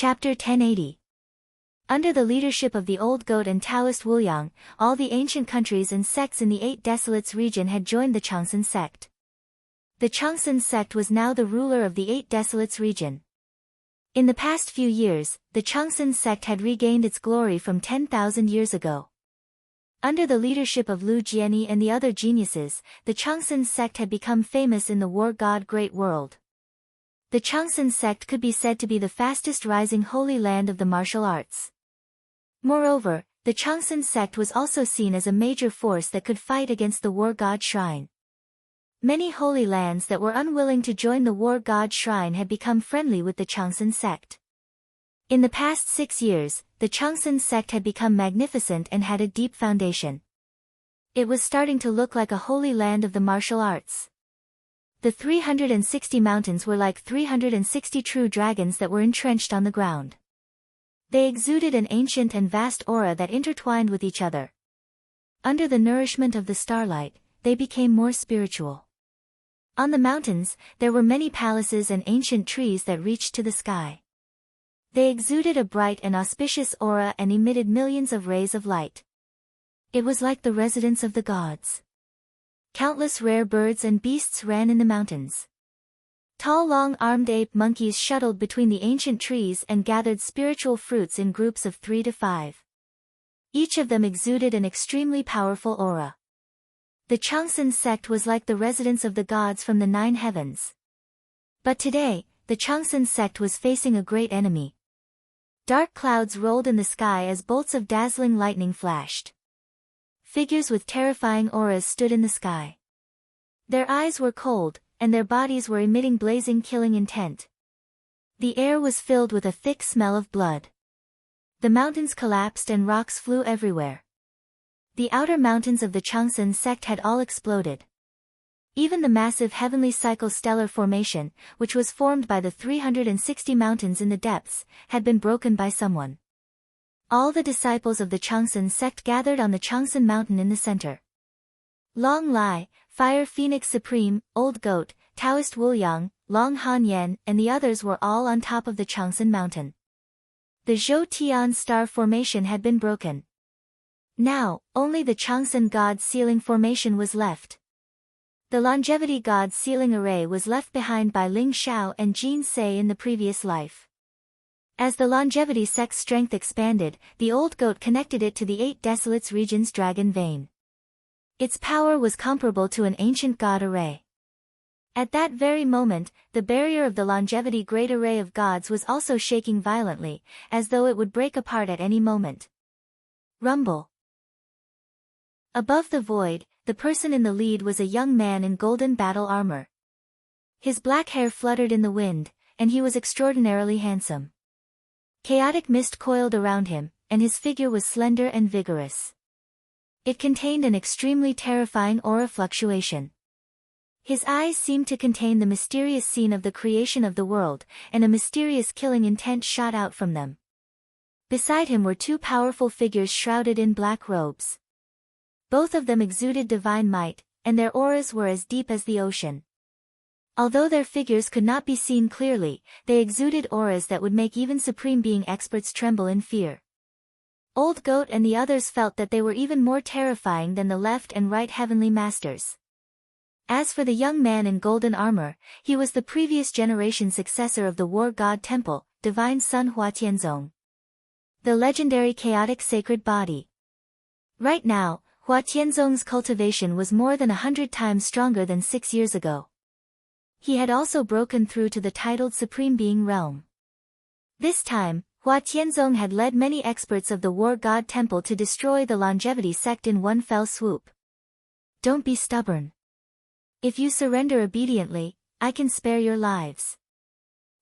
Chapter 1080. Under the leadership of the Old Goat and Taoist Wuliang, all the ancient countries and sects in the Eight Desolates region had joined the Changsan sect. The Changsan sect was now the ruler of the Eight Desolates region. In the past few years, the Changsan sect had regained its glory from 10,000 years ago. Under the leadership of Lu Jiani and the other geniuses, the Changsan sect had become famous in the war god Great World. The Changsan sect could be said to be the fastest rising holy land of the martial arts. Moreover, the Changsan sect was also seen as a major force that could fight against the war god shrine. Many holy lands that were unwilling to join the war god shrine had become friendly with the Changsan sect. In the past 6 years, the Changsan sect had become magnificent and had a deep foundation. It was starting to look like a holy land of the martial arts. The 360 mountains were like 360 true dragons that were entrenched on the ground. They exuded an ancient and vast aura that intertwined with each other. Under the nourishment of the starlight, they became more spiritual. On the mountains, there were many palaces and ancient trees that reached to the sky. They exuded a bright and auspicious aura and emitted millions of rays of light. It was like the residence of the gods. Countless rare birds and beasts ran in the mountains. Tall long-armed ape monkeys shuttled between the ancient trees and gathered spiritual fruits in groups of 3 to 5. Each of them exuded an extremely powerful aura. The Changsan sect was like the residence of the gods from the 9 heavens. But today, the Changsan sect was facing a great enemy. Dark clouds rolled in the sky as bolts of dazzling lightning flashed. Figures with terrifying auras stood in the sky. Their eyes were cold, and their bodies were emitting blazing killing intent. The air was filled with a thick smell of blood. The mountains collapsed and rocks flew everywhere. The outer mountains of the Changsan sect had all exploded. Even the massive heavenly cycle stellar formation, which was formed by the 360 mountains in the depths, had been broken by someone. All the disciples of the Changsan sect gathered on the Changsan mountain in the center. Long Lai, Fire Phoenix Supreme, Old Goat, Taoist Wuliang, Long Han Yen and the others were all on top of the Changsan mountain. The Zhou Tian star formation had been broken. Now, only the Changsan god's sealing formation was left. The longevity god's sealing array was left behind by Ling Xiao and Jin Sei in the previous life. As the longevity sect's strength expanded, the Old Goat connected it to the Eight Desolates region's dragon vein. Its power was comparable to an ancient god array. At that very moment, the barrier of the longevity great array of gods was also shaking violently, as though it would break apart at any moment. Rumble. Above the void, the person in the lead was a young man in golden battle armor. His black hair fluttered in the wind, and he was extraordinarily handsome. Chaotic mist coiled around him, and his figure was slender and vigorous. It contained an extremely terrifying aura fluctuation. His eyes seemed to contain the mysterious scene of the creation of the world, and a mysterious killing intent shot out from them. Beside him were 2 powerful figures shrouded in black robes. Both of them exuded divine might, and their auras were as deep as the ocean. Although their figures could not be seen clearly, they exuded auras that would make even supreme being experts tremble in fear. Old Goat and the others felt that they were even more terrifying than the left and right heavenly masters. As for the young man in golden armor, he was the previous generation successor of the war god temple, divine son Hua Tianzong. The legendary chaotic sacred body. Right now, Hua Tianzong's cultivation was more than 100 times stronger than 6 years ago. He had also broken through to the titled Supreme Being realm. This time, Hua Tianzong had led many experts of the War God Temple to destroy the longevity sect in one fell swoop. Don't be stubborn. If you surrender obediently, I can spare your lives.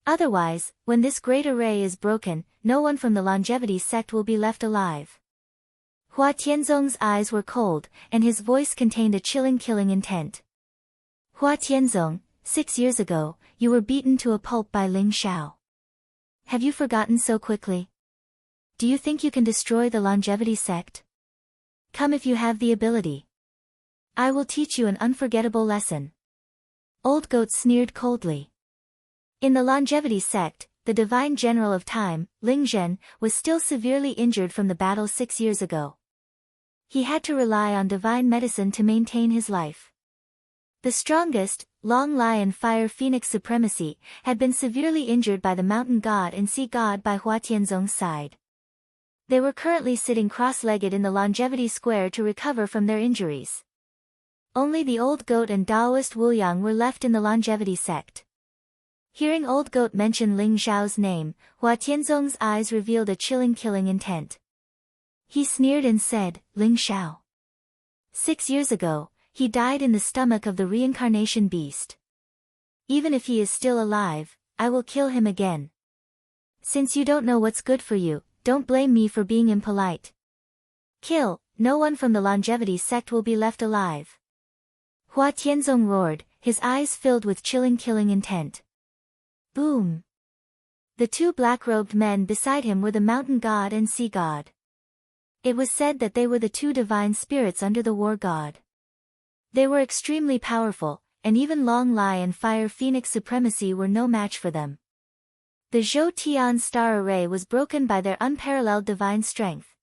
Otherwise, when this great array is broken, no one from the longevity sect will be left alive. Hua Tianzong's eyes were cold, and his voice contained a chilling killing intent. Hua Tianzong, 6 years ago, you were beaten to a pulp by Ling Xiao. Have you forgotten so quickly? Do you think you can destroy the longevity sect? Come if you have the ability. I will teach you an unforgettable lesson. Old Goat sneered coldly. In the longevity sect, the divine general of time, Ling Zhen, was still severely injured from the battle 6 years ago. He had to rely on divine medicine to maintain his life. The strongest, Long Lion Fire Phoenix Supremacy, had been severely injured by the mountain god and sea god by Hua Tianzong's side. They were currently sitting cross-legged in the longevity square to recover from their injuries. Only the old goat and Taoist Wuliang were left in the longevity sect. Hearing old goat mention Ling Zhao's name, Hua Tianzong's eyes revealed a chilling killing intent. He sneered and said, Ling Zhao. 6 years ago, he died in the stomach of the reincarnation beast. Even if he is still alive, I will kill him again. Since you don't know what's good for you, don't blame me for being impolite. Kill, no one from the longevity sect will be left alive. Hua Tianzong roared, his eyes filled with chilling killing intent. Boom! The two black-robed men beside him were the mountain god and sea god. It was said that they were the two divine spirits under the war god. They were extremely powerful, and even Long Lion Fire Phoenix Supremacy were no match for them. The Zhou Tian star array was broken by their unparalleled divine strength.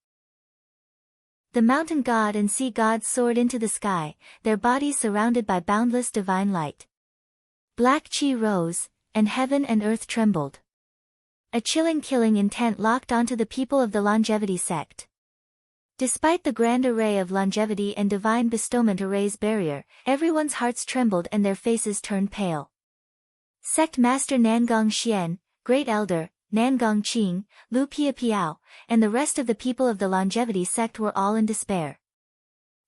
The mountain god and sea god soared into the sky, their bodies surrounded by boundless divine light. Black chi rose, and heaven and earth trembled. A chilling killing intent locked onto the people of the longevity sect. Despite the grand array of longevity and divine bestowment array's barrier, everyone's hearts trembled and their faces turned pale. Sect Master Nangong Xian, Great Elder, Nangong Qing, Lu Pia Piao, and the rest of the people of the longevity sect were all in despair.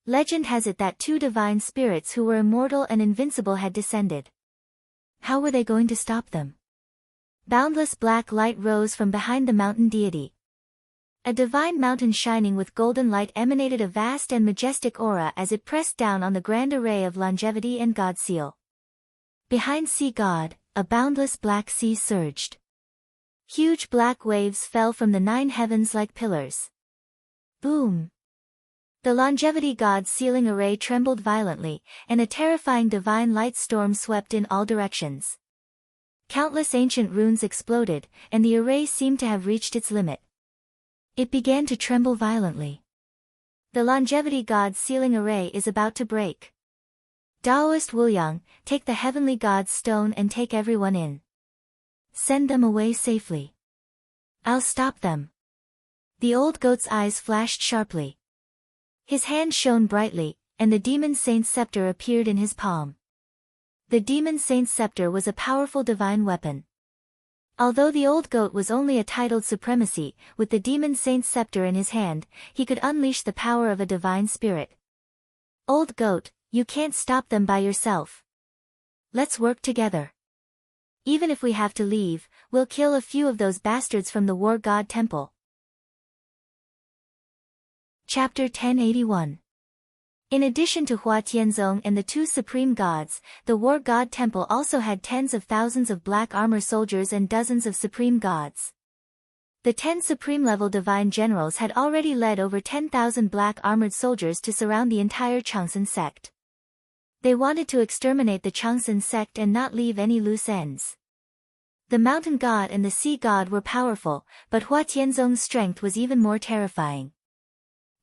Legend has it that two divine spirits who were immortal and invincible had descended. How were they going to stop them? Boundless black light rose from behind the mountain deity. A divine mountain shining with golden light emanated a vast and majestic aura as it pressed down on the grand array of longevity and god seal. Behind sea god, a boundless black sea surged. Huge black waves fell from the 9 heavens like pillars. Boom! The longevity god's sealing array trembled violently, and a terrifying divine light storm swept in all directions. Countless ancient runes exploded, and the array seemed to have reached its limit. It began to tremble violently. The longevity god's sealing array is about to break. Taoist Wuliang, take the heavenly god's stone and take everyone in. Send them away safely. I'll stop them. The old goat's eyes flashed sharply. His hand shone brightly, and the demon saint's scepter appeared in his palm. The demon saint's scepter was a powerful divine weapon. Although the old goat was only a titled supremacy, with the demon saint's scepter in his hand, he could unleash the power of a divine spirit. Old goat, you can't stop them by yourself. Let's work together. Even if we have to leave, we'll kill a few of those bastards from the War God Temple. Chapter 1081. In addition to Hua Tianzong and the two supreme gods, the War God Temple also had tens of thousands of black armor soldiers and dozens of supreme gods. The 10 supreme-level divine generals had already led over 10,000 black armored soldiers to surround the entire Changsun sect. They wanted to exterminate the Changsun sect and not leave any loose ends. The mountain god and the sea god were powerful, but Hua Tianzong's strength was even more terrifying.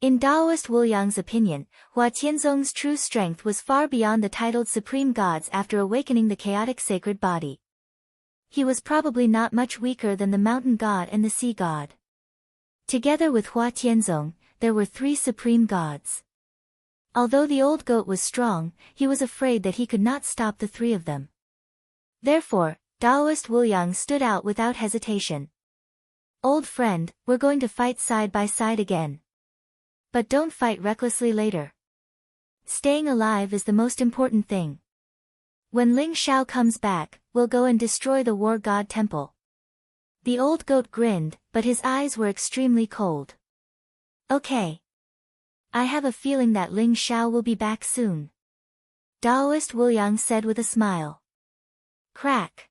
In Taoist Wuliang's opinion, Hua Tianzong's true strength was far beyond the titled supreme gods after awakening the chaotic sacred body. He was probably not much weaker than the mountain god and the sea god. Together with Hua Tianzong, there were 3 supreme gods. Although the old goat was strong, he was afraid that he could not stop the 3 of them. Therefore, Taoist Wuliang stood out without hesitation. Old friend, we're going to fight side by side again. But don't fight recklessly later. Staying alive is the most important thing. When Ling Zhao comes back, we'll go and destroy the War God Temple. The old goat grinned, but his eyes were extremely cold. Okay. I have a feeling that Ling Zhao will be back soon. Taoist Wuliang said with a smile. Crack.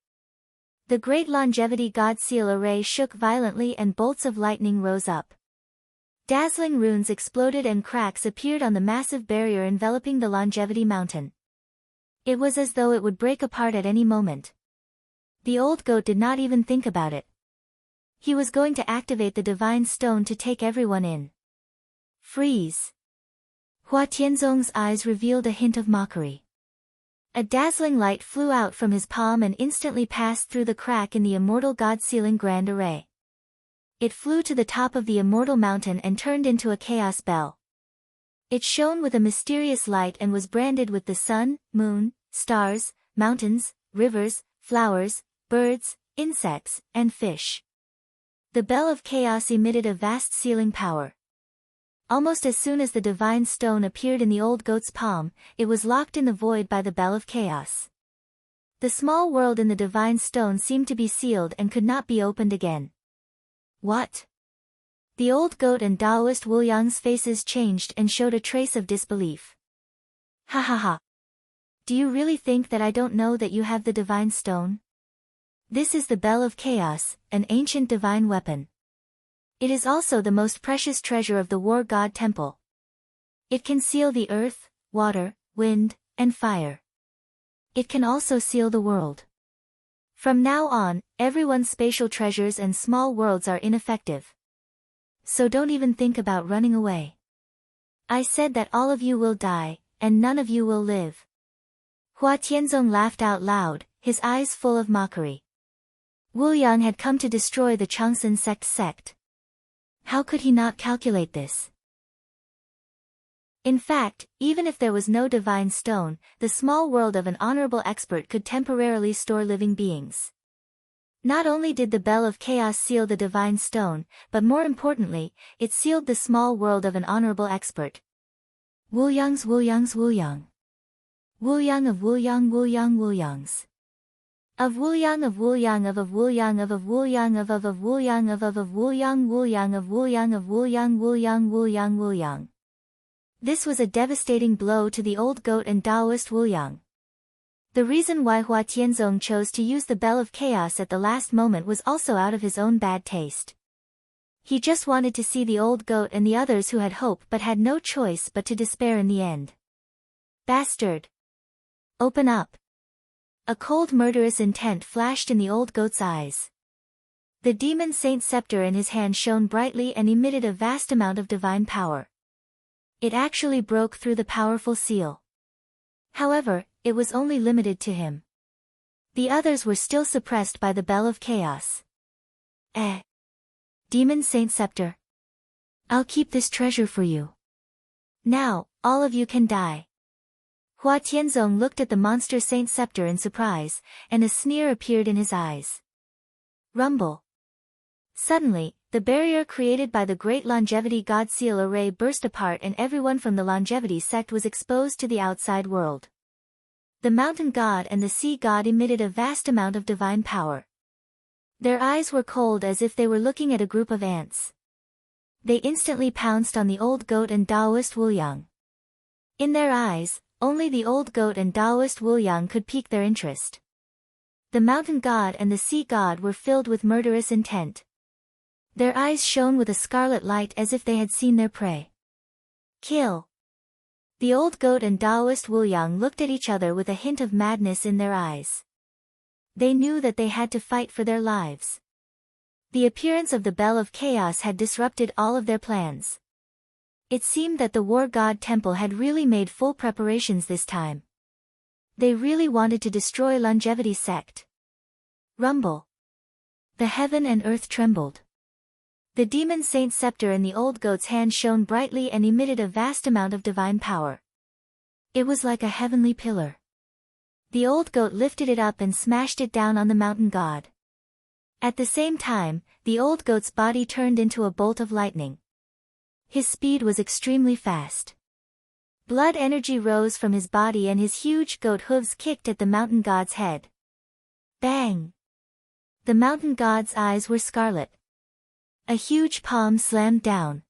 The great longevity god seal array shook violently and bolts of lightning rose up. Dazzling runes exploded and cracks appeared on the massive barrier enveloping the longevity mountain. It was as though it would break apart at any moment. The old goat did not even think about it, He was going to activate the divine stone to take everyone in. Freeze! Hua Tianzong's eyes revealed a hint of mockery. A dazzling light flew out from his palm and instantly passed through the crack in the immortal god ceiling grand array. It flew to the top of the immortal mountain and turned into a chaos bell. It shone with a mysterious light and was branded with the sun, moon, stars, mountains, rivers, flowers, birds, insects, and fish. The bell of chaos emitted a vast sealing power. Almost as soon as the divine stone appeared in the old goat's palm, it was locked in the void by the bell of chaos. The small world in the divine stone seemed to be sealed and could not be opened again. What? The old goat and Taoist Wuliang's faces changed and showed a trace of disbelief. Ha ha ha. Do you really think that I don't know that you have the divine stone? This is the bell of chaos, an ancient divine weapon. It is also the most precious treasure of the war god temple. It can seal the earth, water, wind, and fire. It can also seal the world. From now on, everyone's spatial treasures and small worlds are ineffective. So don't even think about running away. I said that all of you will die, and none of you will live. Hua Tianzong laughed out loud, his eyes full of mockery. Wuliang had come to destroy the Changsun sect. How could he not calculate this? In fact, even if there was no divine stone, the small world of an honorable expert could temporarily store living beings. Not only did the bell of chaos seal the divine stone, but more importantly, it sealed the small world of an honorable expert. Wuliang's Wuliang. Wuliang of Wuliang's. Of Wuliang of Wuliang of Wuliang of Wuliang of Wuliang of Wuliang of Wuliang. This was a devastating blow to the old goat and Taoist Wuliang. The reason why Hua Tianzong chose to use the bell of chaos at the last moment was also out of his own bad taste. He just wanted to see the old goat and the others who had hope but had no choice but to despair in the end. Bastard! Open up! A cold murderous intent flashed in the old goat's eyes. The demon saint scepter in his hand shone brightly and emitted a vast amount of divine power. It actually broke through the powerful seal. However, it was only limited to him. The others were still suppressed by the bell of chaos. Demon saint scepter. I'll keep this treasure for you. Now, all of you can die. Hua Tianzong looked at the monster saint scepter in surprise, and a sneer appeared in his eyes. Rumble. Suddenly, the barrier created by the great longevity god seal array burst apart and everyone from the longevity sect was exposed to the outside world. The mountain god and the sea god emitted a vast amount of divine power. Their eyes were cold as if they were looking at a group of ants. They instantly pounced on the old goat and Taoist Wuliang. In their eyes, only the old goat and Taoist Wuliang could pique their interest. The mountain god and the sea god were filled with murderous intent. Their eyes shone with a scarlet light as if they had seen their prey. Kill! The old goat and Taoist Wuliang looked at each other with a hint of madness in their eyes. They knew that they had to fight for their lives. The appearance of the bell of chaos had disrupted all of their plans. It seemed that the war god temple had really made full preparations this time. They really wanted to destroy longevity sect. Rumble. The heaven and earth trembled. The demon saint scepter in the old goat's hand shone brightly and emitted a vast amount of divine power. It was like a heavenly pillar. The old goat lifted it up and smashed it down on the mountain god. At the same time, the old goat's body turned into a bolt of lightning. His speed was extremely fast. Blood energy rose from his body and his huge goat hooves kicked at the mountain god's head. Bang! The mountain god's eyes were scarlet. A huge palm slammed down.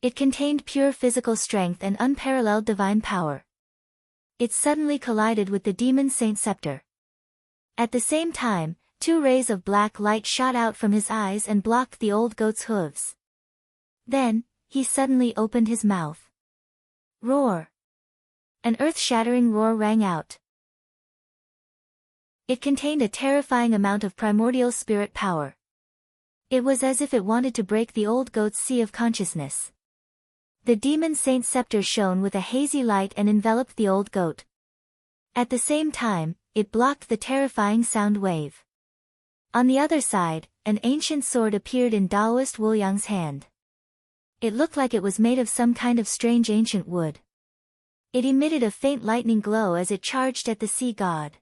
It contained pure physical strength and unparalleled divine power. It suddenly collided with the demon saint scepter. At the same time, two rays of black light shot out from his eyes and blocked the old goat's hooves. Then, he suddenly opened his mouth. Roar! An earth-shattering roar rang out. It contained a terrifying amount of primordial spirit power. It was as if it wanted to break the old goat's sea of consciousness. The demon saint's scepter shone with a hazy light and enveloped the old goat. At the same time, it blocked the terrifying sound wave. On the other side, an ancient sword appeared in Taoist Wuliang's hand. It looked like it was made of some kind of strange ancient wood. It emitted a faint lightning glow as it charged at the sea god.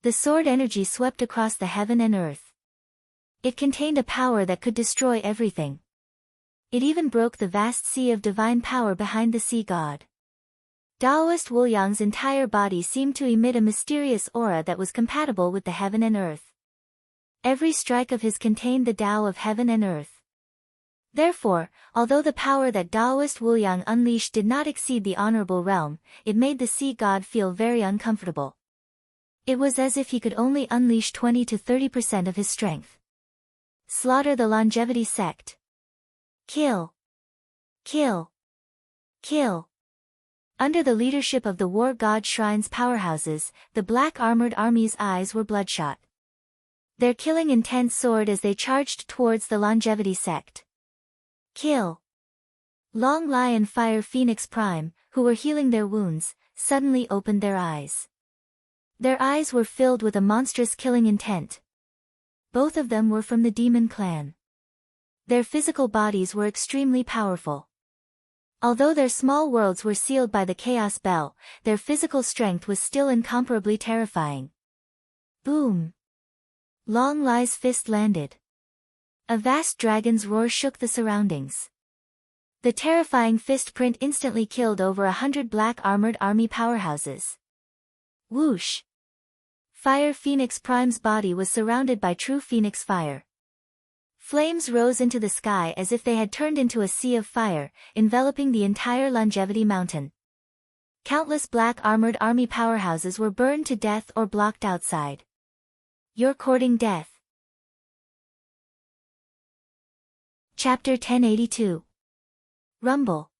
The sword energy swept across the heaven and earth. It contained a power that could destroy everything. It even broke the vast sea of divine power behind the sea god. Taoist Wuliang's entire body seemed to emit a mysterious aura that was compatible with the heaven and earth. Every strike of his contained the Tao of heaven and earth. Therefore, although the power that Taoist Wuliang unleashed did not exceed the honorable realm, it made the sea god feel very uncomfortable. It was as if he could only unleash 20 to 30% of his strength. Slaughter the longevity sect. Kill. Kill. Kill. Under the leadership of the war god shrine's powerhouses, the black armored army's eyes were bloodshot. Their killing intent soared as they charged towards the longevity sect. Kill. Long Lion Fire Phoenix Prime, who were healing their wounds, suddenly opened their eyes. Their eyes were filled with a monstrous killing intent. Both of them were from the demon clan. Their physical bodies were extremely powerful. Although their small worlds were sealed by the Chaos Bell, their physical strength was still incomparably terrifying. Boom! Long Lie's fist landed. A vast dragon's roar shook the surroundings. The terrifying fist print instantly killed over 100 black armored army powerhouses. Whoosh! Fire Phoenix Prime's body was surrounded by true phoenix fire. Flames rose into the sky as if they had turned into a sea of fire, enveloping the entire Longevity Mountain. Countless black armored army powerhouses were burned to death or blocked outside. You're courting death. Chapter 1082. Rumble.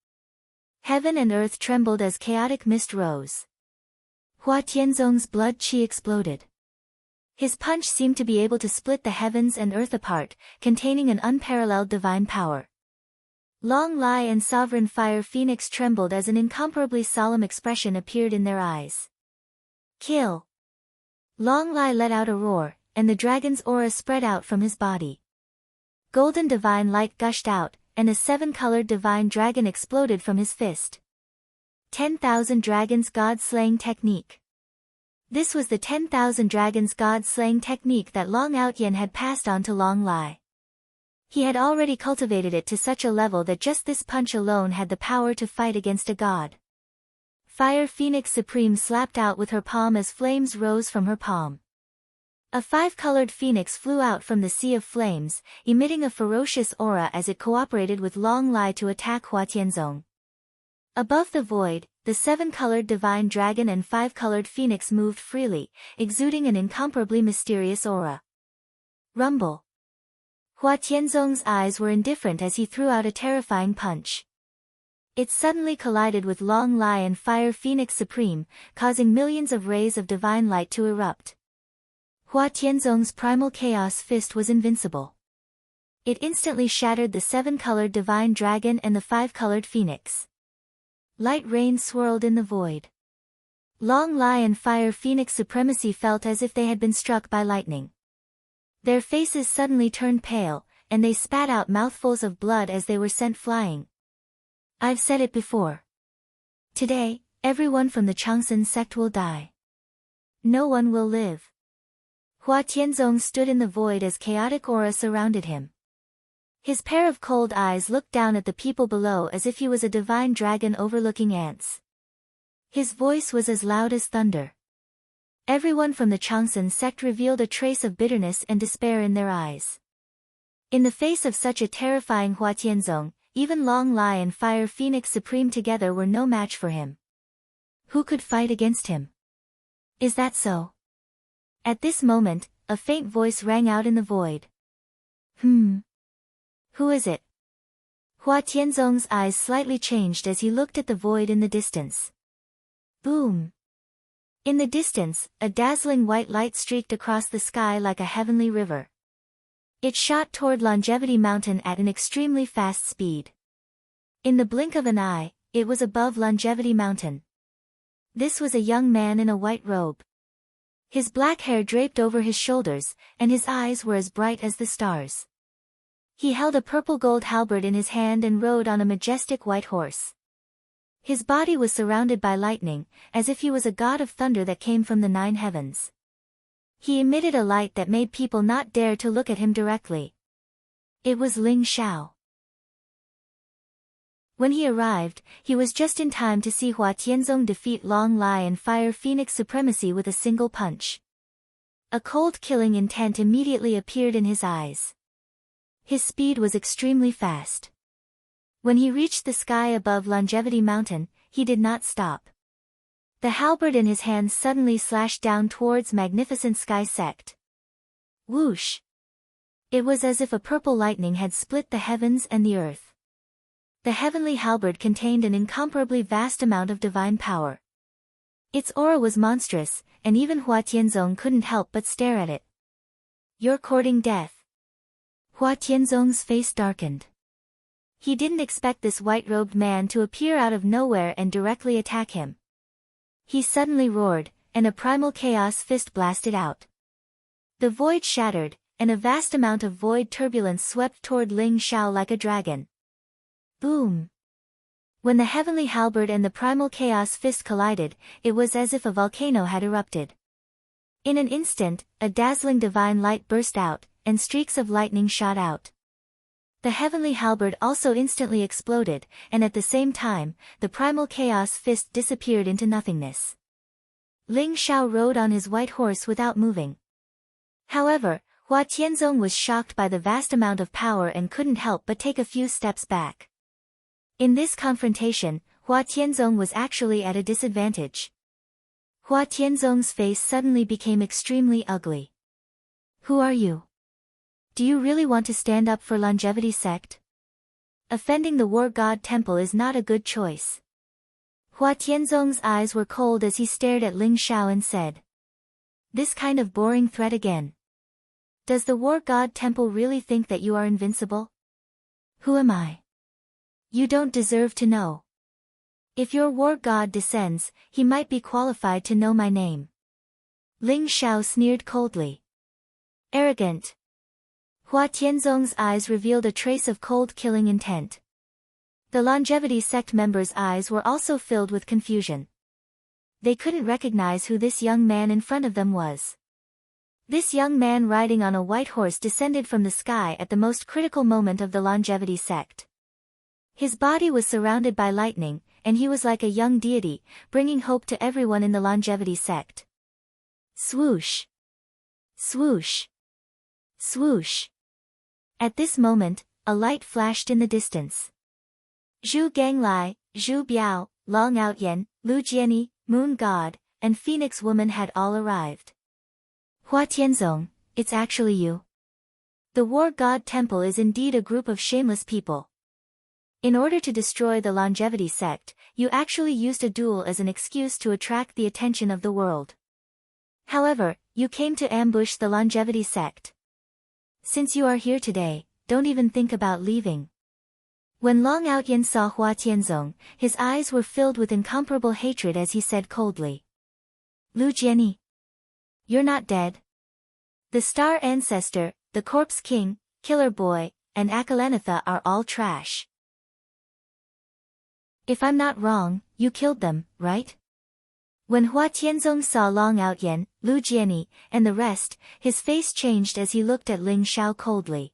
Heaven and earth trembled as chaotic mist rose. Hua Tianzong's blood qi exploded. His punch seemed to be able to split the heavens and earth apart, containing an unparalleled divine power. Long Lai and Sovereign Fire Phoenix trembled as an incomparably solemn expression appeared in their eyes. Kill. Long Lai let out a roar, and the dragon's aura spread out from his body. Golden divine light gushed out, and a 7-colored divine dragon exploded from his fist. 10,000 Dragons God-Slaying Technique. This was the 10,000 Dragons God-Slaying technique that Long Outyen had passed on to Long Lai. He had already cultivated it to such a level that just this punch alone had the power to fight against a god. Fire Phoenix Supreme slapped out with her palm as flames rose from her palm. A 5-colored phoenix flew out from the sea of flames, emitting a ferocious aura as it cooperated with Long Lai to attack Hua Tianzong. Above the void, the 7-colored divine dragon and 5-colored phoenix moved freely, exuding an incomparably mysterious aura. Rumble. Hua Tianzong's eyes were indifferent as he threw out a terrifying punch. It suddenly collided with Long Lai and Fire Phoenix Supreme, causing millions of rays of divine light to erupt. Hua Tianzong's primal chaos fist was invincible. It instantly shattered the 7-colored divine dragon and the 5-colored phoenix. Light rain swirled in the void. Long Lai and Fire Phoenix Supremacy felt as if they had been struck by lightning. Their faces suddenly turned pale, and they spat out mouthfuls of blood as they were sent flying. I've said it before. Today, everyone from the Changsun sect will die. No one will live. Hua Tianzong stood in the void as chaotic aura surrounded him. His pair of cold eyes looked down at the people below as if he was a divine dragon overlooking ants. His voice was as loud as thunder. Everyone from the Changsun sect revealed a trace of bitterness and despair in their eyes. In the face of such a terrifying Hua Tianzong, even Long Lai and Fire Phoenix Supreme together were no match for him. Who could fight against him? Is that so? At this moment, a faint voice rang out in the void. Who is it? Hua Tianzong's eyes slightly changed as he looked at the void in the distance. Boom! In the distance, a dazzling white light streaked across the sky like a heavenly river. It shot toward Longevity Mountain at an extremely fast speed. In the blink of an eye, it was above Longevity Mountain. This was a young man in a white robe. His black hair draped over his shoulders, and his eyes were as bright as the stars. He held a purple-gold halberd in his hand and rode on a majestic white horse. His body was surrounded by lightning, as if he was a god of thunder that came from the 9 heavens. He emitted a light that made people not dare to look at him directly. It was Ling Xiao. When he arrived, he was just in time to see Hua Tianzong defeat Long Lai and fire Phoenix supremacy with a single punch. A cold killing intent immediately appeared in his eyes. His speed was extremely fast. When he reached the sky above Longevity Mountain, he did not stop. The halberd in his hands suddenly slashed down towards Magnificent Sky Sect. Whoosh! It was as if a purple lightning had split the heavens and the earth. The heavenly halberd contained an incomparably vast amount of divine power. Its aura was monstrous, and even Hua Tianzong couldn't help but stare at it. "You're courting death." Hua Tianzong's face darkened. He didn't expect this white-robed man to appear out of nowhere and directly attack him. He suddenly roared, and a primal chaos fist blasted out. The void shattered, and a vast amount of void turbulence swept toward Ling Xiao like a dragon. Boom! When the heavenly halberd and the primal chaos fist collided, it was as if a volcano had erupted. In an instant, a dazzling divine light burst out, and streaks of lightning shot out. The heavenly halberd also instantly exploded, and at the same time, the primal chaos fist disappeared into nothingness. Ling Xiao rode on his white horse without moving. However, Hua Tianzong was shocked by the vast amount of power and couldn't help but take a few steps back. In this confrontation, Hua Tianzong was actually at a disadvantage. Hua Tianzong's face suddenly became extremely ugly. "Who are you? Do you really want to stand up for Longevity Sect? Offending the War God Temple is not a good choice." Hua Tianzong's eyes were cold as he stared at Ling Xiao and said, "This kind of boring threat again. Does the War God Temple really think that you are invincible? Who am I? You don't deserve to know. If your war god descends, he might be qualified to know my name." Ling Xiao sneered coldly. "Arrogant." Hua Tianzong's eyes revealed a trace of cold killing intent. The Longevity Sect members' eyes were also filled with confusion. They couldn't recognize who this young man in front of them was. This young man riding on a white horse descended from the sky at the most critical moment of the Longevity Sect. His body was surrounded by lightning, and he was like a young deity, bringing hope to everyone in the Longevity Sect. Swoosh! Swoosh! Swoosh! At this moment, a light flashed in the distance. Zhu Ganglai, Zhu Biao, Long Outyen, Lu Jiani, Moon God, and Phoenix Woman had all arrived. "Hua Tianzong, it's actually you. The War God Temple is indeed a group of shameless people. In order to destroy the Longevity Sect, you actually used a duel as an excuse to attract the attention of the world. However, you came to ambush the Longevity Sect. Since you are here today, don't even think about leaving." When Long Outyen saw Hua Tianzong, his eyes were filled with incomparable hatred as he said coldly, "Lu Jiani, you're not dead. The Star Ancestor, the Corpse King, Killer Boy, and Akalanatha are all trash. If I'm not wrong, you killed them, right?" When Hua Tianzong saw Long Outyen, Lu Jiani, and the rest, his face changed as he looked at Ling Xiao coldly.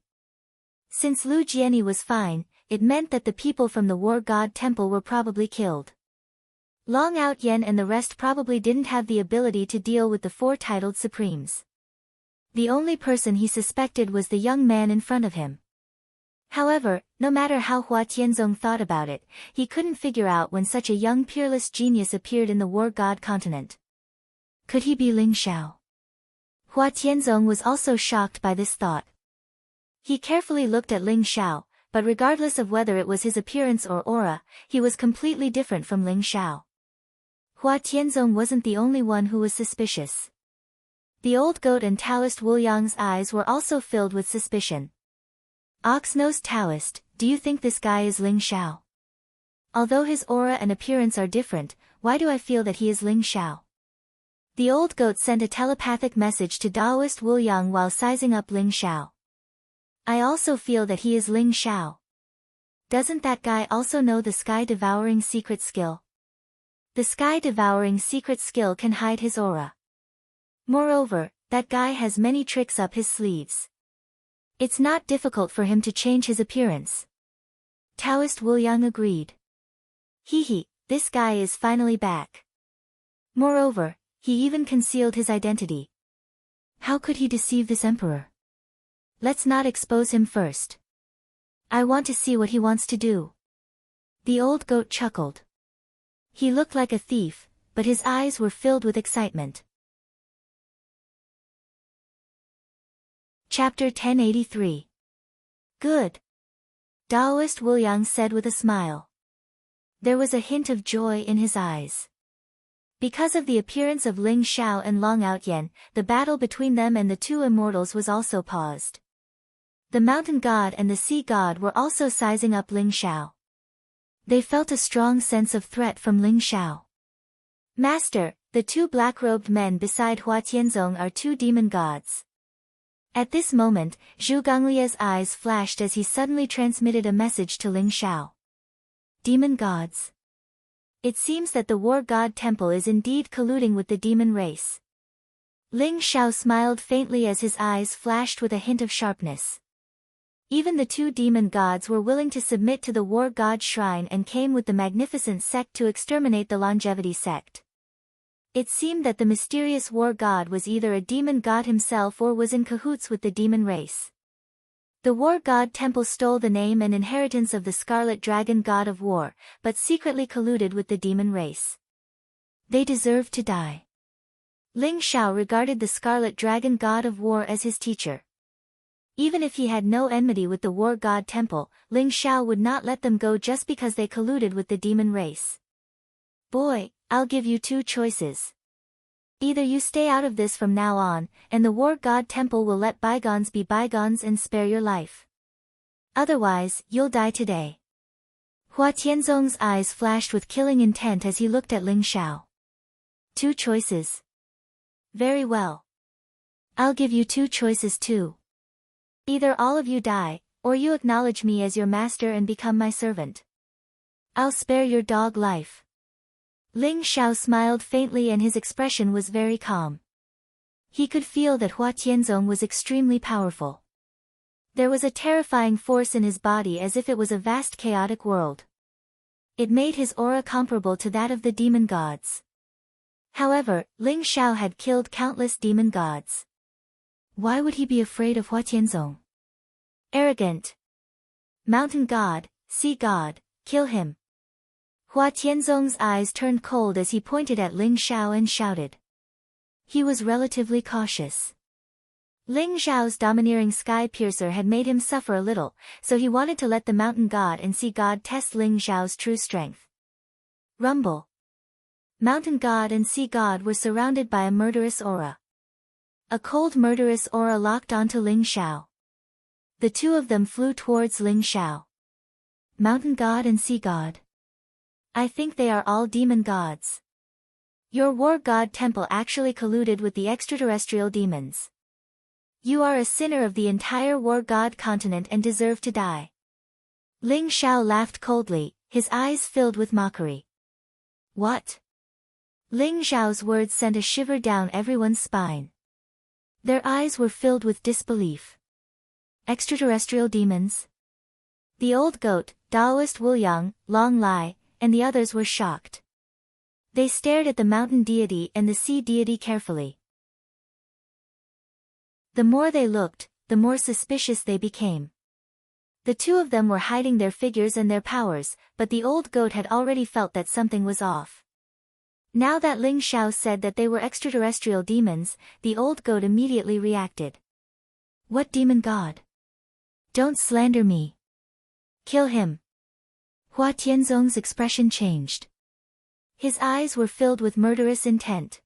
Since Lu Jiani was fine, it meant that the people from the War God Temple were probably killed. Long Outyen and the rest probably didn't have the ability to deal with the 4 titled Supremes. The only person he suspected was the young man in front of him. However, no matter how Hua Tianzong thought about it, he couldn't figure out when such a young peerless genius appeared in the War God continent. Could he be Ling Xiao? Hua Tianzong was also shocked by this thought. He carefully looked at Ling Xiao, but regardless of whether it was his appearance or aura, he was completely different from Ling Xiao. Hua Tianzong wasn't the only one who was suspicious. The old goat and Taoist Wuliang's eyes were also filled with suspicion. Ox-nosed Taoist, do you think this guy is Ling Xiao? Although his aura and appearance are different, why do I feel that he is Ling Xiao? The old goat sent a telepathic message to Taoist Wuliang while sizing up Ling Xiao. I also feel that he is Ling Xiao. Doesn't that guy also know the sky-devouring secret skill? The sky-devouring secret skill can hide his aura. Moreover, that guy has many tricks up his sleeves. It's not difficult for him to change his appearance. Taoist Wuliang agreed. Hee, this guy is finally back. Moreover, he even concealed his identity. How could he deceive this emperor? Let's not expose him first. I want to see what he wants to do. The old goat chuckled. He looked like a thief, but his eyes were filled with excitement. Chapter 1083. Good. Taoist Wuliang said with a smile. There was a hint of joy in his eyes. Because of the appearance of Ling Xiao and Long Outyen, the battle between them and the two immortals was also paused. The mountain god and the sea god were also sizing up Ling Xiao. They felt a strong sense of threat from Ling Xiao. Master, the two black-robed men beside Hua Tianzong are two demon gods. At this moment, Zhu Gonglia's eyes flashed as he suddenly transmitted a message to Ling Xiao. Demon gods. It seems that the war god temple is indeed colluding with the demon race. Ling Xiao smiled faintly as his eyes flashed with a hint of sharpness. Even the two demon gods were willing to submit to the war god shrine and came with the magnificent sect to exterminate the longevity sect. It seemed that the mysterious war god was either a demon god himself or was in cahoots with the demon race. The war god temple stole the name and inheritance of the scarlet dragon god of war, but secretly colluded with the demon race. They deserve to die. Ling Xiao regarded the scarlet dragon god of war as his teacher. Even if he had no enmity with the war god temple, Ling Xiao would not let them go just because they colluded with the demon race. Boy, I'll give you two choices. Either you stay out of this from now on, and the war god temple will let bygones be bygones and spare your life. Otherwise, you'll die today. Hua Tianzong's eyes flashed with killing intent as he looked at Ling Xiao. Two choices. Very well. I'll give you two choices too. Either all of you die, or you acknowledge me as your master and become my servant. I'll spare your dog life. Ling Xiao smiled faintly and his expression was very calm. He could feel that Hua Tianzong was extremely powerful. There was a terrifying force in his body as if it was a vast chaotic world. It made his aura comparable to that of the demon gods. However, Ling Xiao had killed countless demon gods. Why would he be afraid of Hua Tianzong? Arrogant. Mountain god, sea god, kill him. Hua Tianzong's eyes turned cold as he pointed at Ling Xiao and shouted. He was relatively cautious. Ling Xiao's domineering sky piercer had made him suffer a little, so he wanted to let the mountain god and sea god test Ling Xiao's true strength. Rumble. Mountain god and sea god were surrounded by a murderous aura. A cold murderous aura locked onto Ling Xiao. The two of them flew towards Ling Xiao. Mountain god and sea god. I think they are all demon gods. Your war god temple actually colluded with the extraterrestrial demons. You are a sinner of the entire war god continent and deserve to die. Ling Xiao laughed coldly, his eyes filled with mockery. What? Ling Xiao's words sent a shiver down everyone's spine. Their eyes were filled with disbelief. Extraterrestrial demons? The old goat, Taoist Wuliang, Long Lai, and the others were shocked. They stared at the mountain deity and the sea deity carefully. The more they looked, the more suspicious they became. The two of them were hiding their figures and their powers, but the old goat had already felt that something was off. Now that Ling Xiao said that they were extraterrestrial demons, the old goat immediately reacted. What demon god? Don't slander me. Kill him. Hua Tianzong's expression changed. His eyes were filled with murderous intent.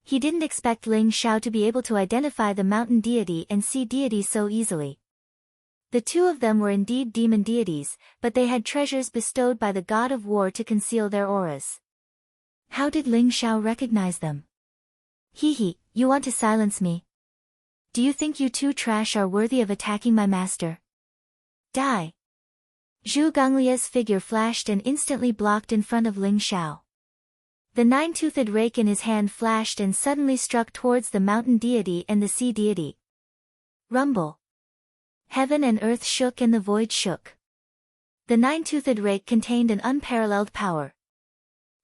He didn't expect Ling Xiao to be able to identify the mountain deity and sea deity so easily. The two of them were indeed demon deities, but they had treasures bestowed by the god of war to conceal their auras. How did Ling Xiao recognize them? Hee, you want to silence me? Do you think you two trash are worthy of attacking my master? Die! Zhu Gonglia's figure flashed and instantly blocked in front of Ling Xiao. The nine-toothed rake in his hand flashed and suddenly struck towards the mountain deity and the sea deity. Rumble! Heaven and earth shook and the void shook. The nine-toothed rake contained an unparalleled power.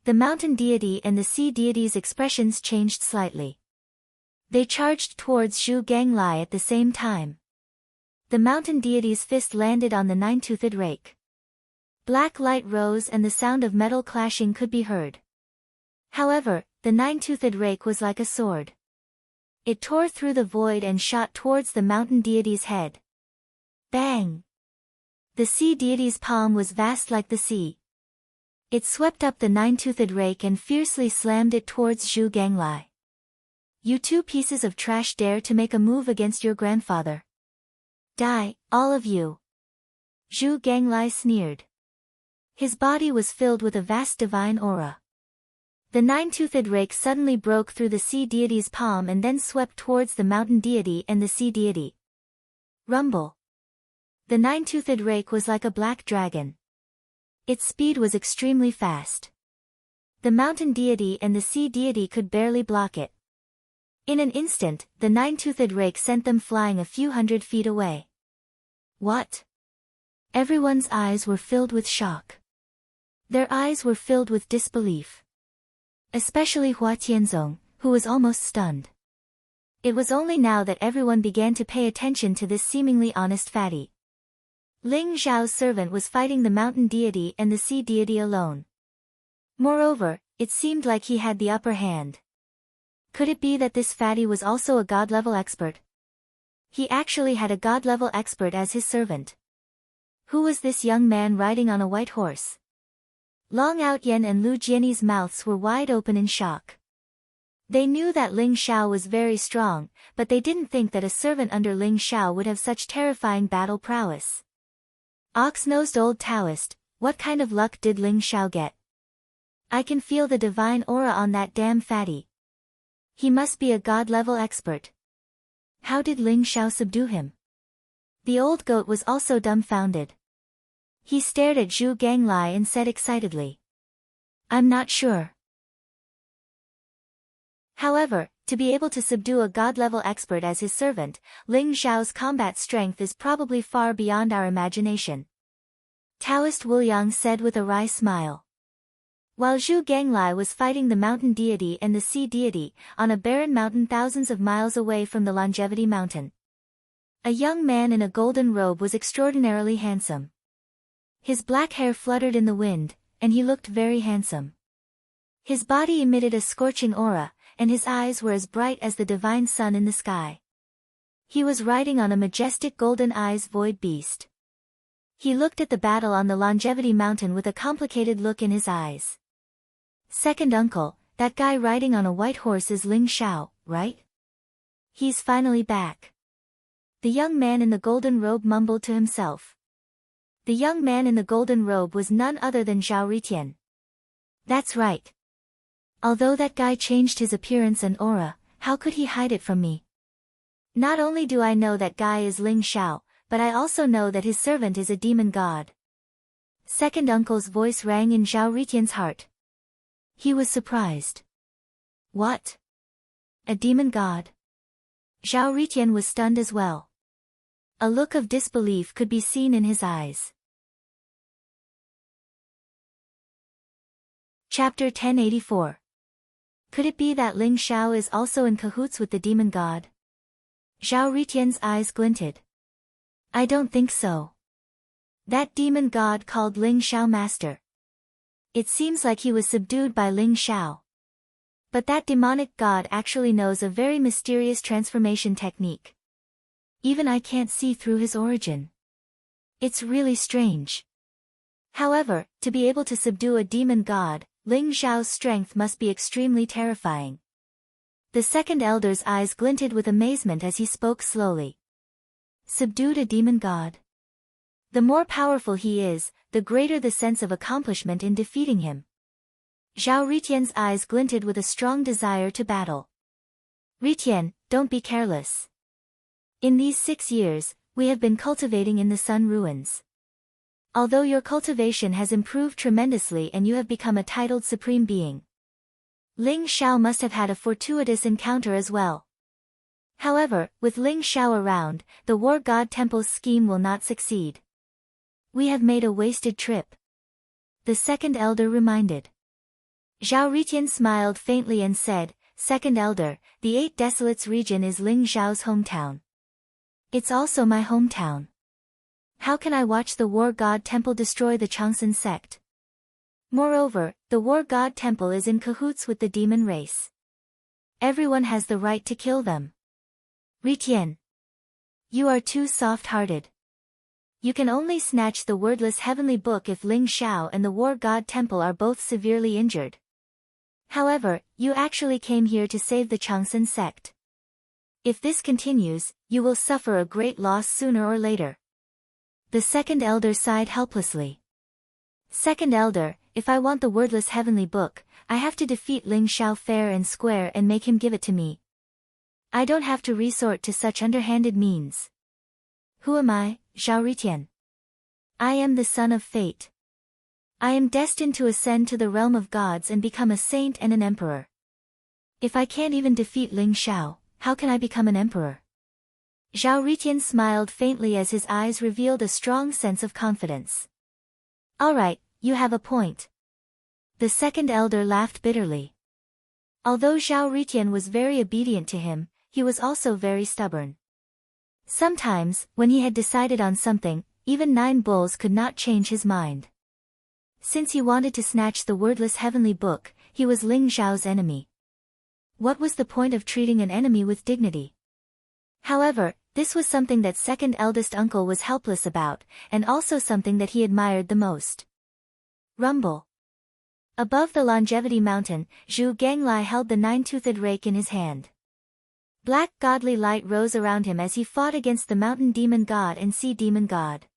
The mountain deity and the sea deity's expressions changed slightly. They charged towards Zhu Ganglai at the same time. The mountain deity's fist landed on the nine-toothed rake. Black light rose and the sound of metal clashing could be heard. However, the nine-toothed rake was like a sword. It tore through the void and shot towards the mountain deity's head. Bang! The sea deity's palm was vast like the sea. It swept up the nine-toothed rake and fiercely slammed it towards Zhu Ganglai. You two pieces of trash dare to make a move against your grandfather. Die, all of you. Zhu Ganglai sneered. His body was filled with a vast divine aura. The nine-toothed rake suddenly broke through the sea deity's palm and then swept towards the mountain deity and the sea deity. Rumble. The nine-toothed rake was like a black dragon. Its speed was extremely fast. The mountain deity and the sea deity could barely block it. In an instant, the nine-toothed rake sent them flying a few hundred feet away. What? Everyone's eyes were filled with shock. Their eyes were filled with disbelief. Especially Hua Tianzong, who was almost stunned. It was only now that everyone began to pay attention to this seemingly honest fatty. Ling Zhao's servant was fighting the mountain deity and the sea deity alone. Moreover, it seemed like he had the upper hand. Could it be that this fatty was also a god-level expert? He actually had a god-level expert as his servant. Who was this young man riding on a white horse? Long Outyen and Lu Jianyi's mouths were wide open in shock. They knew that Ling Xiao was very strong, but they didn't think that a servant under Ling Xiao would have such terrifying battle prowess. Ox-nosed old Taoist, what kind of luck did Ling Xiao get? I can feel the divine aura on that damn fatty. He must be a god-level expert. How did Ling Xiao subdue him? The old goat was also dumbfounded. He stared at Zhu Ganglai and said excitedly. I'm not sure. However, to be able to subdue a god-level expert as his servant, Ling Xiao's combat strength is probably far beyond our imagination. Taoist Wu Yang said with a wry smile. While Zhu Ganglai was fighting the mountain deity and the sea deity, on a barren mountain thousands of miles away from the Longevity Mountain. A young man in a golden robe was extraordinarily handsome. His black hair fluttered in the wind, and he looked very handsome. His body emitted a scorching aura, and his eyes were as bright as the divine sun in the sky. He was riding on a majestic golden eyes void beast. He looked at the battle on the Longevity Mountain with a complicated look in his eyes. Second uncle, that guy riding on a white horse is Ling Xiao, right? He's finally back. The young man in the golden robe mumbled to himself. The young man in the golden robe was none other than Zhao Ritian. That's right. Although that guy changed his appearance and aura, how could he hide it from me? Not only do I know that guy is Ling Xiao, but I also know that his servant is a demon god. Second uncle's voice rang in Zhao Ritian's heart. He was surprised. What? A demon god? Zhao Ritian was stunned as well. A look of disbelief could be seen in his eyes. Chapter 1084. Could it be that Ling Xiao is also in cahoots with the demon god? Zhao Ritian's eyes glinted. I don't think so. That demon god called Ling Xiao master. It seems like he was subdued by Ling Xiao. But that demonic god actually knows a very mysterious transformation technique. Even I can't see through his origin. It's really strange. However, to be able to subdue a demon god, Ling Xiao's strength must be extremely terrifying. The second elder's eyes glinted with amazement as he spoke slowly. Subdued a demon god. The more powerful he is, the greater the sense of accomplishment in defeating him. Zhao Ritian's eyes glinted with a strong desire to battle. Ritian, don't be careless. In these 6 years, we have been cultivating in the Sun Ruins. Although your cultivation has improved tremendously and you have become a titled supreme being, Ling Xiao must have had a fortuitous encounter as well. However, with Ling Xiao around, the War God Temple's scheme will not succeed. We have made a wasted trip. The second elder reminded. Zhao Ritian smiled faintly and said, Second elder, the 8 Desolates region is Ling Xiao's hometown. It's also my hometown. How can I watch the War God Temple destroy the Changsun sect? Moreover, the War God Temple is in cahoots with the demon race. Everyone has the right to kill them. Ritian, you are too soft-hearted. You can only snatch the wordless heavenly book if Ling Xiao and the War God Temple are both severely injured. However, you actually came here to save the Changsun sect. If this continues, you will suffer a great loss sooner or later. The second elder sighed helplessly. Second elder, if I want the wordless heavenly book, I have to defeat Ling Xiao fair and square and make him give it to me. I don't have to resort to such underhanded means. Who am I, Zhao Ritian? I am the son of fate. I am destined to ascend to the realm of gods and become a saint and an emperor. If I can't even defeat Ling Xiao, how can I become an emperor? Zhao Ritian smiled faintly as his eyes revealed a strong sense of confidence. Alright, you have a point. The second elder laughed bitterly. Although Zhao Ritian was very obedient to him, he was also very stubborn. Sometimes, when he had decided on something, even 9 bulls could not change his mind. Since he wanted to snatch the wordless heavenly book, he was Ling Xiao's enemy. What was the point of treating an enemy with dignity? However, this was something that second eldest uncle was helpless about, and also something that he admired the most. Rumble. Above the longevity mountain, Zhu Ganglai held the 9-toothed rake in his hand. Black godly light rose around him as he fought against the mountain demon god and sea demon god.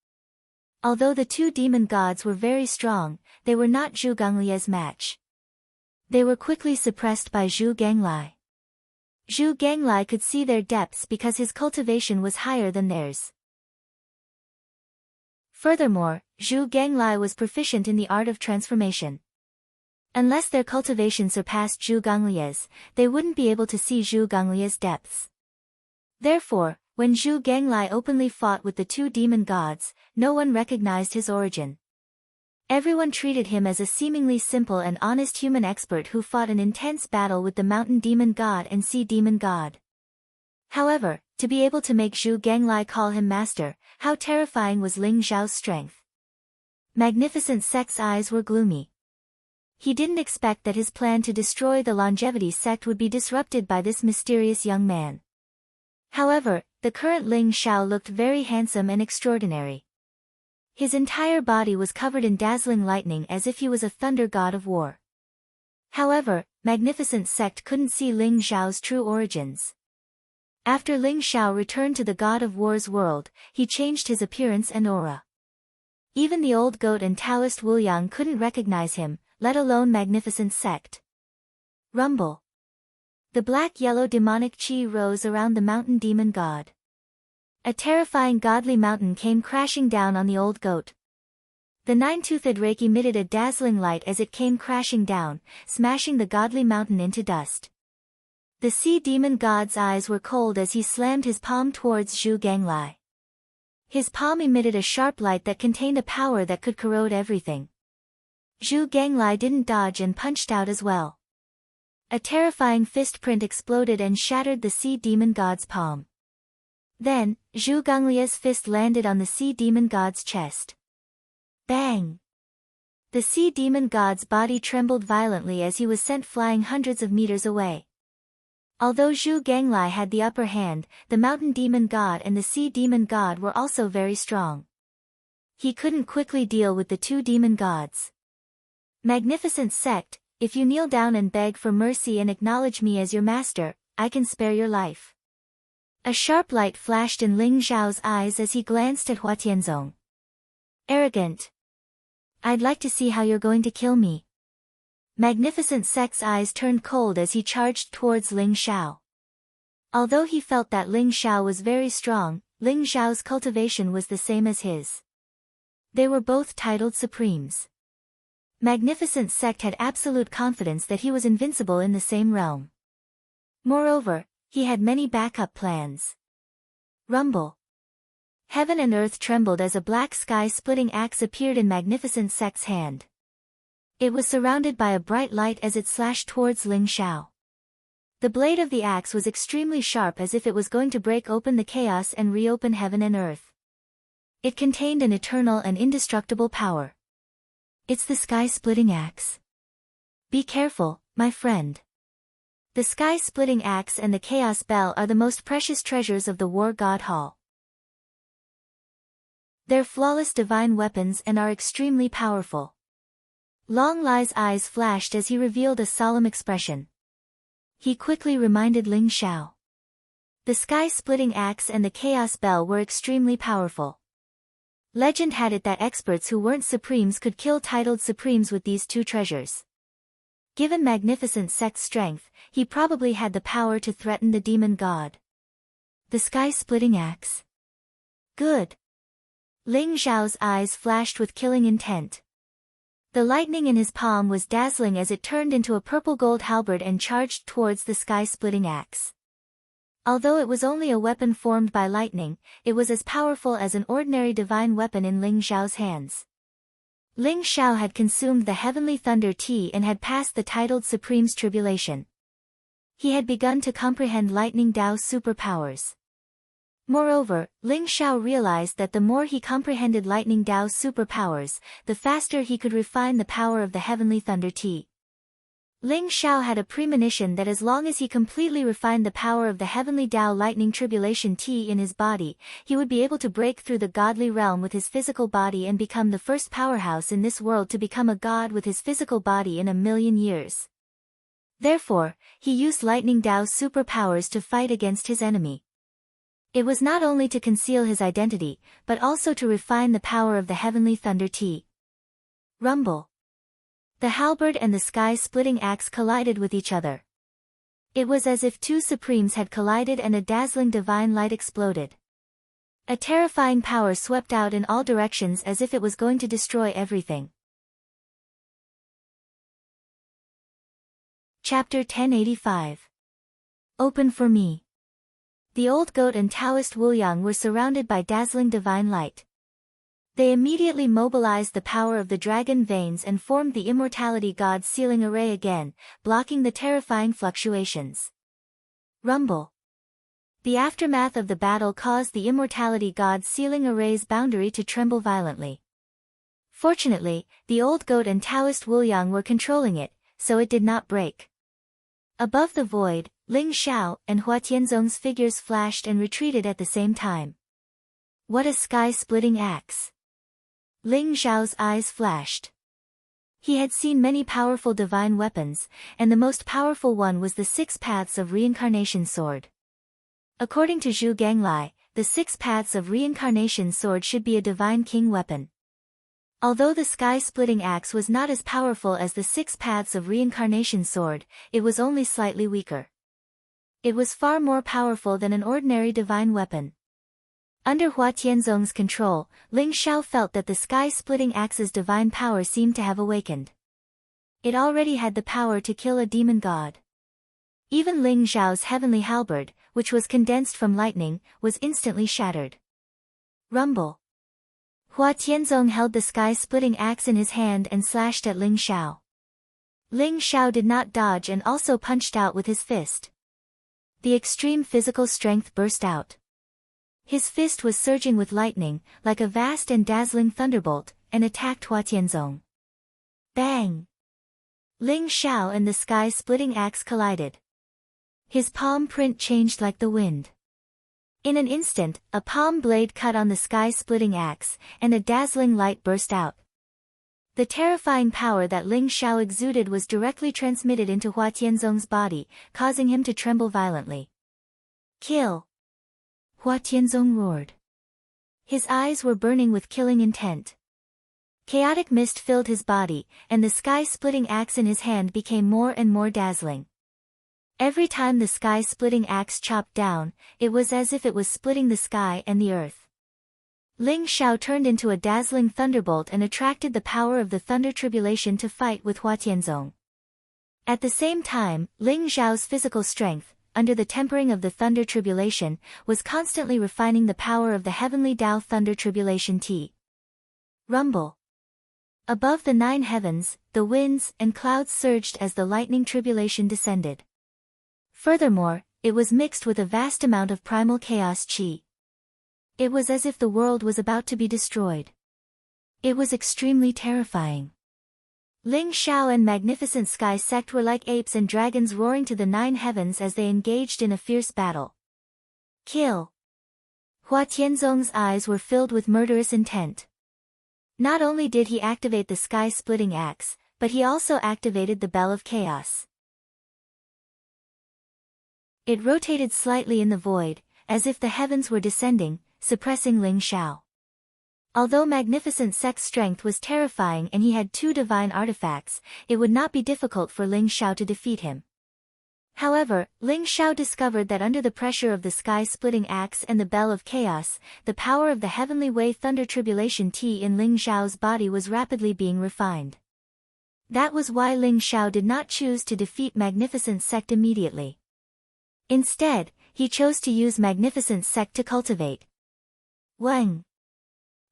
Although the 2 demon gods were very strong, they were not Zhu Ganglia's match. They were quickly suppressed by Zhu Ganglai. Zhu Ganglai could see their depths because his cultivation was higher than theirs. Furthermore, Zhu Ganglai was proficient in the art of transformation. Unless their cultivation surpassed Zhu Ganglia's, they wouldn't be able to see Zhu Ganglia's depths. Therefore, when Zhu Ganglai openly fought with the 2 demon gods, no one recognized his origin. Everyone treated him as a seemingly simple and honest human expert who fought an intense battle with the mountain demon god and sea demon god. However, to be able to make Zhu Ganglai call him master, how terrifying was Ling Xiao's strength. Magnificent Sect's eyes were gloomy. He didn't expect that his plan to destroy the longevity sect would be disrupted by this mysterious young man. However, the current Ling Xiao looked very handsome and extraordinary. His entire body was covered in dazzling lightning as if he was a thunder god of war. However, Magnificent Sect couldn't see Ling Xiao's true origins. After Ling Xiao returned to the god of war's world, he changed his appearance and aura. Even the old goat and Taoist Wuliang couldn't recognize him, let alone Magnificent Sect. Rumble. The black-yellow demonic chi rose around the mountain demon god. A terrifying godly mountain came crashing down on the old goat. The 9-toothed rake emitted a dazzling light as it came crashing down, smashing the godly mountain into dust. The sea demon god's eyes were cold as he slammed his palm towards Zhu Ganglai. His palm emitted a sharp light that contained a power that could corrode everything. Zhu Ganglai didn't dodge and punched out as well. A terrifying fist print exploded and shattered the sea demon god's palm. Then, Zhu Ganglia's fist landed on the sea demon god's chest. Bang! The sea demon god's body trembled violently as he was sent flying hundreds of meters away. Although Zhu Ganglai had the upper hand, the mountain demon god and the sea demon god were also very strong. He couldn't quickly deal with the 2 demon gods. Magnificent Sect, if you kneel down and beg for mercy and acknowledge me as your master, I can spare your life. A sharp light flashed in Ling Xiao's eyes as he glanced at Hua Tianzong. Arrogant. I'd like to see how you're going to kill me. Magnificent Sect's eyes turned cold as he charged towards Ling Xiao. Although he felt that Ling Xiao was very strong, Ling Xiao's cultivation was the same as his. They were both titled supremes. Magnificent Sect had absolute confidence that he was invincible in the same realm. Moreover, he had many backup plans. Rumble. Heaven and earth trembled as a black sky-splitting axe appeared in Magnificent Sect's hand. It was surrounded by a bright light as it slashed towards Ling Xiao. The blade of the axe was extremely sharp as if it was going to break open the chaos and reopen heaven and earth. It contained an eternal and indestructible power. It's the sky-splitting axe. Be careful, my friend. The sky-splitting axe and the chaos bell are the most precious treasures of the War God Hall. They're flawless divine weapons and are extremely powerful. Long Lai's eyes flashed as he revealed a solemn expression. He quickly reminded Ling Xiao. The sky-splitting axe and the chaos bell were extremely powerful. Legend had it that experts who weren't supremes could kill titled supremes with these two treasures. Given Magnificent Sect's strength, he probably had the power to threaten the demon god. The sky-splitting axe. Good. Ling Xiao's eyes flashed with killing intent. The lightning in his palm was dazzling as it turned into a purple-gold halberd and charged towards the sky-splitting axe. Although it was only a weapon formed by lightning, it was as powerful as an ordinary divine weapon in Ling Xiao's hands. Ling Xiao had consumed the heavenly thunder tea and had passed the titled Supreme's tribulation. He had begun to comprehend lightning Dao's superpowers. Moreover, Ling Xiao realized that the more he comprehended lightning Dao's superpowers, the faster he could refine the power of the heavenly thunder tea. Ling Xiao had a premonition that as long as he completely refined the power of the heavenly Dao lightning tribulation tea in his body, he would be able to break through the godly realm with his physical body and become the first powerhouse in this world to become a god with his physical body in 1,000,000 years. Therefore, he used lightning Dao's superpowers to fight against his enemy. It was not only to conceal his identity, but also to refine the power of the heavenly thunder tea. Rumble. The halberd and the sky-splitting axe collided with each other. It was as if two supremes had collided and a dazzling divine light exploded. A terrifying power swept out in all directions as if it was going to destroy everything. Chapter 1085. Open for me. The old goat and Taoist Wuyang were surrounded by dazzling divine light. They immediately mobilized the power of the dragon veins and formed the immortality god's sealing array again, blocking the terrifying fluctuations. Rumble. The aftermath of the battle caused the immortality god's sealing array's boundary to tremble violently. Fortunately, the old goat and Taoist Wuyang were controlling it, so it did not break. Above the void, Ling Xiao and Hua Tianzong's figures flashed and retreated at the same time. What a sky-splitting axe! Ling Xiao's eyes flashed. He had seen many powerful divine weapons, and the most powerful one was the 6 Paths of Reincarnation sword. According to Zhu Ganglai, the 6 Paths of Reincarnation sword should be a divine king weapon. Although the sky-splitting axe was not as powerful as the 6 Paths of Reincarnation sword, it was only slightly weaker. It was far more powerful than an ordinary divine weapon. Under Hua Tianzong's control, Ling Xiao felt that the sky-splitting axe's divine power seemed to have awakened. It already had the power to kill a demon god. Even Ling Xiao's heavenly halberd, which was condensed from lightning, was instantly shattered. Rumble. Hua Tianzong held the sky-splitting axe in his hand and slashed at Ling Xiao. Ling Xiao did not dodge and also punched out with his fist. The extreme physical strength burst out. His fist was surging with lightning, like a vast and dazzling thunderbolt, and attacked Hua Tianzong. Bang! Ling Xiao and the sky-splitting axe collided. His palm print changed like the wind. In an instant, a palm blade cut on the sky-splitting axe, and a dazzling light burst out. The terrifying power that Ling Xiao exuded was directly transmitted into Hua Tianzong's body, causing him to tremble violently. Kill! Hua Tianzong roared. His eyes were burning with killing intent. Chaotic mist filled his body, and the sky-splitting axe in his hand became more and more dazzling. Every time the sky-splitting axe chopped down, it was as if it was splitting the sky and the earth. Ling Xiao turned into a dazzling thunderbolt and attracted the power of the thunder tribulation to fight with Hua Tianzong. At the same time, Ling Xiao's physical strength, under the tempering of the thunder tribulation, was constantly refining the power of the heavenly Tao thunder tribulation T. Rumble. Above the 9 heavens, the winds and clouds surged as the lightning tribulation descended. Furthermore, it was mixed with a vast amount of primal chaos Qi. It was as if the world was about to be destroyed. It was extremely terrifying. Ling Xiao and Magnificent Sky Sect were like apes and dragons roaring to the 9 heavens as they engaged in a fierce battle. Kill! Hua Tianzong's eyes were filled with murderous intent. Not only did he activate the sky-splitting axe, but he also activated the Bell of Chaos. It rotated slightly in the void, as if the heavens were descending, suppressing Ling Xiao. Although Magnificent Sect's strength was terrifying and he had 2 divine artifacts, it would not be difficult for Ling Xiao to defeat him. However, Ling Xiao discovered that under the pressure of the sky-splitting axe and the Bell of Chaos, the power of the heavenly way thunder tribulation T in Ling Xiao's body was rapidly being refined. That was why Ling Xiao did not choose to defeat Magnificent Sect immediately. Instead, he chose to use Magnificent Sect to cultivate. Weng.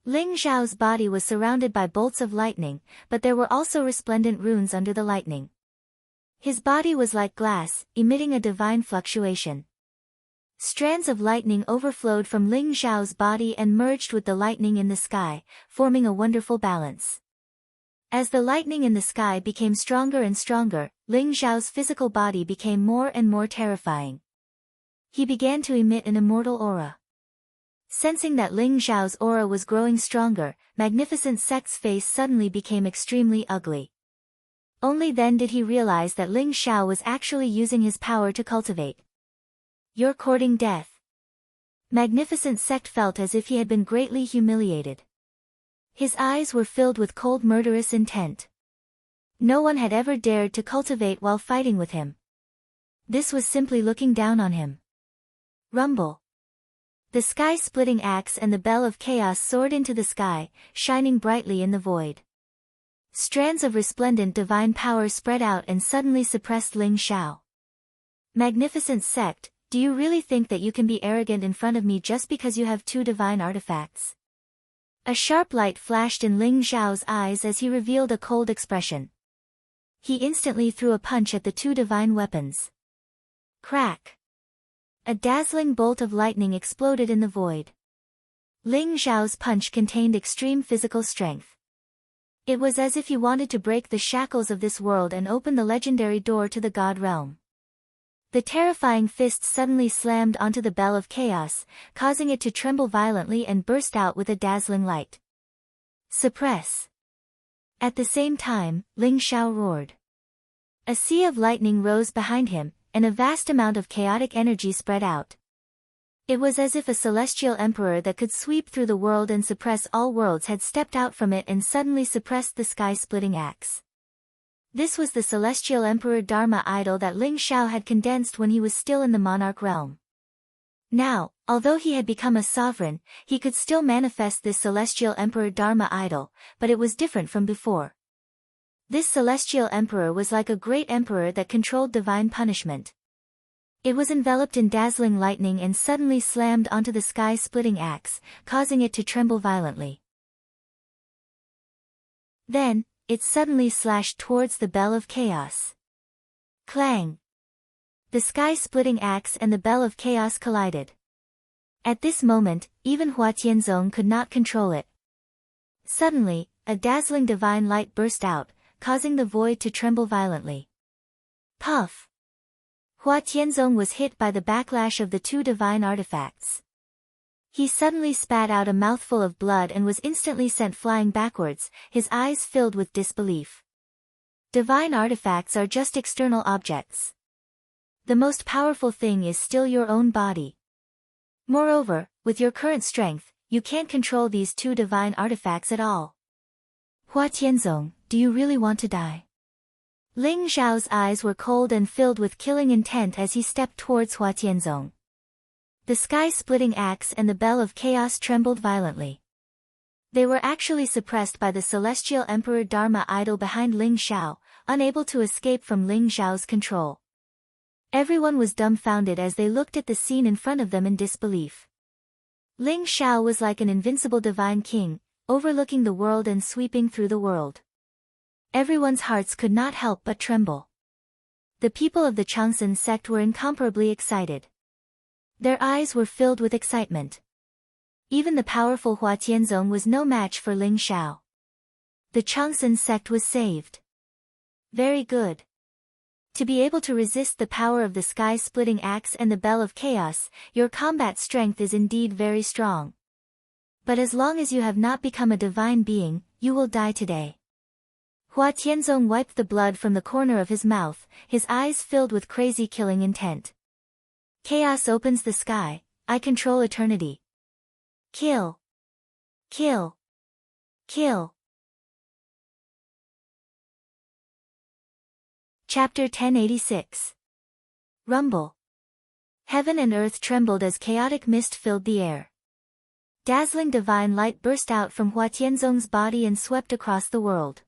Ling Xiao's body was surrounded by bolts of lightning, but there were also resplendent runes under the lightning. His body was like glass, emitting a divine fluctuation. Strands of lightning overflowed from Ling Xiao's body and merged with the lightning in the sky, forming a wonderful balance. As the lightning in the sky became stronger and stronger, Ling Xiao's physical body became more and more terrifying. He began to emit an immortal aura. Sensing that Ling Xiao's aura was growing stronger, Magnificent Sect's face suddenly became extremely ugly. Only then did he realize that Ling Xiao was actually using his power to cultivate. You're courting death. Magnificent Sect felt as if he had been greatly humiliated. His eyes were filled with cold murderous intent. No one had ever dared to cultivate while fighting with him. This was simply looking down on him. Rumble. The sky-splitting axe and the Bell of Chaos soared into the sky, shining brightly in the void. Strands of resplendent divine power spread out and suddenly suppressed Ling Xiao. Magnificent Sect, do you really think that you can be arrogant in front of me just because you have 2 divine artifacts? A sharp light flashed in Ling Xiao's eyes as he revealed a cold expression. He instantly threw a punch at the 2 divine weapons. Crack! A dazzling bolt of lightning exploded in the void. Ling Xiao's punch contained extreme physical strength. It was as if he wanted to break the shackles of this world and open the legendary door to the God realm. The terrifying fist suddenly slammed onto the Bell of Chaos, causing it to tremble violently and burst out with a dazzling light. Suppress! At the same time, Ling Xiao roared. A sea of lightning rose behind him, and a vast amount of chaotic energy spread out. It was as if a celestial emperor that could sweep through the world and suppress all worlds had stepped out from it and suddenly suppressed the sky-splitting axe. This was the celestial emperor Dharma idol that Ling Xiao had condensed when he was still in the monarch realm. Now, although he had become a sovereign, he could still manifest this celestial emperor Dharma idol, but it was different from before. This celestial emperor was like a great emperor that controlled divine punishment. It was enveloped in dazzling lightning and suddenly slammed onto the sky-splitting axe, causing it to tremble violently. Then, it suddenly slashed towards the Bell of Chaos. Clang! The sky-splitting axe and the Bell of Chaos collided. At this moment, even Hua Tianzong could not control it. Suddenly, a dazzling divine light burst out, causing the void to tremble violently. Puff! Hua Tianzong was hit by the backlash of the 2 divine artifacts. He suddenly spat out a mouthful of blood and was instantly sent flying backwards, his eyes filled with disbelief. Divine artifacts are just external objects. The most powerful thing is still your own body. Moreover, with your current strength, you can't control these two divine artifacts at all. Hua Tianzong, do you really want to die? Ling Xiao's eyes were cold and filled with killing intent as he stepped towards Hua Tianzong. The sky-splitting axe and the bell of chaos trembled violently. They were actually suppressed by the celestial emperor Dharma idol behind Ling Xiao, unable to escape from Ling Xiao's control. Everyone was dumbfounded as they looked at the scene in front of them in disbelief. Ling Xiao was like an invincible divine king, overlooking the world and sweeping through the world. Everyone's hearts could not help but tremble. The people of the Changsun sect were incomparably excited. Their eyes were filled with excitement. Even the powerful Hua Tianzong was no match for Ling Xiao. The Changsun sect was saved. Very good. To be able to resist the power of the sky-splitting axe and the bell of chaos, your combat strength is indeed very strong. But as long as you have not become a divine being, you will die today. Hua Tianzong wiped the blood from the corner of his mouth, his eyes filled with crazy killing intent. Chaos opens the sky, I control eternity. Kill. Kill. Kill. Chapter 1086. Rumble. Heaven and earth trembled as chaotic mist filled the air. Dazzling divine light burst out from Hua Tianzong's body and swept across the world.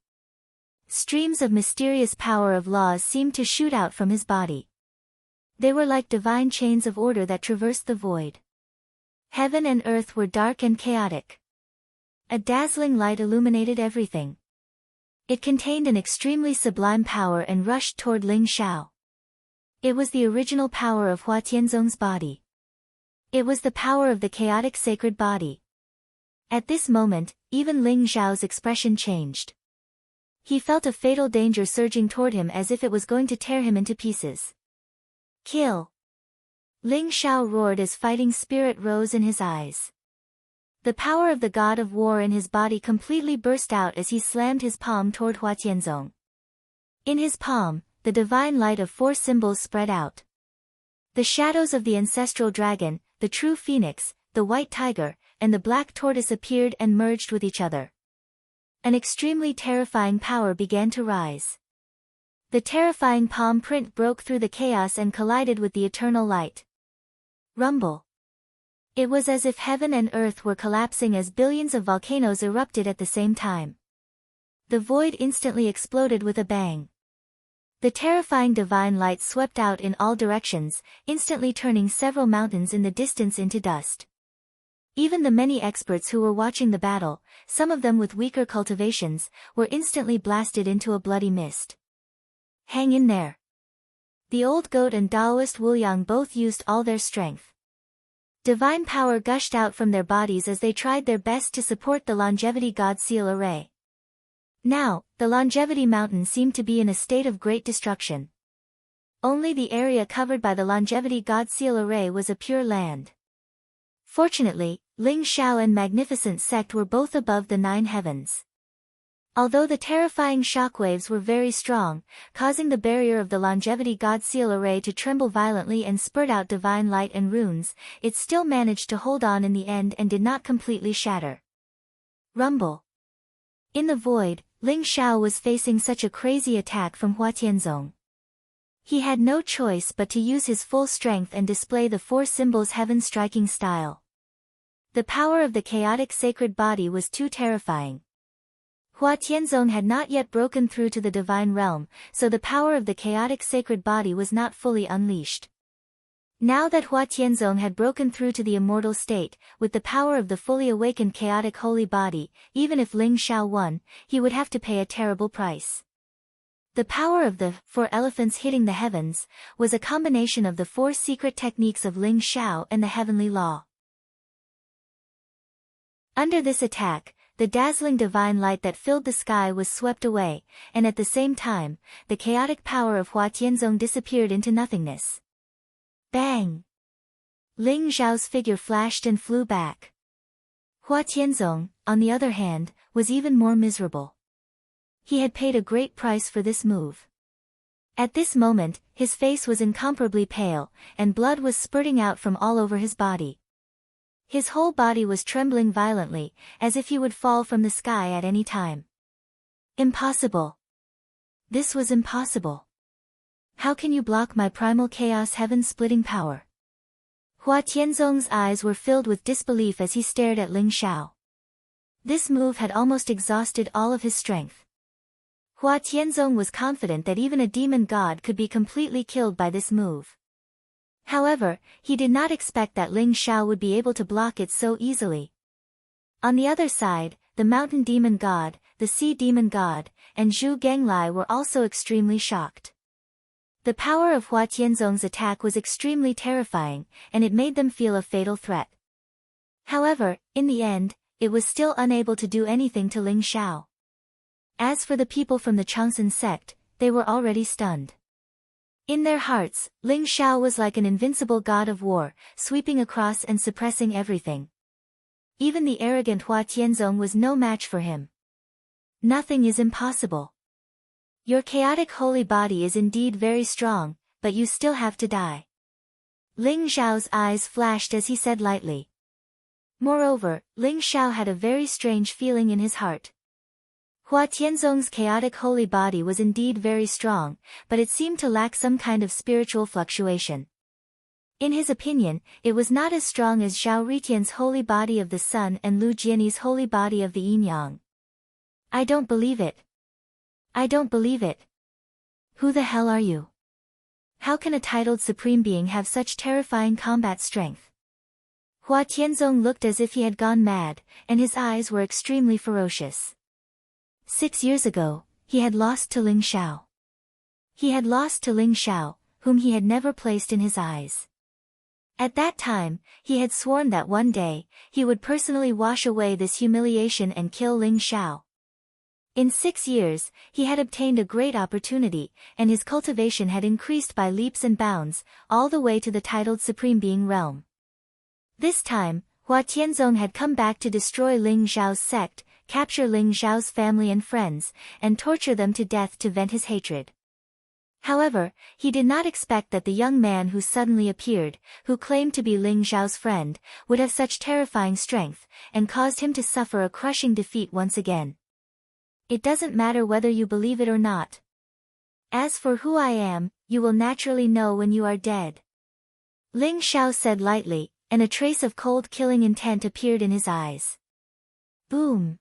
Streams of mysterious power of laws seemed to shoot out from his body. They were like divine chains of order that traversed the void. Heaven and earth were dark and chaotic. A dazzling light illuminated everything. It contained an extremely sublime power and rushed toward Ling Xiao. It was the original power of Hua Tianzong's body. It was the power of the chaotic sacred body. At this moment, even Ling Xiao's expression changed. He felt a fatal danger surging toward him as if it was going to tear him into pieces. Kill! Ling Xiao roared as fighting spirit rose in his eyes. The power of the god of war in his body completely burst out as he slammed his palm toward Hua Tianzong. In his palm, the divine light of four symbols spread out. The shadows of the ancestral dragon, the true phoenix, the white tiger, and the black tortoise appeared and merged with each other. An extremely terrifying power began to rise. The terrifying palm print broke through the chaos and collided with the eternal light. Rumble. It was as if heaven and earth were collapsing as billions of volcanoes erupted at the same time. The void instantly exploded with a bang. The terrifying divine light swept out in all directions, instantly turning several mountains in the distance into dust. Even the many experts who were watching the battle, some of them with weaker cultivations, were instantly blasted into a bloody mist. Hang in there. The old goat and Taoist Wuliang both used all their strength. Divine power gushed out from their bodies as they tried their best to support the longevity god seal array. Now, the longevity mountain seemed to be in a state of great destruction. Only the area covered by the longevity god seal array was a pure land. Fortunately, Ling Xiao and Magnificent Sect were both above the 9 heavens. Although the terrifying shockwaves were very strong, causing the barrier of the longevity god seal array to tremble violently and spurt out divine light and runes, it still managed to hold on in the end and did not completely shatter. Rumble. In the void, Ling Xiao was facing such a crazy attack from Hua Tianzong. He had no choice but to use his full strength and display the 4 symbols heaven-striking style. The power of the chaotic sacred body was too terrifying. Hua Tianzong had not yet broken through to the divine realm, so the power of the chaotic sacred body was not fully unleashed. Now that Hua Tianzong had broken through to the immortal state, with the power of the fully awakened chaotic holy body, even if Ling Xiao won, he would have to pay a terrible price. The power of the 4 elephants hitting the heavens was a combination of the 4 secret techniques of Ling Xiao and the heavenly law. Under this attack, the dazzling divine light that filled the sky was swept away, and at the same time, the chaotic power of Hua Tianzong disappeared into nothingness. Bang! Ling Zhao's figure flashed and flew back. Hua Tianzong, on the other hand, was even more miserable. He had paid a great price for this move. At this moment, his face was incomparably pale, and blood was spurting out from all over his body. His whole body was trembling violently, as if he would fall from the sky at any time. Impossible. This was impossible. How can you block my primal chaos heaven-splitting power? Hua Tianzong's eyes were filled with disbelief as he stared at Ling Zhao. This move had almost exhausted all of his strength. Hua Tianzong was confident that even a demon god could be completely killed by this move. However, he did not expect that Ling Zhao would be able to block it so easily. On the other side, the mountain demon god, the sea demon god, and Zhu Genglai were also extremely shocked. The power of Hua Tianzong's attack was extremely terrifying, and it made them feel a fatal threat. However, in the end, it was still unable to do anything to Ling Zhao. As for the people from the Changsun sect, they were already stunned. In their hearts, Ling Zhao was like an invincible god of war, sweeping across and suppressing everything. Even the arrogant Hua Tianzong was no match for him. Nothing is impossible. Your chaotic holy body is indeed very strong, but you still have to die. Ling Zhao's eyes flashed as he said lightly. Moreover, Ling Zhao had a very strange feeling in his heart. Hua Tianzong's chaotic holy body was indeed very strong, but it seemed to lack some kind of spiritual fluctuation. In his opinion, it was not as strong as Zhao Ritian's holy body of the sun and Lu Jiani's holy body of the yin-yang. I don't believe it. I don't believe it. Who the hell are you? How can a titled supreme being have such terrifying combat strength? Hua Tianzong looked as if he had gone mad, and his eyes were extremely ferocious. 6 years ago, he had lost to Ling Zhao. He had lost to Ling Zhao, whom he had never placed in his eyes. At that time, he had sworn that one day, he would personally wash away this humiliation and kill Ling Zhao. In 6 years, he had obtained a great opportunity, and his cultivation had increased by leaps and bounds, all the way to the titled Supreme Being realm. This time, Hua Tianzong had come back to destroy Ling Zhao's sect, capture Ling Zhao's family and friends, and torture them to death to vent his hatred. However, he did not expect that the young man who suddenly appeared, who claimed to be Ling Zhao's friend, would have such terrifying strength, and caused him to suffer a crushing defeat once again. It doesn't matter whether you believe it or not. As for who I am, you will naturally know when you are dead. Ling Zhao said lightly, and a trace of cold killing intent appeared in his eyes. Boom!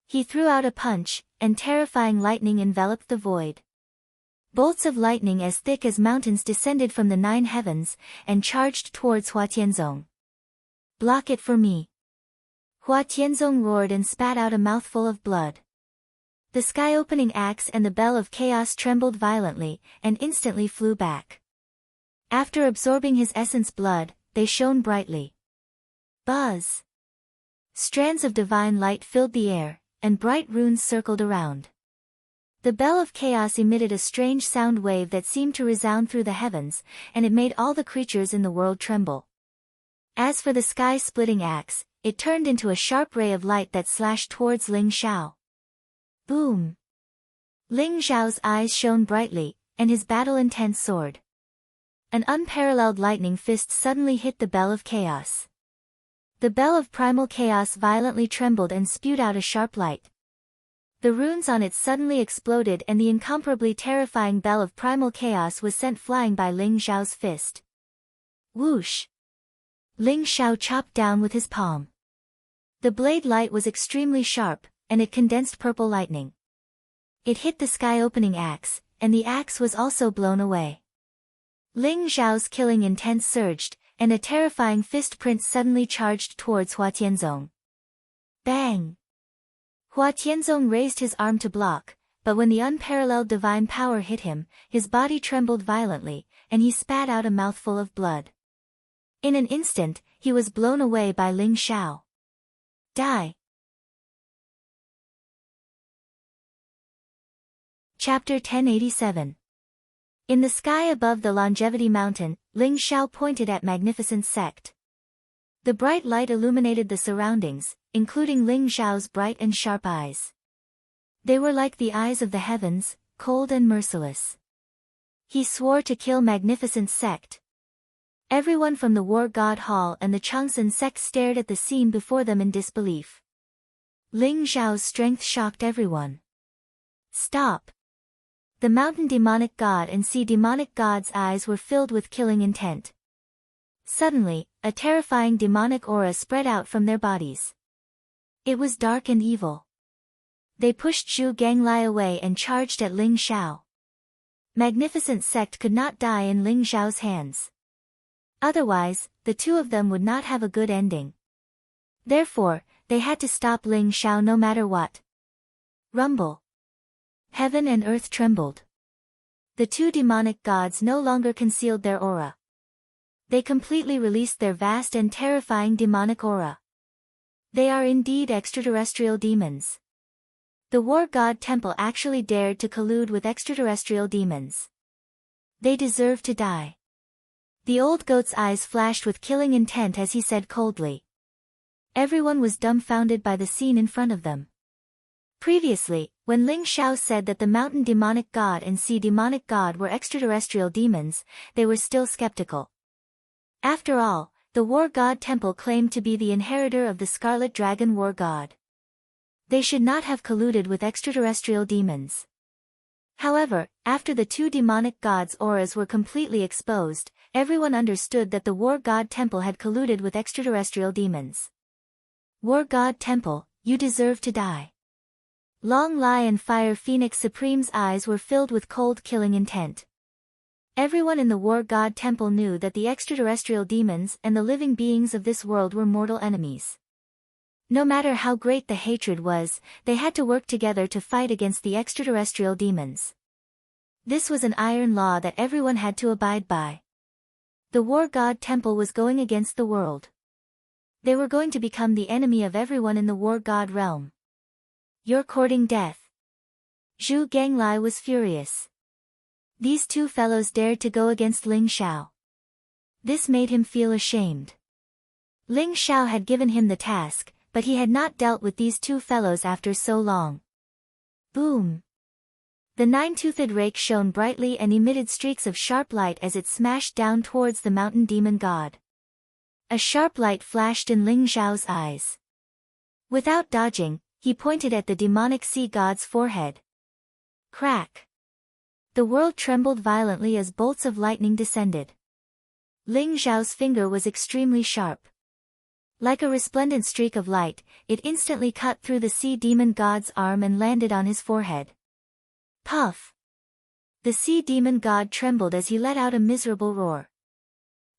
He threw out a punch, and terrifying lightning enveloped the void. Bolts of lightning as thick as mountains descended from the 9 heavens, and charged towards Hua Tianzong. Block it for me. Hua Tianzong roared and spat out a mouthful of blood. The sky-opening axe and the bell of chaos trembled violently, and instantly flew back. After absorbing his essence blood, they shone brightly. Buzz! Strands of divine light filled the air, and bright runes circled around. The bell of chaos emitted a strange sound wave that seemed to resound through the heavens, and it made all the creatures in the world tremble. As for the sky-splitting axe, it turned into a sharp ray of light that slashed towards Ling Zhao. Boom! Ling Zhao's eyes shone brightly, and his battle-intent soared. An unparalleled lightning fist suddenly hit the bell of chaos. The bell of primal chaos violently trembled and spewed out a sharp light. The runes on it suddenly exploded and the incomparably terrifying bell of primal chaos was sent flying by Ling Zhao's fist. Whoosh! Ling Zhao chopped down with his palm. The blade light was extremely sharp, and it condensed purple lightning. It hit the sky-opening axe, and the axe was also blown away. Ling Zhao's killing intent surged, and a terrifying fist print suddenly charged towards Hua Tianzong. Bang! Hua Tianzong raised his arm to block, but when the unparalleled divine power hit him, his body trembled violently, and he spat out a mouthful of blood. In an instant, he was blown away by Ling Zhao. Die! Chapter 1087. In the sky above the Longevity Mountain, Ling Xiao pointed at Magnificent Sect. The bright light illuminated the surroundings, including Ling Xiao's bright and sharp eyes. They were like the eyes of the heavens, cold and merciless. He swore to kill Magnificent Sect. Everyone from the War God Hall and the Changsun sect stared at the scene before them in disbelief. Ling Xiao's strength shocked everyone. Stop! The mountain demonic god and sea demonic god's eyes were filled with killing intent. Suddenly, a terrifying demonic aura spread out from their bodies. It was dark and evil. They pushed Zhu Ganglai away and charged at Ling Xiao. Magnificent Sect could not die in Ling Xiao's hands. Otherwise, the two of them would not have a good ending. Therefore, they had to stop Ling Xiao no matter what. Rumble. Heaven and earth trembled. The two demonic gods no longer concealed their aura. They completely released their vast and terrifying demonic aura. They are indeed extraterrestrial demons. The War God Temple actually dared to collude with extraterrestrial demons. They deserve to die. The old goat's eyes flashed with killing intent as he said coldly. Everyone was dumbfounded by the scene in front of them. Previously, when Ling Xiao said that the mountain demonic god and sea demonic god were extraterrestrial demons, they were still skeptical. After all, the War God Temple claimed to be the inheritor of the Scarlet Dragon War God. They should not have colluded with extraterrestrial demons. However, after the two demonic gods' auras were completely exposed, everyone understood that the War God Temple had colluded with extraterrestrial demons. War God Temple, you deserve to die. Long Lai and Fire Phoenix Supreme's eyes were filled with cold killing intent. Everyone in the War God Temple knew that the extraterrestrial demons and the living beings of this world were mortal enemies. No matter how great the hatred was, they had to work together to fight against the extraterrestrial demons. This was an iron law that everyone had to abide by. The War God Temple was going against the world. They were going to become the enemy of everyone in the War God realm. You're courting death. Zhu Ganglai was furious. These two fellows dared to go against Ling Xiao. This made him feel ashamed. Ling Xiao had given him the task, but he had not dealt with these two fellows after so long. Boom! The nine-toothed rake shone brightly and emitted streaks of sharp light as it smashed down towards the mountain demon god. A sharp light flashed in Ling Xiao's eyes. Without dodging, he pointed at the demonic sea god's forehead. Crack! The world trembled violently as bolts of lightning descended. Ling Xiao's finger was extremely sharp. Like a resplendent streak of light, it instantly cut through the sea demon god's arm and landed on his forehead. Puff! The sea demon god trembled as he let out a miserable roar.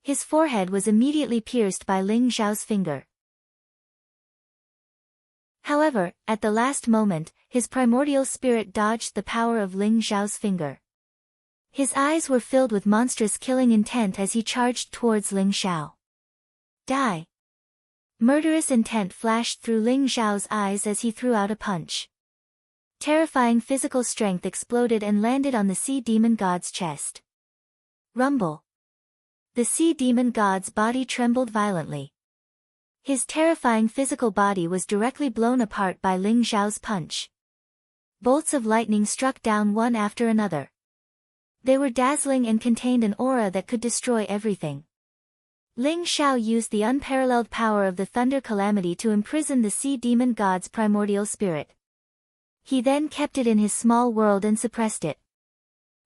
His forehead was immediately pierced by Ling Xiao's finger. However, at the last moment, his primordial spirit dodged the power of Ling Xiao's finger. His eyes were filled with monstrous killing intent as he charged towards Ling Xiao. Die! Murderous intent flashed through Ling Xiao's eyes as he threw out a punch. Terrifying physical strength exploded and landed on the sea demon god's chest. Rumble! The sea demon god's body trembled violently. His terrifying physical body was directly blown apart by Ling Xiao's punch. Bolts of lightning struck down one after another. They were dazzling and contained an aura that could destroy everything. Ling Xiao used the unparalleled power of the thunder calamity to imprison the sea demon god's primordial spirit. He then kept it in his small world and suppressed it.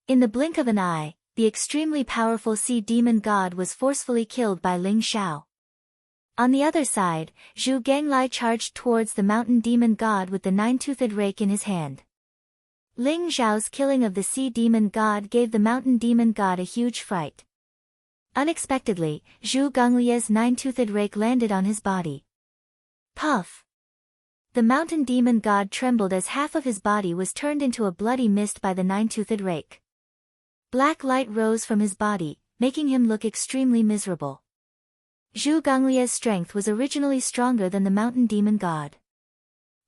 In the blink of an eye, the extremely powerful sea demon god was forcefully killed by Ling Xiao. On the other side, Zhu Ganglai charged towards the mountain demon god with the nine-toothed rake in his hand. Ling Xiao's killing of the sea demon god gave the mountain demon god a huge fright. Unexpectedly, Zhu Ganglia's nine-toothed rake landed on his body. Puff! The mountain demon god trembled as half of his body was turned into a bloody mist by the nine-toothed rake. Black light rose from his body, making him look extremely miserable. Zhu Ganglia's strength was originally stronger than the mountain demon god.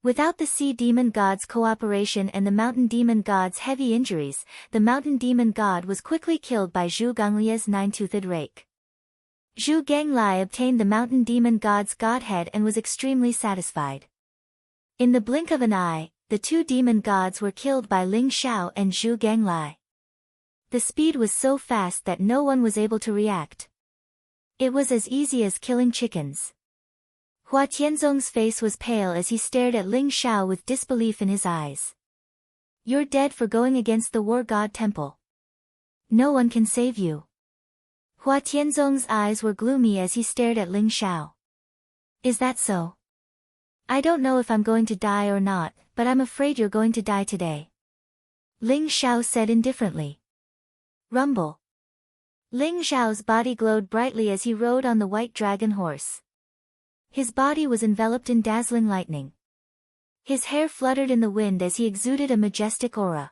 Without the sea demon god's cooperation and the mountain demon god's heavy injuries, the mountain demon god was quickly killed by Zhu Gonglia's nine-toothed rake. Zhu Ganglai obtained the mountain demon god's godhead and was extremely satisfied. In the blink of an eye, the two demon gods were killed by Ling Xiao and Zhu Ganglai. The speed was so fast that no one was able to react. It was as easy as killing chickens. Hua Tianzong's face was pale as he stared at Ling Xiao with disbelief in his eyes. "You're dead for going against the war god temple. No one can save you." Hua Tianzong's eyes were gloomy as he stared at Ling Xiao. "Is that so? I don't know if I'm going to die or not, but I'm afraid you're going to die today," Ling Xiao said indifferently. Rumble. Ling Xiao's body glowed brightly as he rode on the white dragon horse. His body was enveloped in dazzling lightning. His hair fluttered in the wind as he exuded a majestic aura.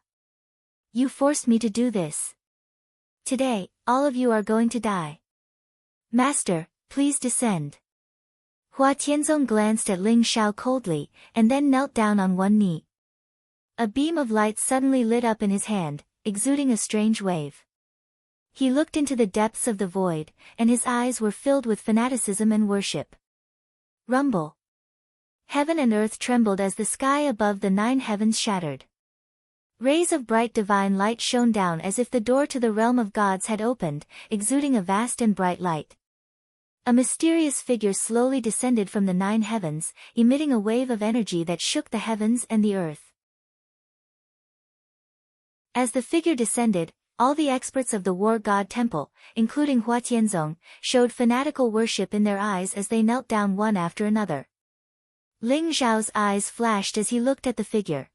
"You forced me to do this. Today, all of you are going to die. Master, please descend." Hua Tianzong glanced at Ling Xiao coldly, and then knelt down on one knee. A beam of light suddenly lit up in his hand, exuding a strange wave. He looked into the depths of the void, and his eyes were filled with fanaticism and worship. Rumble. Heaven and earth trembled as the sky above the 9 heavens shattered. Rays of bright divine light shone down as if the door to the realm of gods had opened, exuding a vast and bright light. A mysterious figure slowly descended from the 9 heavens, emitting a wave of energy that shook the heavens and the earth. As the figure descended, all the experts of the war god temple, including Hua Tianzong, showed fanatical worship in their eyes as they knelt down one after another. Ling Xiao's eyes flashed as he looked at the figure.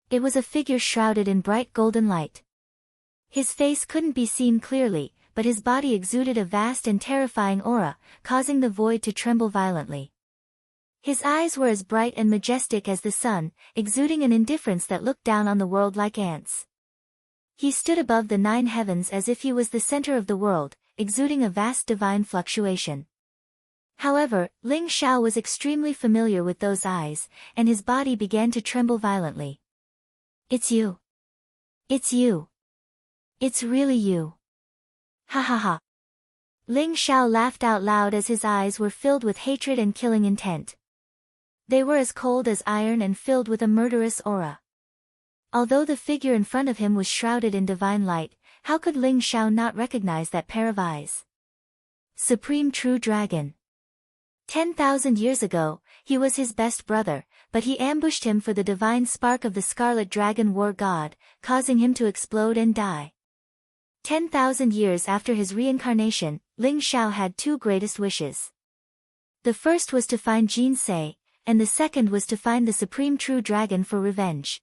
It was a figure shrouded in bright golden light. His face couldn't be seen clearly, but his body exuded a vast and terrifying aura, causing the void to tremble violently. His eyes were as bright and majestic as the sun, exuding an indifference that looked down on the world like ants. He stood above the 9 heavens as if he was the center of the world, exuding a vast divine fluctuation. However, Ling Xiao was extremely familiar with those eyes, and his body began to tremble violently. "It's you. It's you. It's really you. Ha ha ha." Ling Xiao laughed out loud as his eyes were filled with hatred and killing intent. They were as cold as iron and filled with a murderous aura. Although the figure in front of him was shrouded in divine light, how could Ling Xiao not recognize that pair of eyes? Supreme True Dragon. 10,000 years ago, he was his best brother, but he ambushed him for the divine spark of the Scarlet Dragon War God, causing him to explode and die. 10,000 years after his reincarnation, Ling Xiao had 2 greatest wishes. The first was to find Jin Se, and the second was to find the Supreme True Dragon for revenge.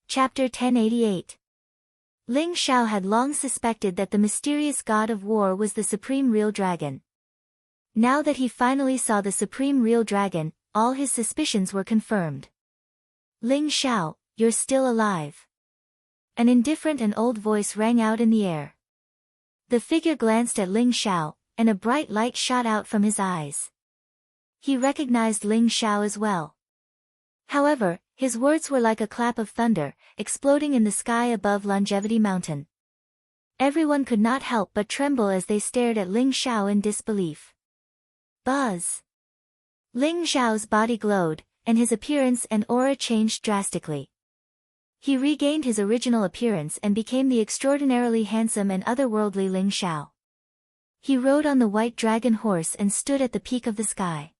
Chapter 1088. Ling Xiao had long suspected that the mysterious god of war was the Supreme Real Dragon. Now that he finally saw the Supreme Real Dragon, all his suspicions were confirmed. "Ling Xiao, you're still alive." An indifferent and old voice rang out in the air. The figure glanced at Ling Xiao, and a bright light shot out from his eyes. He recognized Ling Xiao as well. However, his words were like a clap of thunder, exploding in the sky above Longevity Mountain. Everyone could not help but tremble as they stared at Ling Xiao in disbelief. Buzz! Ling Xiao's body glowed, and his appearance and aura changed drastically. He regained his original appearance and became the extraordinarily handsome and otherworldly Ling Xiao. He rode on the white dragon horse and stood at the peak of the sky.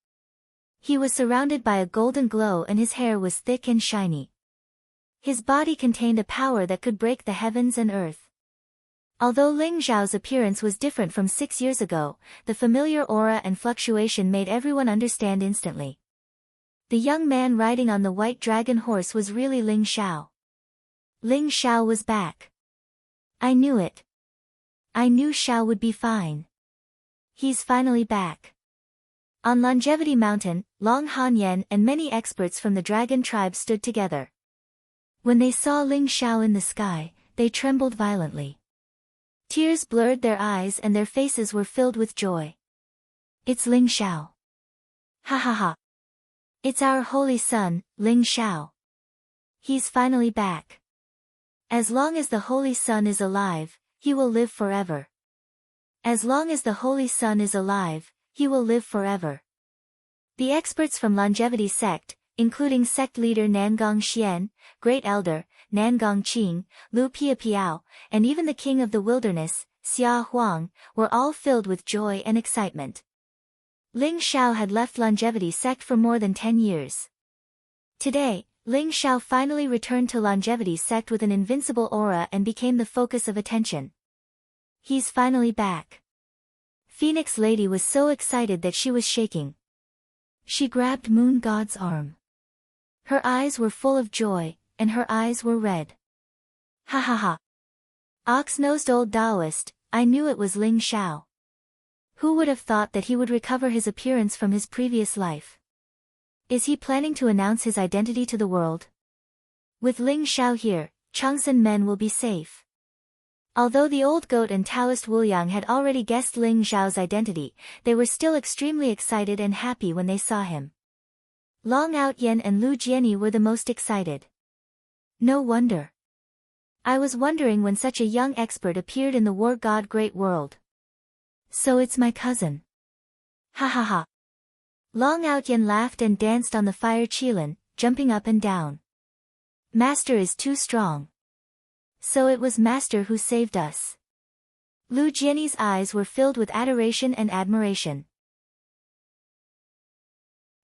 He was surrounded by a golden glow and his hair was thick and shiny. His body contained a power that could break the heavens and earth. Although Ling Xiao's appearance was different from 6 years ago, the familiar aura and fluctuation made everyone understand instantly. The young man riding on the white dragon horse was really Ling Xiao. Ling Xiao was back. I knew it. I knew Xiao would be fine. He's finally back. On Longevity Mountain, Long Hanyan and many experts from the dragon tribe stood together. When they saw Ling Xiao in the sky, they trembled violently. Tears blurred their eyes and their faces were filled with joy. It's Ling Xiao. Ha ha ha. It's our holy son, Ling Xiao. He's finally back. As long as the holy son is alive, he will live forever. As long as the holy son is alive, he will live forever. The experts from Longevity Sect, including sect leader Nangong Xian, Great Elder, Nangong Qing, Lu Piapiao, and even the king of the wilderness, Xia Huang, were all filled with joy and excitement. Ling Xiao had left Longevity Sect for more than 10 years. Today, Ling Xiao finally returned to Longevity Sect with an invincible aura and became the focus of attention. He's finally back. Phoenix Lady was so excited that she was shaking. She grabbed Moon God's arm. Her eyes were full of joy, and her eyes were red. Ha ha ha. Ox-nosed old Taoist, I knew it was Ling Xiao. Who would have thought that he would recover his appearance from his previous life? Is he planning to announce his identity to the world? With Ling Xiao here, Changsan men will be safe. Although the old goat and Taoist Wuliang had already guessed Ling Xiao's identity, they were still extremely excited and happy when they saw him. Long Outyen and Lu Jianyi were the most excited. No wonder. I was wondering when such a young expert appeared in the war god Great World. So it's my cousin. Ha ha ha. Long Outyen laughed and danced on the fire Qilin, jumping up and down. Master is too strong. So it was Master who saved us. Lu Jianyi's eyes were filled with adoration and admiration.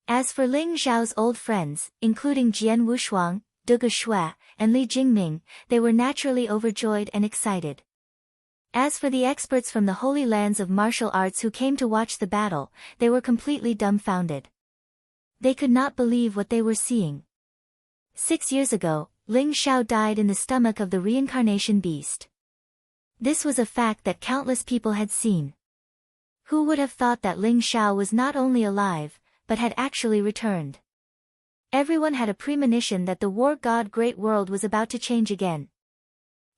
As for Ling Xiao's old friends, including Jian Wushuang, Duge Shui, and Li Jingming, they were naturally overjoyed and excited. As for the experts from the Holy Lands of martial arts who came to watch the battle, they were completely dumbfounded. They could not believe what they were seeing. 6 years ago, Ling Xiao died in the stomach of the reincarnation beast. This was a fact that countless people had seen. Who would have thought that Ling Xiao was not only alive, but had actually returned? Everyone had a premonition that the war god Great World was about to change again.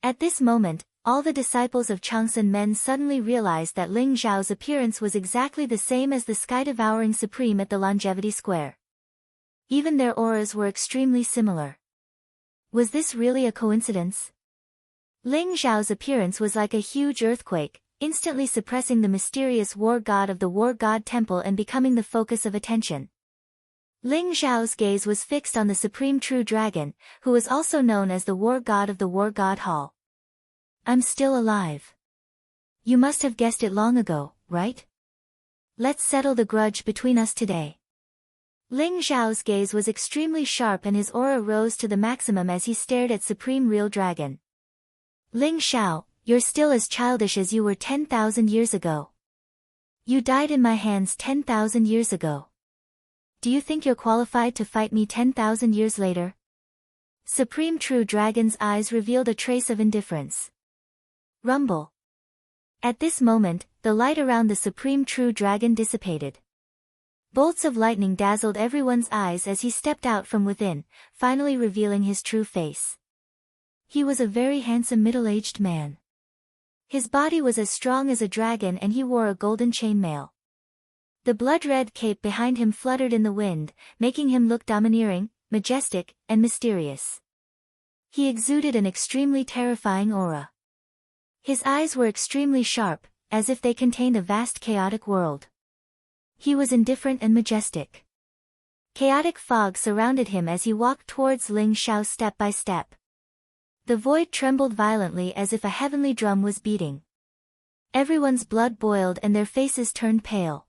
At this moment, all the disciples of Changsan men suddenly realized that Ling Xiao's appearance was exactly the same as the sky-devouring Supreme at the Longevity Square. Even their auras were extremely similar. Was this really a coincidence? Ling Xiao's appearance was like a huge earthquake, instantly suppressing the mysterious war god of the War God Temple and becoming the focus of attention. Ling Xiao's gaze was fixed on the Supreme True Dragon, who was also known as the War God of the War God Hall. I'm still alive. You must have guessed it long ago, right? Let's settle the grudge between us today. Ling Xiao's gaze was extremely sharp and his aura rose to the maximum as he stared at Supreme Real Dragon. Ling Xiao, you're still as childish as you were 10,000 years ago. You died in my hands 10,000 years ago. Do you think you're qualified to fight me 10,000 years later? Supreme True Dragon's eyes revealed a trace of indifference. Rumble. At this moment, the light around the Supreme True Dragon dissipated. Bolts of lightning dazzled everyone's eyes as he stepped out from within, finally revealing his true face. He was a very handsome middle-aged man. His body was as strong as a dragon and he wore a golden chainmail. The blood-red cape behind him fluttered in the wind, making him look domineering, majestic, and mysterious. He exuded an extremely terrifying aura. His eyes were extremely sharp, as if they contained a vast chaotic world. He was indifferent and majestic. Chaotic fog surrounded him as he walked towards Ling Xiao step by step. The void trembled violently as if a heavenly drum was beating. Everyone's blood boiled and their faces turned pale.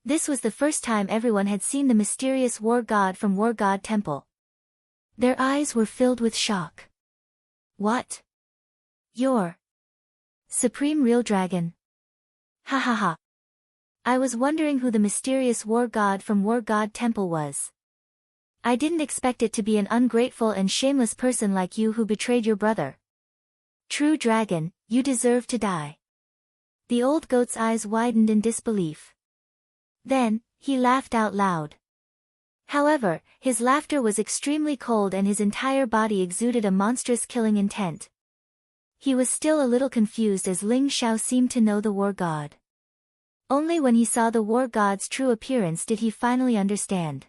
This was the first time everyone had seen the mysterious war god from War God Temple. Their eyes were filled with shock. What? You're Supreme Real Dragon? Ha ha ha. I was wondering who the mysterious war god from War God Temple was. I didn't expect it to be an ungrateful and shameless person like you who betrayed your brother. True Dragon, you deserve to die. The old goat's eyes widened in disbelief. Then, he laughed out loud. However, his laughter was extremely cold and his entire body exuded a monstrous killing intent. He was still a little confused as Ling Xiao seemed to know the war god. Only when he saw the war god's true appearance did he finally understand.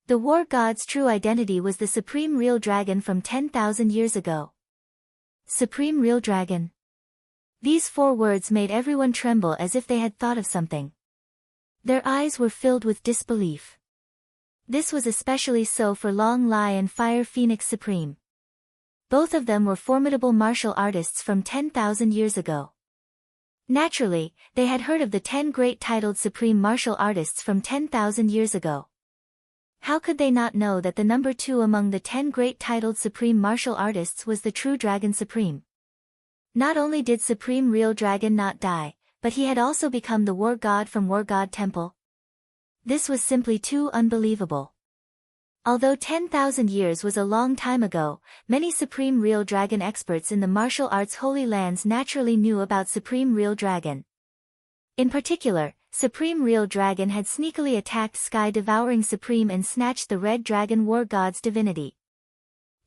The war god's true identity was the supreme real dragon from 10,000 years ago. Supreme real dragon. These 4 words made everyone tremble as if they had thought of something. Their eyes were filled with disbelief. This was especially so for Long Lai and Fire Phoenix Supreme. Both of them were formidable martial artists from 10,000 years ago. Naturally, they had heard of the 10 great titled supreme martial artists from 10,000 years ago. How could they not know that the number 2 among the 10 great titled supreme martial artists was the true Dragon Supreme? Not only did Supreme Real Dragon not die, but he had also become the war god from War God Temple. This was simply too unbelievable. Although 10,000 years was a long time ago, many Supreme Real Dragon experts in the martial arts Holy Lands naturally knew about Supreme Real Dragon. In particular, Supreme Real Dragon had sneakily attacked Sky Devouring Supreme and snatched the Red Dragon War God's divinity.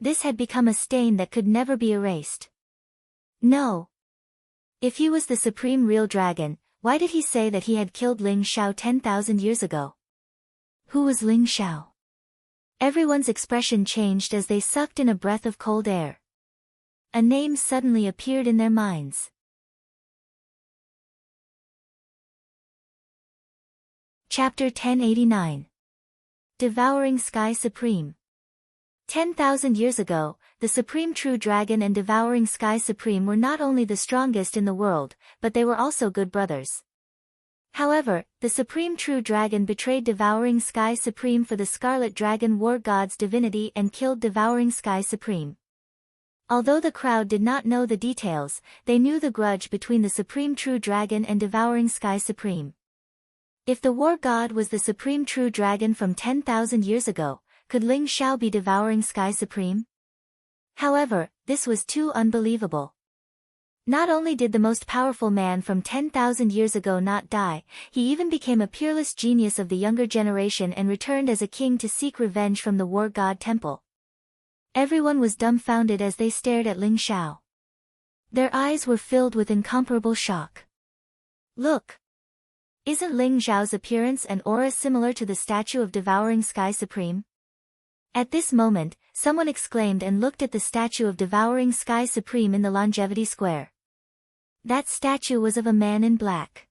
This had become a stain that could never be erased. No. If he was the Supreme Real Dragon, why did he say that he had killed Ling Xiao 10,000 years ago? Who was Ling Xiao? Everyone's expression changed as they sucked in a breath of cold air. A name suddenly appeared in their minds. Chapter 1089. Devouring Sky Supreme. 10,000 years ago, the Supreme True Dragon and Devouring Sky Supreme were not only the strongest in the world, but they were also good brothers. However, the Supreme True Dragon betrayed Devouring Sky Supreme for the Scarlet Dragon War God's divinity and killed Devouring Sky Supreme. Although the crowd did not know the details, they knew the grudge between the Supreme True Dragon and Devouring Sky Supreme. If the War God was the Supreme True Dragon from 10,000 years ago, could Ling Xiao be Devouring Sky Supreme? However, this was too unbelievable. Not only did the most powerful man from 10,000 years ago not die, he even became a peerless genius of the younger generation and returned as a king to seek revenge from the War God Temple. Everyone was dumbfounded as they stared at Ling Xiao. Their eyes were filled with incomparable shock. Look! Isn't Ling Xiao's appearance and aura similar to the statue of Devouring Sky Supreme? At this moment, someone exclaimed and looked at the statue of Devouring Sky Supreme in the Longevity Square. That statue was of a man in black.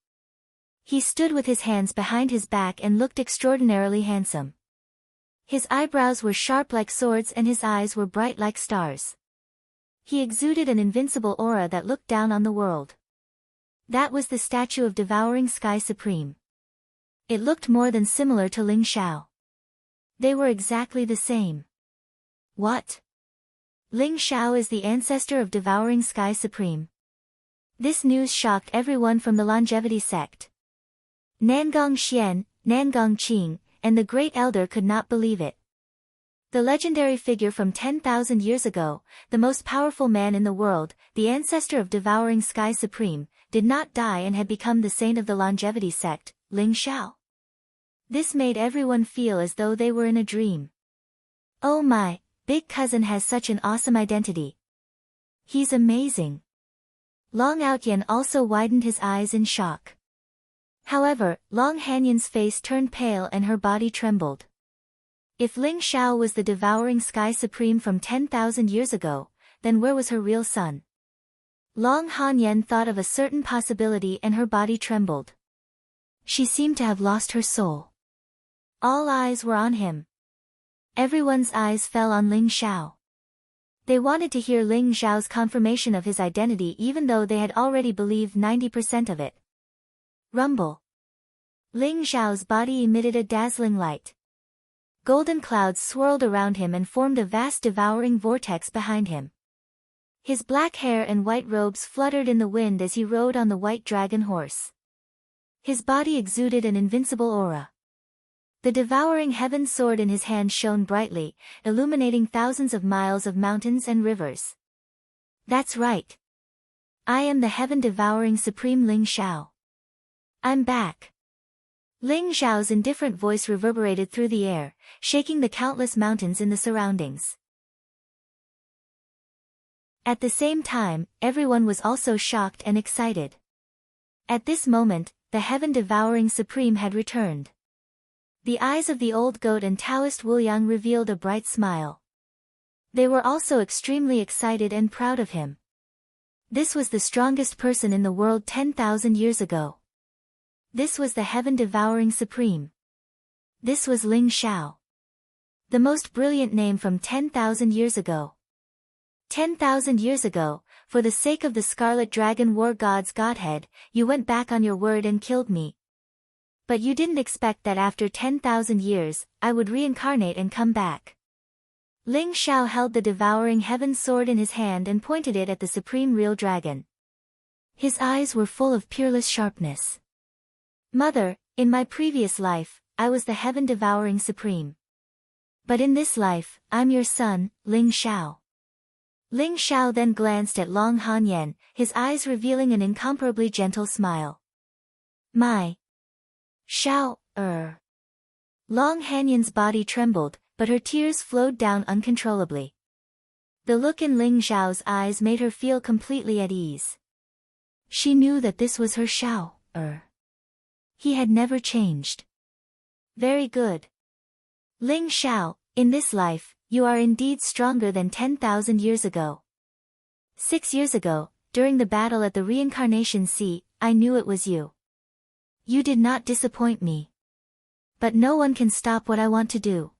He stood with his hands behind his back and looked extraordinarily handsome. His eyebrows were sharp like swords and his eyes were bright like stars. He exuded an invincible aura that looked down on the world. That was the statue of Devouring Sky Supreme. It looked more than similar to Ling Xiao. They were exactly the same. What? Ling Xiao is the ancestor of Devouring Sky Supreme. This news shocked everyone from the Longevity sect. Nangong Xian, Nangong Qing, and the Great Elder could not believe it. The legendary figure from 10,000 years ago, the most powerful man in the world, the ancestor of Devouring Sky Supreme, did not die and had become the saint of the Longevity sect, Ling Xiao. This made everyone feel as though they were in a dream. Oh my, big cousin has such an awesome identity. He's amazing. Long Outyan also widened his eyes in shock. However, Long Hanyan's face turned pale and her body trembled. If Ling Xiao was the Devouring Sky Supreme from 10,000 years ago, then where was her real son? Long Hanyan thought of a certain possibility and her body trembled. She seemed to have lost her soul. All eyes were on him. Everyone's eyes fell on Ling Xiao. They wanted to hear Ling Xiao's confirmation of his identity even though they had already believed 90% of it. Rumble. Ling Xiao's body emitted a dazzling light. Golden clouds swirled around him and formed a vast devouring vortex behind him. His black hair and white robes fluttered in the wind as he rode on the white dragon horse. His body exuded an invincible aura. The devouring heaven sword in his hand shone brightly, illuminating thousands of miles of mountains and rivers. That's right. I am the heaven-devouring Supreme Ling Xiao. I'm back. Ling Xiao's indifferent voice reverberated through the air, shaking the countless mountains in the surroundings. At the same time, everyone was also shocked and excited. At this moment, the heaven-devouring Supreme had returned. The eyes of the old goat and Taoist Wuliang revealed a bright smile. They were also extremely excited and proud of him. This was the strongest person in the world 10,000 years ago. This was the heaven-devouring Supreme. This was Ling Xiao. The most brilliant name from 10,000 years ago. 10,000 years ago, for the sake of the Scarlet Dragon War God's Godhead, you went back on your word and killed me. But you didn't expect that after 10,000 years, I would reincarnate and come back. Ling Xiao held the devouring heaven sword in his hand and pointed it at the supreme real dragon. His eyes were full of peerless sharpness. Mother, in my previous life, I was the heaven-devouring Supreme. But in this life, I'm your son, Ling Xiao. Ling Xiao then glanced at Long Hanyan, his eyes revealing an incomparably gentle smile. My Xiao, Long Hanyan's body trembled, but her tears flowed down uncontrollably. The look in Ling Xiao's eyes made her feel completely at ease. She knew that this was her Xiao, He had never changed. Very good. Ling Xiao, in this life, you are indeed stronger than 10,000 years ago. 6 years ago, during the battle at the Reincarnation Sea, I knew it was you. You did not disappoint me. But no one can stop what I want to do.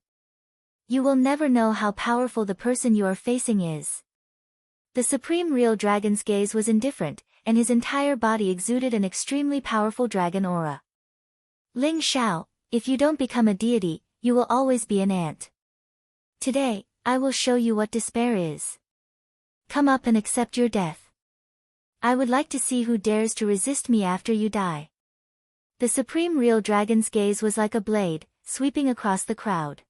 You will never know how powerful the person you are facing is. The Supreme Real Dragon's gaze was indifferent, and his entire body exuded an extremely powerful dragon aura. Ling Xiao, if you don't become a deity, you will always be an ant. Today, I will show you what despair is. Come up and accept your death. I would like to see who dares to resist me after you die. The Supreme Real Dragon's gaze was like a blade, sweeping across the crowd.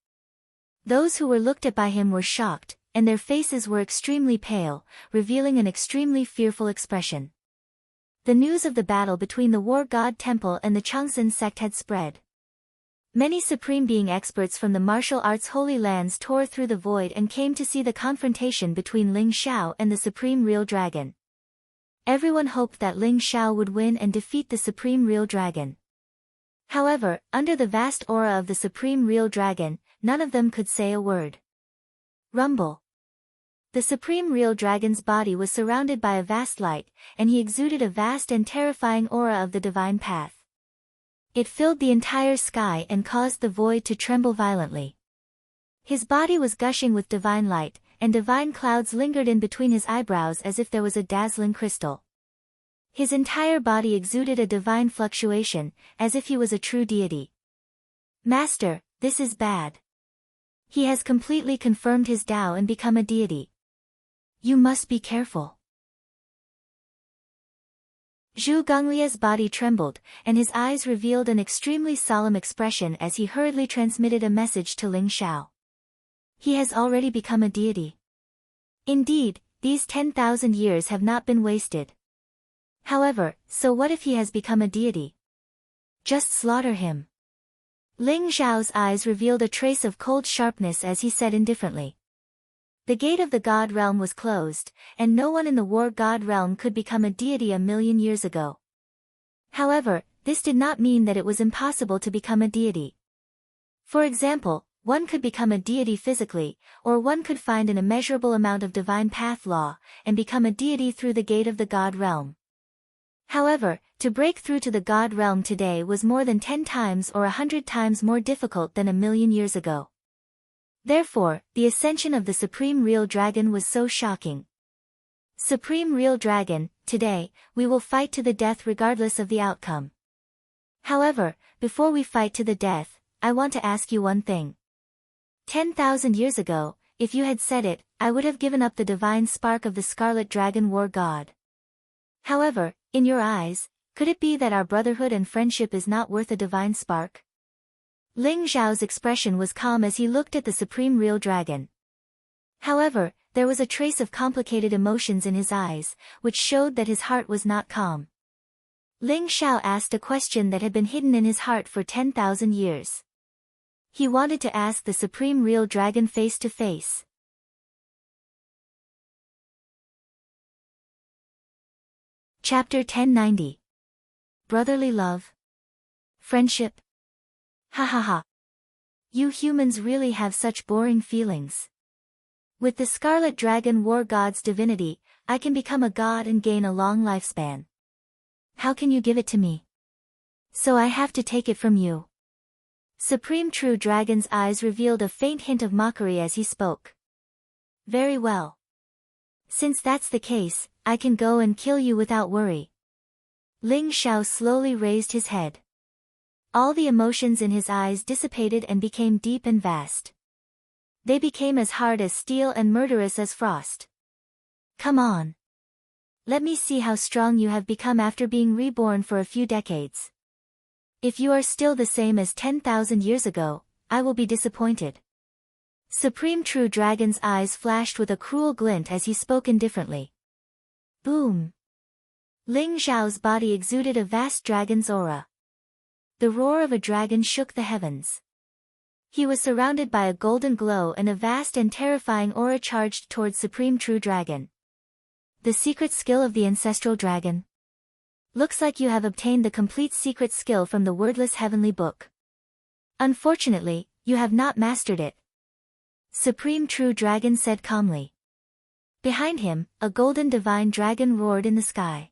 Those who were looked at by him were shocked, and their faces were extremely pale, revealing an extremely fearful expression. The news of the battle between the War God Temple and the Changsun sect had spread. Many Supreme Being experts from the martial arts Holy Lands tore through the void and came to see the confrontation between Ling Xiao and the Supreme Real Dragon. Everyone hoped that Ling Xiao would win and defeat the Supreme Real Dragon. However, under the vast aura of the Supreme Real Dragon, none of them could say a word. Rumble. The Supreme Real Dragon's body was surrounded by a vast light, and he exuded a vast and terrifying aura of the divine path. It filled the entire sky and caused the void to tremble violently. His body was gushing with divine light, and divine clouds lingered in between his eyebrows as if there was a dazzling crystal. His entire body exuded a divine fluctuation, as if he was a true deity. Master, this is bad. He has completely confirmed his Tao and become a deity. You must be careful. Zhu Gonglia's body trembled, and his eyes revealed an extremely solemn expression as he hurriedly transmitted a message to Ling Xiao. He has already become a deity. Indeed, these 10,000 years have not been wasted. However, so what if he has become a deity? Just slaughter him. Ling Xiao's eyes revealed a trace of cold sharpness as he said indifferently. The gate of the God realm was closed, and no one in the War God realm could become a deity a million years ago. However, this did not mean that it was impossible to become a deity. For example, one could become a deity physically, or one could find an immeasurable amount of divine path law, and become a deity through the gate of the God realm. However, to break through to the God realm today was more than 10 times or 100 times more difficult than a million years ago. Therefore, the ascension of the Supreme Real Dragon was so shocking. Supreme Real Dragon, today, we will fight to the death regardless of the outcome. However, before we fight to the death, I want to ask you one thing. 10,000 years ago, if you had said it, I would have given up the divine spark of the Scarlet Dragon War God. However, in your eyes, could it be that our brotherhood and friendship is not worth a divine spark? Ling Xiao's expression was calm as he looked at the Supreme Real Dragon. However, there was a trace of complicated emotions in his eyes, which showed that his heart was not calm. Ling Xiao asked a question that had been hidden in his heart for 10,000 years. He wanted to ask the Supreme Real Dragon face to face. Chapter 1090. Brotherly love? Friendship? Ha ha ha. You humans really have such boring feelings. With the Scarlet Dragon War God's divinity, I can become a god and gain a long lifespan. How can you give it to me? So I have to take it from you. Supreme True Dragon's eyes revealed a faint hint of mockery as he spoke. Very well. Since that's the case, I can go and kill you without worry. Ling Xiao slowly raised his head. All the emotions in his eyes dissipated and became deep and vast. They became as hard as steel and murderous as frost. Come on. Let me see how strong you have become after being reborn for a few decades. If you are still the same as 10,000 years ago, I will be disappointed. Supreme True Dragon's eyes flashed with a cruel glint as he spoke indifferently. Boom! Ling Xiao's body exuded a vast dragon's aura. The roar of a dragon shook the heavens. He was surrounded by a golden glow and a vast and terrifying aura charged towards Supreme True Dragon. The secret skill of the ancestral dragon. Looks like you have obtained the complete secret skill from the wordless heavenly book. Unfortunately, you have not mastered it. Supreme True Dragon said calmly. Behind him, a golden divine dragon roared in the sky.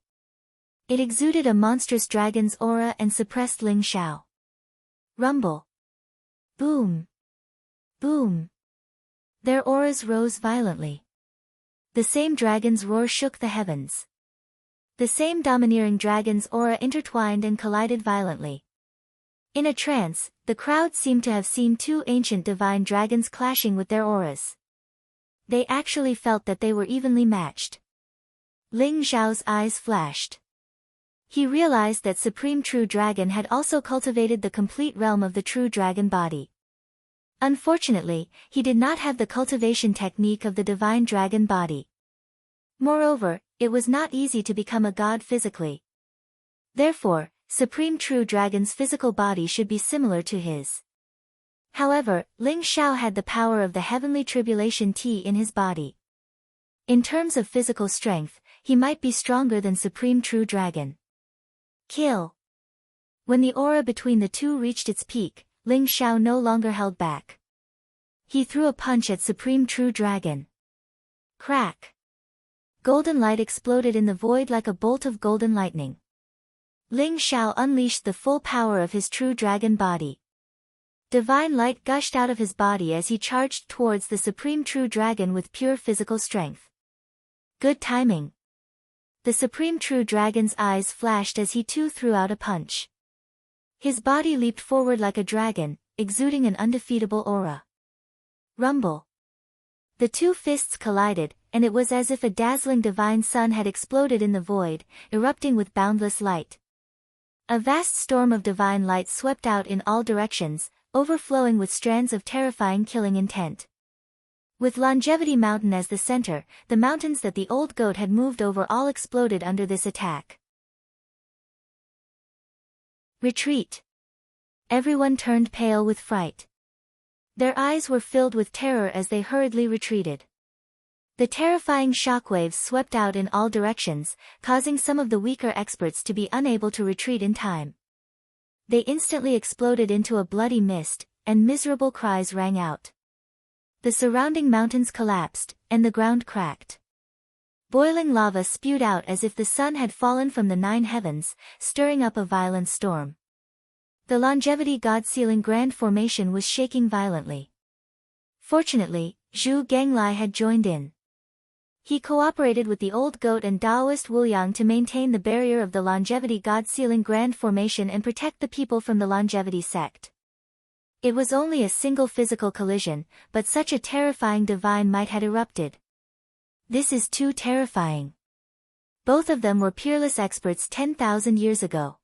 It exuded a monstrous dragon's aura and suppressed Ling Xiao. Rumble. Boom. Boom. Their auras rose violently. The same dragon's roar shook the heavens. The same domineering dragon's aura intertwined and collided violently. In a trance, the crowd seemed to have seen two ancient divine dragons clashing with their auras. They actually felt that they were evenly matched. Ling Xiao's eyes flashed. He realized that Supreme True Dragon had also cultivated the complete realm of the True Dragon body. Unfortunately, he did not have the cultivation technique of the Divine Dragon body. Moreover, it was not easy to become a god physically. Therefore, Supreme True Dragon's physical body should be similar to his. However, Ling Xiao had the power of the heavenly tribulation tea in his body. In terms of physical strength, he might be stronger than Supreme True Dragon. Kill. When the aura between the two reached its peak, Ling Xiao no longer held back. He threw a punch at Supreme True Dragon. Crack. Golden light exploded in the void like a bolt of golden lightning. Ling Xiao unleashed the full power of his True Dragon body. Divine light gushed out of his body as he charged towards the Supreme True Dragon with pure physical strength. Good timing. The Supreme True Dragon's eyes flashed as he too threw out a punch. His body leaped forward like a dragon, exuding an undefeatable aura. Rumble. The two fists collided, and it was as if a dazzling divine sun had exploded in the void, erupting with boundless light. A vast storm of divine light swept out in all directions, overflowing with strands of terrifying killing intent. With Longevity Mountain as the center, the mountains that the old goat had moved over all exploded under this attack. Retreat. Everyone turned pale with fright. Their eyes were filled with terror as they hurriedly retreated. The terrifying shockwaves swept out in all directions, causing some of the weaker experts to be unable to retreat in time. They instantly exploded into a bloody mist, and miserable cries rang out. The surrounding mountains collapsed, and the ground cracked. Boiling lava spewed out as if the sun had fallen from the 9 heavens, stirring up a violent storm. The Longevity God Ceiling Grand Formation was shaking violently. Fortunately, Zhu Genglai had joined in. He cooperated with the old goat and Taoist Wuliang to maintain the barrier of the Longevity God Ceiling Grand Formation and protect the people from the Longevity sect. It was only a single physical collision, but such a terrifying divine might had erupted. This is too terrifying. Both of them were peerless experts 10,000 years ago.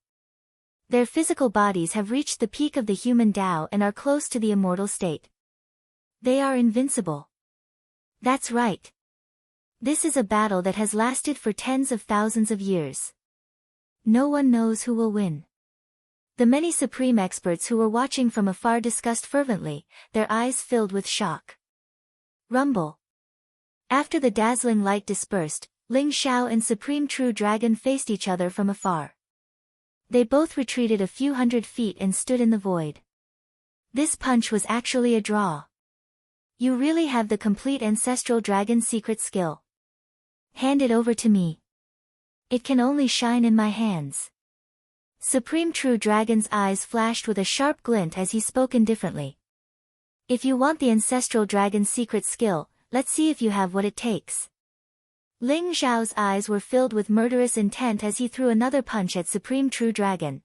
Their physical bodies have reached the peak of the human Tao and are close to the immortal state. They are invincible. That's right. This is a battle that has lasted for tens of thousands of years. No one knows who will win. The many supreme experts who were watching from afar discussed fervently, their eyes filled with shock. Rumble. After the dazzling light dispersed, Ling Xiao and Supreme True Dragon faced each other from afar. They both retreated a few hundred feet and stood in the void. This punch was actually a draw. You really have the complete ancestral dragon secret skill. Hand it over to me. It can only shine in my hands. Supreme True Dragon's eyes flashed with a sharp glint as he spoke indifferently. If you want the ancestral dragon's secret skill, let's see if you have what it takes. Ling Xiao's eyes were filled with murderous intent as he threw another punch at Supreme True Dragon.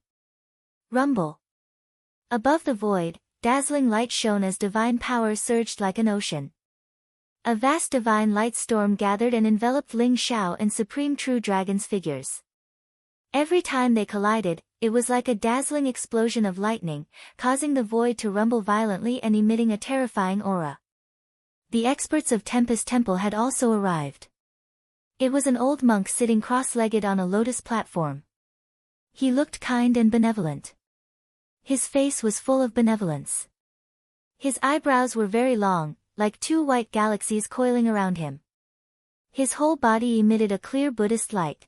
Rumble. Above the void, dazzling light shone as divine power surged like an ocean. A vast divine light storm gathered and enveloped Ling Xiao and Supreme True Dragon's figures. Every time they collided, it was like a dazzling explosion of lightning, causing the void to rumble violently and emitting a terrifying aura. The experts of Tempest Temple had also arrived. It was an old monk sitting cross-legged on a lotus platform. He looked kind and benevolent. His face was full of benevolence. His eyebrows were very long, like two white galaxies coiling around him. His whole body emitted a clear Buddhist light.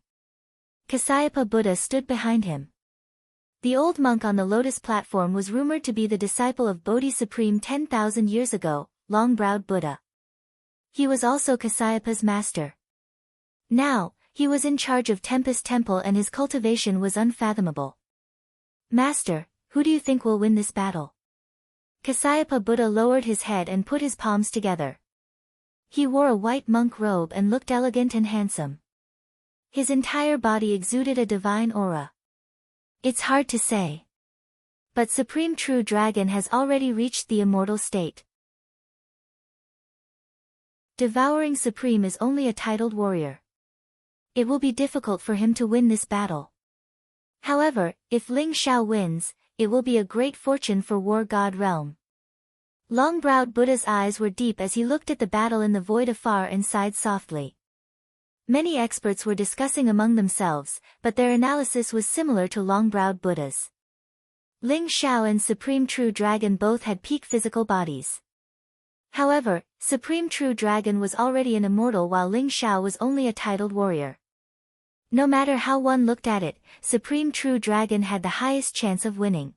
Kasyapa Buddha stood behind him. The old monk on the lotus platform was rumored to be the disciple of Bodhi Supreme 10,000 years ago, Long-Browed Buddha. He was also Kasyapa's master. Now, he was in charge of Tempest Temple and his cultivation was unfathomable. Master, who do you think will win this battle? Kasyapa Buddha lowered his head and put his palms together. He wore a white monk robe and looked elegant and handsome. His entire body exuded a divine aura. It's hard to say. But Supreme True Dragon has already reached the immortal state. Devouring Supreme is only a titled warrior. It will be difficult for him to win this battle. However, if Ling Xiao wins, it will be a great fortune for War God Realm. Long-browed Buddha's eyes were deep as he looked at the battle in the void afar and sighed softly. Many experts were discussing among themselves, but their analysis was similar to long-browed Buddha's. Ling Xiao and Supreme True Dragon both had peak physical bodies. However, Supreme True Dragon was already an immortal while Ling Xiao was only a titled warrior. No matter how one looked at it, Supreme True Dragon had the highest chance of winning.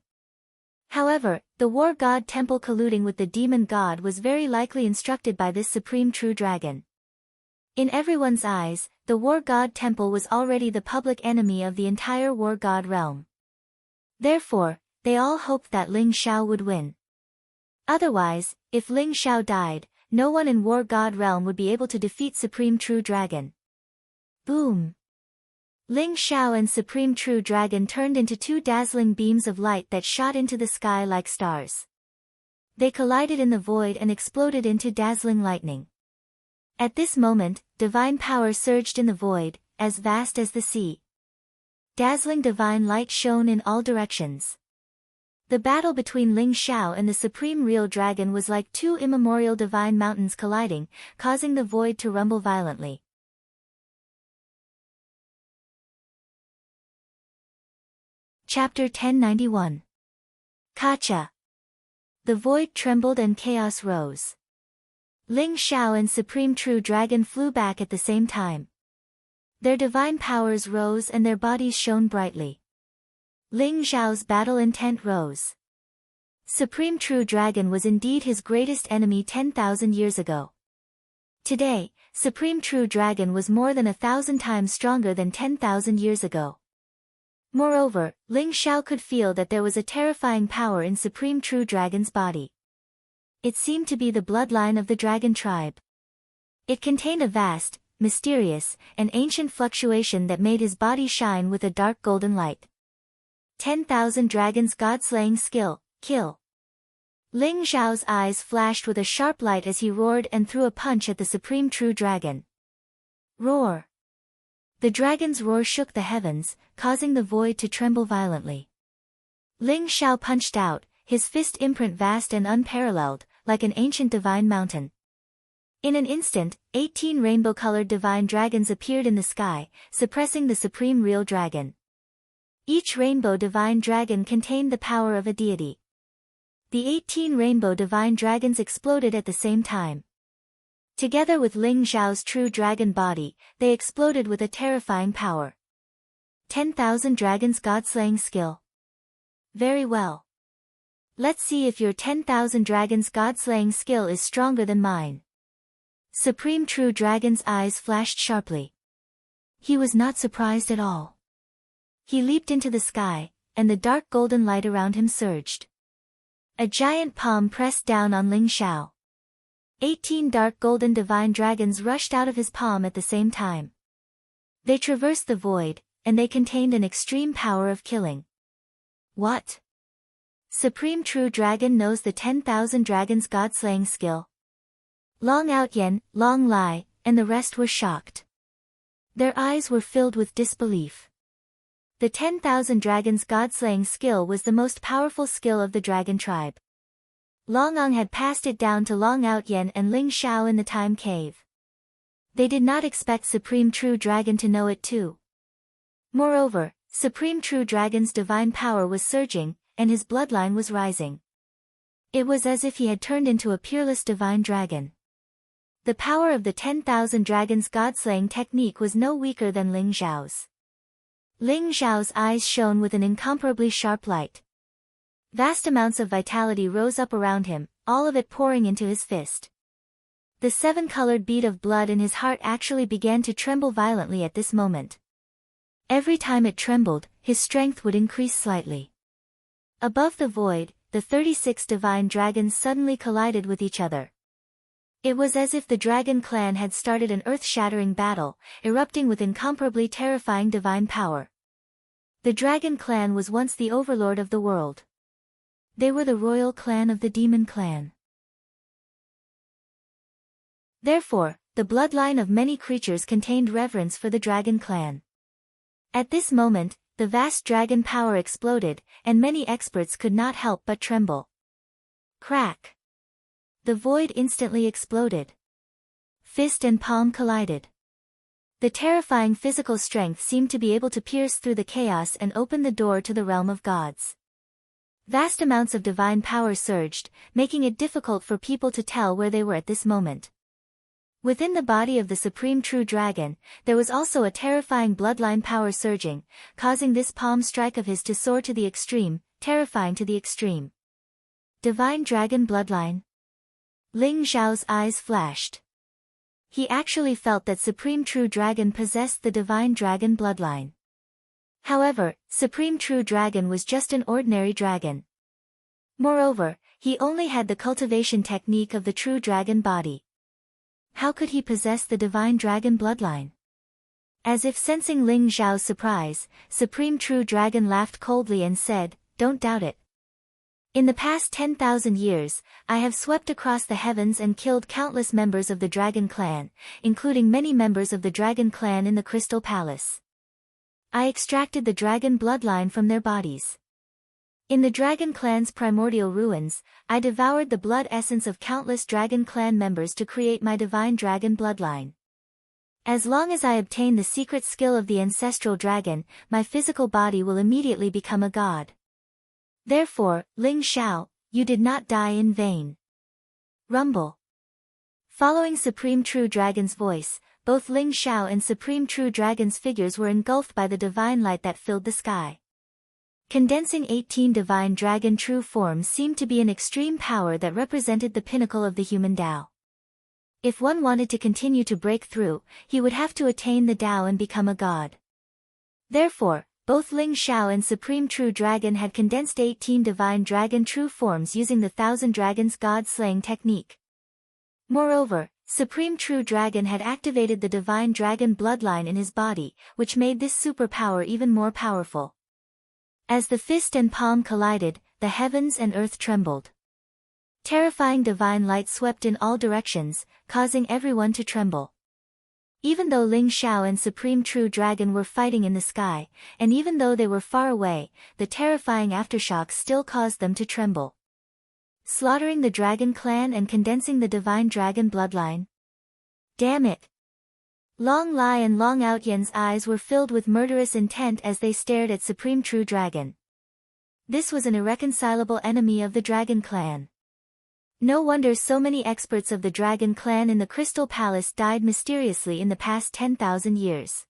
However, the war god temple colluding with the demon god was very likely instructed by this Supreme True Dragon. In everyone's eyes, the war god temple was already the public enemy of the entire war god realm. Therefore, they all hoped that Ling Xiao would win. Otherwise, if Ling Xiao died, no one in war god realm would be able to defeat Supreme True Dragon. Boom! Ling Xiao and Supreme True Dragon turned into two dazzling beams of light that shot into the sky like stars. They collided in the void and exploded into dazzling lightning. At this moment, divine power surged in the void, as vast as the sea. Dazzling divine light shone in all directions. The battle between Ling Xiao and the Supreme Real Dragon was like two immemorial divine mountains colliding, causing the void to rumble violently. Chapter 1091. Kacha. The void trembled and chaos rose. Ling Xiao and Supreme True Dragon flew back at the same time. Their divine powers rose and their bodies shone brightly. Ling Xiao's battle intent rose. Supreme True Dragon was indeed his greatest enemy 10,000 years ago. Today, Supreme True Dragon was more than 1,000 times stronger than 10,000 years ago. Moreover, Ling Xiao could feel that there was a terrifying power in Supreme True Dragon's body. It seemed to be the bloodline of the dragon tribe. It contained a vast, mysterious, and ancient fluctuation that made his body shine with a dark golden light. 10,000 dragons god-slaying skill, kill. Ling Xiao's eyes flashed with a sharp light as he roared and threw a punch at the Supreme True Dragon. Roar! The dragon's roar shook the heavens, causing the void to tremble violently. Ling Xiao punched out, his fist imprint vast and unparalleled, like an ancient divine mountain. In an instant, 18 rainbow-colored divine dragons appeared in the sky, suppressing the Supreme Real Dragon. Each rainbow divine dragon contained the power of a deity. The 18 rainbow divine dragons exploded at the same time. Together with Ling Xiao's true dragon body, they exploded with a terrifying power. 10,000 Dragons God-Slaying Skill. Very well. Let's see if your 10,000 Dragons God-Slaying skill is stronger than mine. Supreme True Dragon's eyes flashed sharply. He was not surprised at all. He leaped into the sky, and the dark golden light around him surged. A giant palm pressed down on Ling Xiao. 18 dark golden divine dragons rushed out of his palm at the same time. They traversed the void, and they contained an extreme power of killing. What? Supreme True Dragon knows the 10,000 Dragons God-Slaying skill. Long Outyen, Long Lai, and the rest were shocked. Their eyes were filled with disbelief. The 10,000 Dragons God-Slaying skill was the most powerful skill of the dragon tribe. Long Ang had passed it down to Long Outyen and Ling Xiao in the time cave. They did not expect Supreme True Dragon to know it too. Moreover, Supreme True Dragon's divine power was surging, and his bloodline was rising. It was as if he had turned into a peerless divine dragon. The power of the 10,000 Dragons God-Slaying technique was no weaker than Ling Xiao's. Ling Xiao's eyes shone with an incomparably sharp light. Vast amounts of vitality rose up around him, all of it pouring into his fist. The seven-colored bead of blood in his heart actually began to tremble violently at this moment. Every time it trembled, his strength would increase slightly. Above the void, the 36 divine dragons suddenly collided with each other. It was as if the dragon clan had started an earth-shattering battle, erupting with incomparably terrifying divine power. The dragon clan was once the overlord of the world. They were the royal clan of the demon clan. Therefore, the bloodline of many creatures contained reverence for the dragon clan. At this moment, the vast dragon power exploded, and many experts could not help but tremble. Crack! The void instantly exploded. Fist and palm collided. The terrifying physical strength seemed to be able to pierce through the chaos and open the door to the realm of gods. Vast amounts of divine power surged, making it difficult for people to tell where they were at this moment. Within the body of the Supreme True Dragon, there was also a terrifying bloodline power surging, causing this palm strike of his to soar to the extreme, terrifying to the extreme. Divine Dragon Bloodline. Ling Xiao's eyes flashed. He actually felt that Supreme True Dragon possessed the Divine Dragon Bloodline. However, Supreme True Dragon was just an ordinary dragon. Moreover, he only had the cultivation technique of the True Dragon body. How could he possess the Divine Dragon Bloodline? As if sensing Ling Xiao's surprise, Supreme True Dragon laughed coldly and said, "Don't doubt it. In the past 10,000 years, I have swept across the heavens and killed countless members of the Dragon Clan, including many members of the Dragon Clan in the Crystal Palace. I extracted the dragon bloodline from their bodies. In the Dragon Clan's primordial ruins, I devoured the blood essence of countless Dragon Clan members to create my divine dragon bloodline. As long as I obtain the secret skill of the ancestral dragon, my physical body will immediately become a god. Therefore, Ling Xiao, you did not die in vain." Rumble. Following Supreme True Dragon's voice, both Ling Xiao and Supreme True Dragon's figures were engulfed by the divine light that filled the sky. Condensing 18 divine dragon true forms seemed to be an extreme power that represented the pinnacle of the human Tao. If one wanted to continue to break through, he would have to attain the Tao and become a god. Therefore, both Ling Xiao and Supreme True Dragon had condensed 18 divine dragon true forms using the Thousand Dragons God-Slaying technique. Moreover, Supreme True Dragon had activated the divine dragon bloodline in his body, which made this superpower even more powerful. As the fist and palm collided, the heavens and earth trembled. Terrifying divine light swept in all directions, causing everyone to tremble. Even though Ling Xiao and Supreme True Dragon were fighting in the sky, and even though they were far away, the terrifying aftershocks still caused them to tremble. Slaughtering the Dragon Clan and condensing the Divine Dragon bloodline? Damn it! Long Lai and Long Outyen's eyes were filled with murderous intent as they stared at Supreme True Dragon. This was an irreconcilable enemy of the Dragon Clan. No wonder so many experts of the Dragon Clan in the Crystal Palace died mysteriously in the past 10,000 years.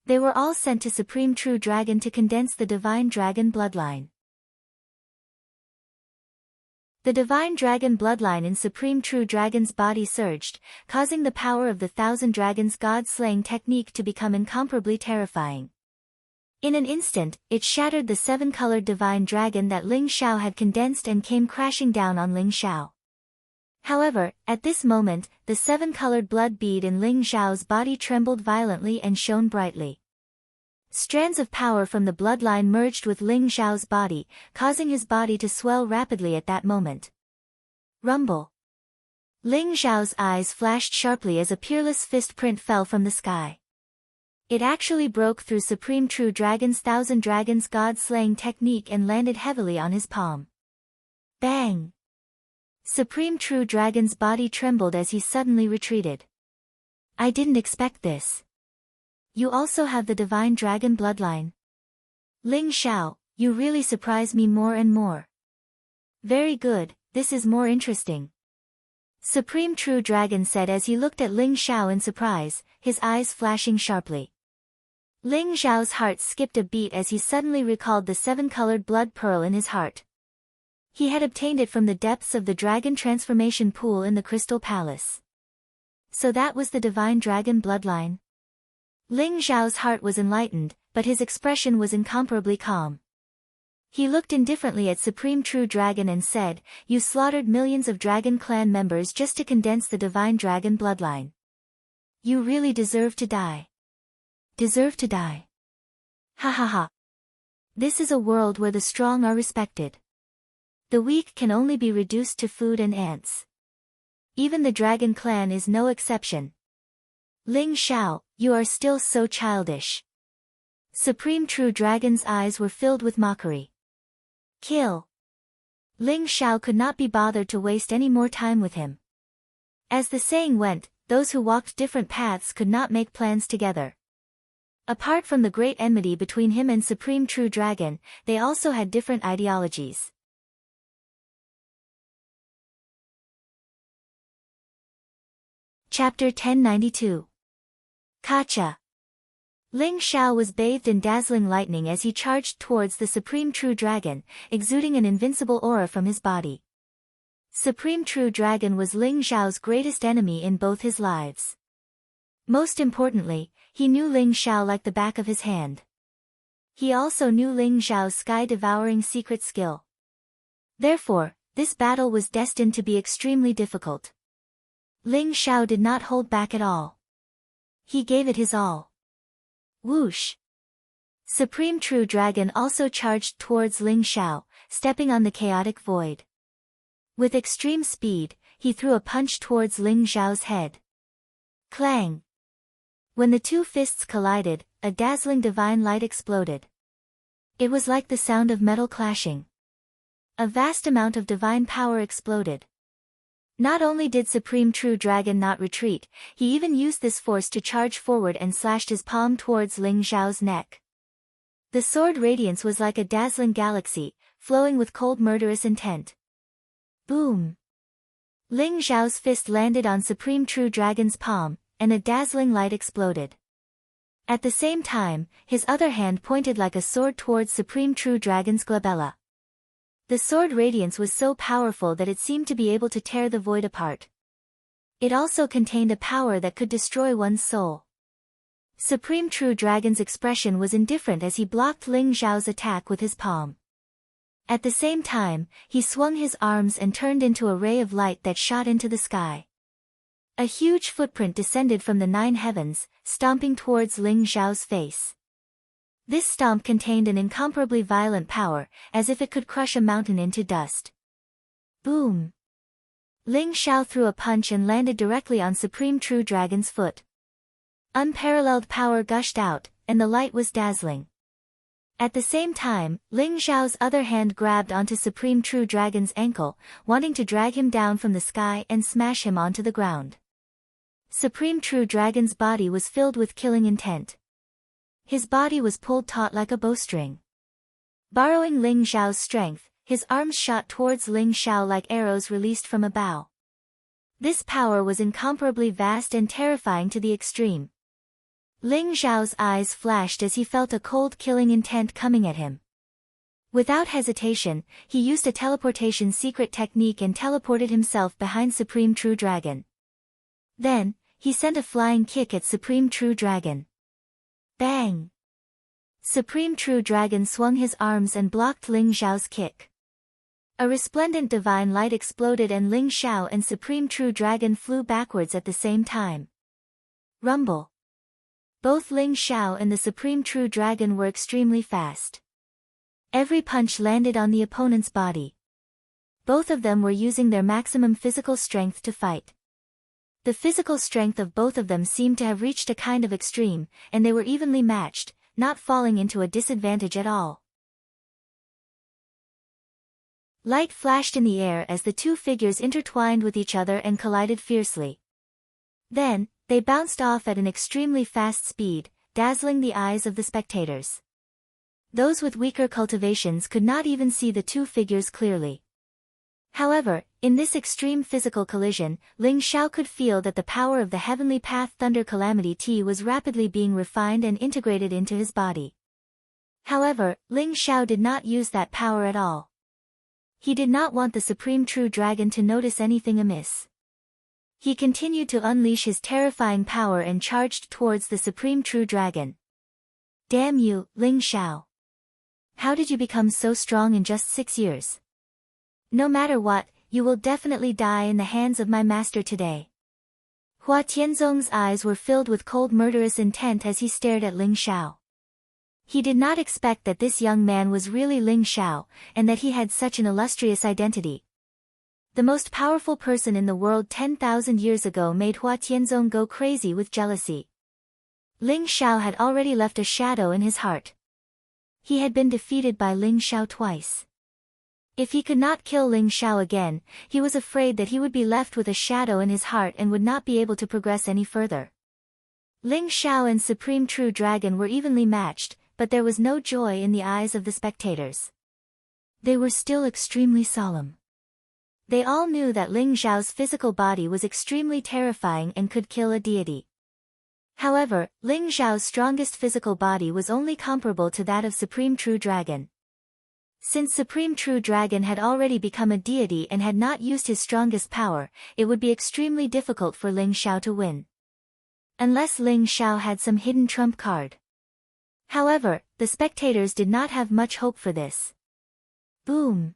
They were all sent to Supreme True Dragon to condense the Divine Dragon bloodline. The Divine Dragon bloodline in Supreme True Dragon's body surged, causing the power of the Thousand Dragons god-slaying technique to become incomparably terrifying. In an instant, it shattered the seven-colored Divine Dragon that Ling Xiao had condensed and came crashing down on Ling Xiao. However, at this moment, the seven-colored blood bead in Ling Xiao's body trembled violently and shone brightly. Strands of power from the bloodline merged with Ling Xiao's body, causing his body to swell rapidly at that moment. Rumble. Ling Xiao's eyes flashed sharply as a peerless fist print fell from the sky. It actually broke through Supreme True Dragon's Thousand Dragons god-slaying technique and landed heavily on his palm. Bang! Supreme True Dragon's body trembled as he suddenly retreated. I didn't expect this. You also have the Divine Dragon bloodline. Ling Xiao, you really surprise me more and more. Very good, this is more interesting. Supreme True Dragon said as he looked at Ling Xiao in surprise, his eyes flashing sharply. Ling Xiao's heart skipped a beat as he suddenly recalled the seven-colored blood pearl in his heart. He had obtained it from the depths of the dragon transformation pool in the Crystal Palace. So that was the Divine Dragon bloodline. Ling Xiao's heart was enlightened, but his expression was incomparably calm. He looked indifferently at Supreme True Dragon and said, "You slaughtered millions of Dragon Clan members just to condense the Divine Dragon bloodline. You really deserve to die." Deserve to die. Ha ha ha. This is a world where the strong are respected. The weak can only be reduced to food and ants. Even the Dragon Clan is no exception. Ling Xiao, you are still so childish. Supreme True Dragon's eyes were filled with mockery. Kill. Ling Xiao could not be bothered to waste any more time with him. As the saying went, those who walked different paths could not make plans together. Apart from the great enmity between him and Supreme True Dragon, they also had different ideologies. Chapter 1092. Kacha. Ling Xiao was bathed in dazzling lightning as he charged towards the Supreme True Dragon, exuding an invincible aura from his body. Supreme True Dragon was Ling Xiao's greatest enemy in both his lives. Most importantly, he knew Ling Xiao like the back of his hand. He also knew Ling Xiao's sky-devouring secret skill. Therefore, this battle was destined to be extremely difficult. Ling Xiao did not hold back at all. He gave it his all. Whoosh! Supreme True Dragon also charged towards Ling Xiao, stepping on the chaotic void. With extreme speed, he threw a punch towards Ling Xiao's head. Clang! When the two fists collided, a dazzling divine light exploded. It was like the sound of metal clashing. A vast amount of divine power exploded. Not only did Supreme True Dragon not retreat, he even used this force to charge forward and slashed his palm towards Ling Xiao's neck. The sword radiance was like a dazzling galaxy, flowing with cold murderous intent. Boom! Ling Xiao's fist landed on Supreme True Dragon's palm, and a dazzling light exploded. At the same time, his other hand pointed like a sword towards Supreme True Dragon's glabella. The sword radiance was so powerful that it seemed to be able to tear the void apart. It also contained a power that could destroy one's soul. Supreme True Dragon's expression was indifferent as he blocked Ling Xiao's attack with his palm. At the same time, he swung his arms and turned into a ray of light that shot into the sky. A huge footprint descended from the 9 heavens, stomping towards Ling Xiao's face. This stomp contained an incomparably violent power, as if it could crush a mountain into dust. Boom! Ling Xiao threw a punch and landed directly on Supreme True Dragon's foot. Unparalleled power gushed out, and the light was dazzling. At the same time, Ling Xiao's other hand grabbed onto Supreme True Dragon's ankle, wanting to drag him down from the sky and smash him onto the ground. Supreme True Dragon's body was filled with killing intent. His body was pulled taut like a bowstring. Borrowing Ling Xiao's strength, his arms shot towards Ling Xiao like arrows released from a bow. This power was incomparably vast and terrifying to the extreme. Ling Xiao's eyes flashed as he felt a cold killing intent coming at him. Without hesitation, he used a teleportation secret technique and teleported himself behind Supreme True Dragon. Then, he sent a flying kick at Supreme True Dragon. Bang! Supreme True Dragon swung his arms and blocked Ling Xiao's kick. A resplendent divine light exploded and Ling Xiao and Supreme True Dragon flew backwards at the same time. Rumble! Both Ling Xiao and the Supreme True Dragon were extremely fast. Every punch landed on the opponent's body. Both of them were using their maximum physical strength to fight. The physical strength of both of them seemed to have reached a kind of extreme, and they were evenly matched, not falling into a disadvantage at all. Light flashed in the air as the two figures intertwined with each other and collided fiercely. Then, they bounced off at an extremely fast speed, dazzling the eyes of the spectators. Those with weaker cultivations could not even see the two figures clearly. However, in this extreme physical collision, Ling Xiao could feel that the power of the Heavenly Path Thunder Calamity Tea was rapidly being refined and integrated into his body. However, Ling Xiao did not use that power at all. He did not want the Supreme True Dragon to notice anything amiss. He continued to unleash his terrifying power and charged towards the Supreme True Dragon. Damn you, Ling Xiao! How did you become so strong in just 6 years? No matter what, you will definitely die in the hands of my master today. Hua Tianzong's eyes were filled with cold murderous intent as he stared at Ling Xiao. He did not expect that this young man was really Ling Xiao, and that he had such an illustrious identity. The most powerful person in the world 10,000 years ago made Hua Tianzong go crazy with jealousy. Ling Xiao had already left a shadow in his heart. He had been defeated by Ling Xiao twice. If he could not kill Ling Xiao again, he was afraid that he would be left with a shadow in his heart and would not be able to progress any further. Ling Xiao and Supreme True Dragon were evenly matched, but there was no joy in the eyes of the spectators. They were still extremely solemn. They all knew that Ling Xiao's physical body was extremely terrifying and could kill a deity. However, Ling Xiao's strongest physical body was only comparable to that of Supreme True Dragon. Since Supreme True Dragon had already become a deity and had not used his strongest power, it would be extremely difficult for Ling Xiao to win. Unless Ling Xiao had some hidden trump card. However, the spectators did not have much hope for this. Boom!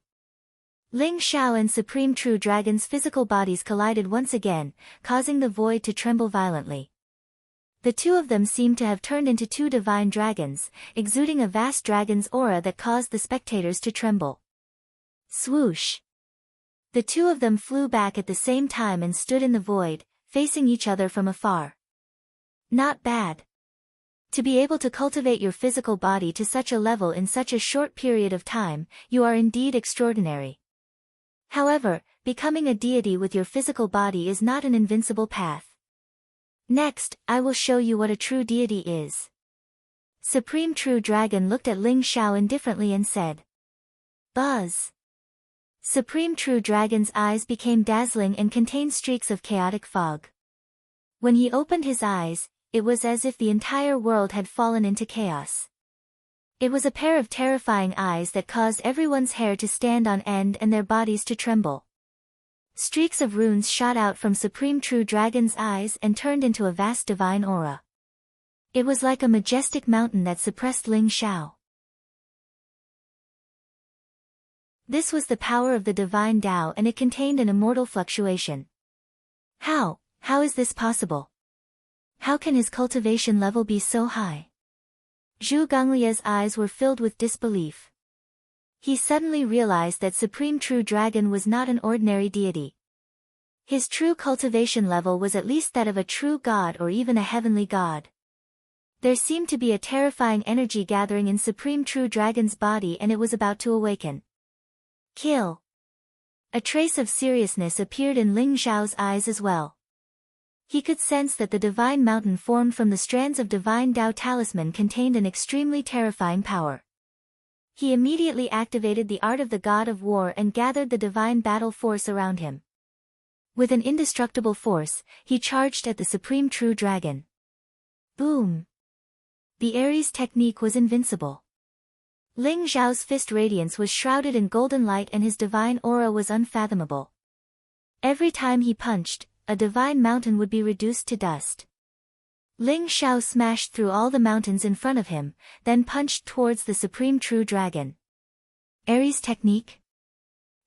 Ling Xiao and Supreme True Dragon's physical bodies collided once again, causing the void to tremble violently. The two of them seemed to have turned into two divine dragons, exuding a vast dragon's aura that caused the spectators to tremble. Swoosh! The two of them flew back at the same time and stood in the void, facing each other from afar. Not bad. To be able to cultivate your physical body to such a level in such a short period of time, you are indeed extraordinary. However, becoming a deity with your physical body is not an invincible path. Next, I will show you what a true deity is. Supreme True Dragon looked at Ling Xiao indifferently and said. Buzz! Supreme True Dragon's eyes became dazzling and contained streaks of chaotic fog. When he opened his eyes, it was as if the entire world had fallen into chaos. It was a pair of terrifying eyes that caused everyone's hair to stand on end and their bodies to tremble. Streaks of runes shot out from Supreme True Dragon's eyes and turned into a vast divine aura. It was like a majestic mountain that suppressed Ling Xiao. This was the power of the divine Tao, and it contained an immortal fluctuation. How is this possible? How can his cultivation level be so high? Zhu Gonglia's eyes were filled with disbelief. He suddenly realized that Supreme True Dragon was not an ordinary deity. His true cultivation level was at least that of a true god or even a heavenly god. There seemed to be a terrifying energy gathering in Supreme True Dragon's body, and it was about to awaken. Kill! A trace of seriousness appeared in Ling Xiao's eyes as well. He could sense that the divine mountain formed from the strands of divine Tao talisman contained an extremely terrifying power. He immediately activated the art of the god of war and gathered the divine battle force around him. With an indestructible force, he charged at the Supreme True Dragon. Boom! The Aries technique was invincible. Ling Zhao's fist radiance was shrouded in golden light and his divine aura was unfathomable. Every time he punched, a divine mountain would be reduced to dust. Ling Zhao smashed through all the mountains in front of him, then punched towards the supreme true dragon. Aries technique?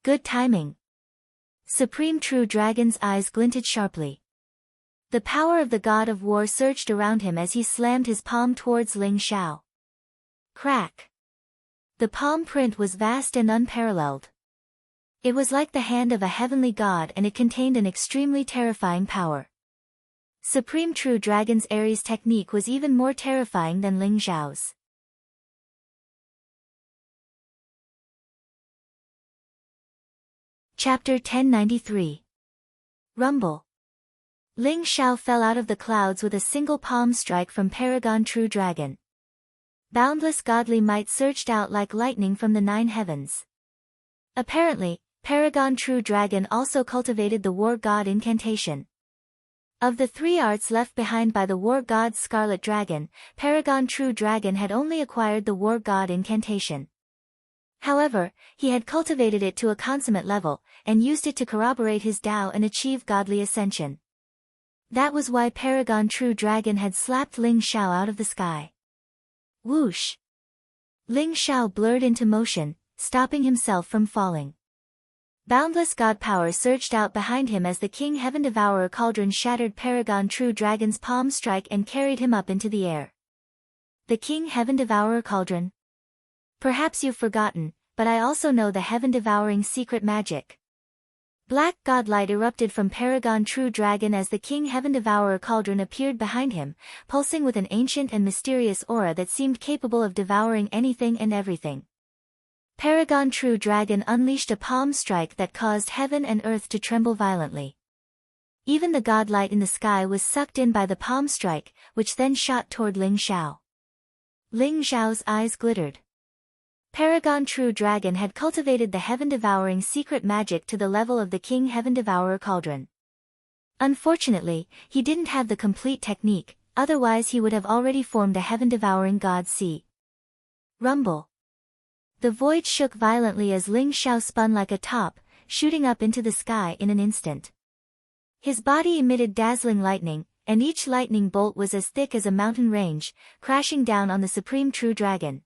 Good timing. Supreme true dragon's eyes glinted sharply. The power of the god of war surged around him as he slammed his palm towards Ling Zhao. Crack. The palm print was vast and unparalleled. It was like the hand of a heavenly god and it contained an extremely terrifying power. Supreme True Dragon's Aries technique was even more terrifying than Ling Zhao's. Chapter 1093. Rumble. Ling Zhao fell out of the clouds with a single palm strike from Paragon True Dragon. Boundless godly might surged out like lightning from the 9 heavens. Apparently, Paragon True Dragon also cultivated the War God incantation. Of the 3 arts left behind by the War God's Scarlet Dragon, Paragon True Dragon had only acquired the War God incantation. However, he had cultivated it to a consummate level, and used it to corroborate his Tao and achieve godly ascension. That was why Paragon True Dragon had slapped Ling Zhao out of the sky. Whoosh! Ling Zhao blurred into motion, stopping himself from falling. Boundless god power surged out behind him as the King Heaven Devourer Cauldron shattered Paragon True Dragon's palm strike and carried him up into the air. The King Heaven Devourer Cauldron? Perhaps you've forgotten, but I also know the heaven-devouring secret magic. Black godlight erupted from Paragon True Dragon as the King Heaven Devourer Cauldron appeared behind him, pulsing with an ancient and mysterious aura that seemed capable of devouring anything and everything. Paragon True Dragon unleashed a palm strike that caused heaven and earth to tremble violently. Even the godlight in the sky was sucked in by the palm strike, which then shot toward Ling Zhao. Ling Zhao's eyes glittered. Paragon True Dragon had cultivated the heaven-devouring secret magic to the level of the King Heaven Devourer Cauldron. Unfortunately, he didn't have the complete technique, otherwise he would have already formed a heaven-devouring god sea. Rumble. The void shook violently as Ling Zhao spun like a top, shooting up into the sky in an instant. His body emitted dazzling lightning, and each lightning bolt was as thick as a mountain range, crashing down on the Supreme True Dragon.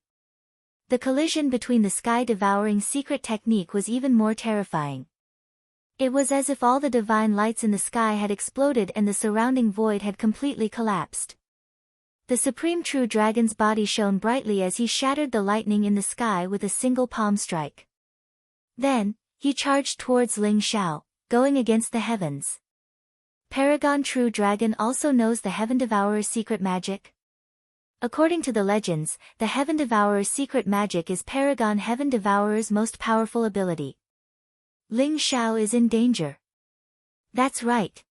The collision between the sky-devouring secret technique was even more terrifying. It was as if all the divine lights in the sky had exploded and the surrounding void had completely collapsed. The Supreme True Dragon's body shone brightly as he shattered the lightning in the sky with a single palm strike. Then, he charged towards Ling Zhao, going against the heavens. Paragon True Dragon also knows the Heaven Devourer's secret magic. According to the legends, the Heaven Devourer's secret magic is Paragon Heaven Devourer's most powerful ability. Ling Zhao is in danger. That's right.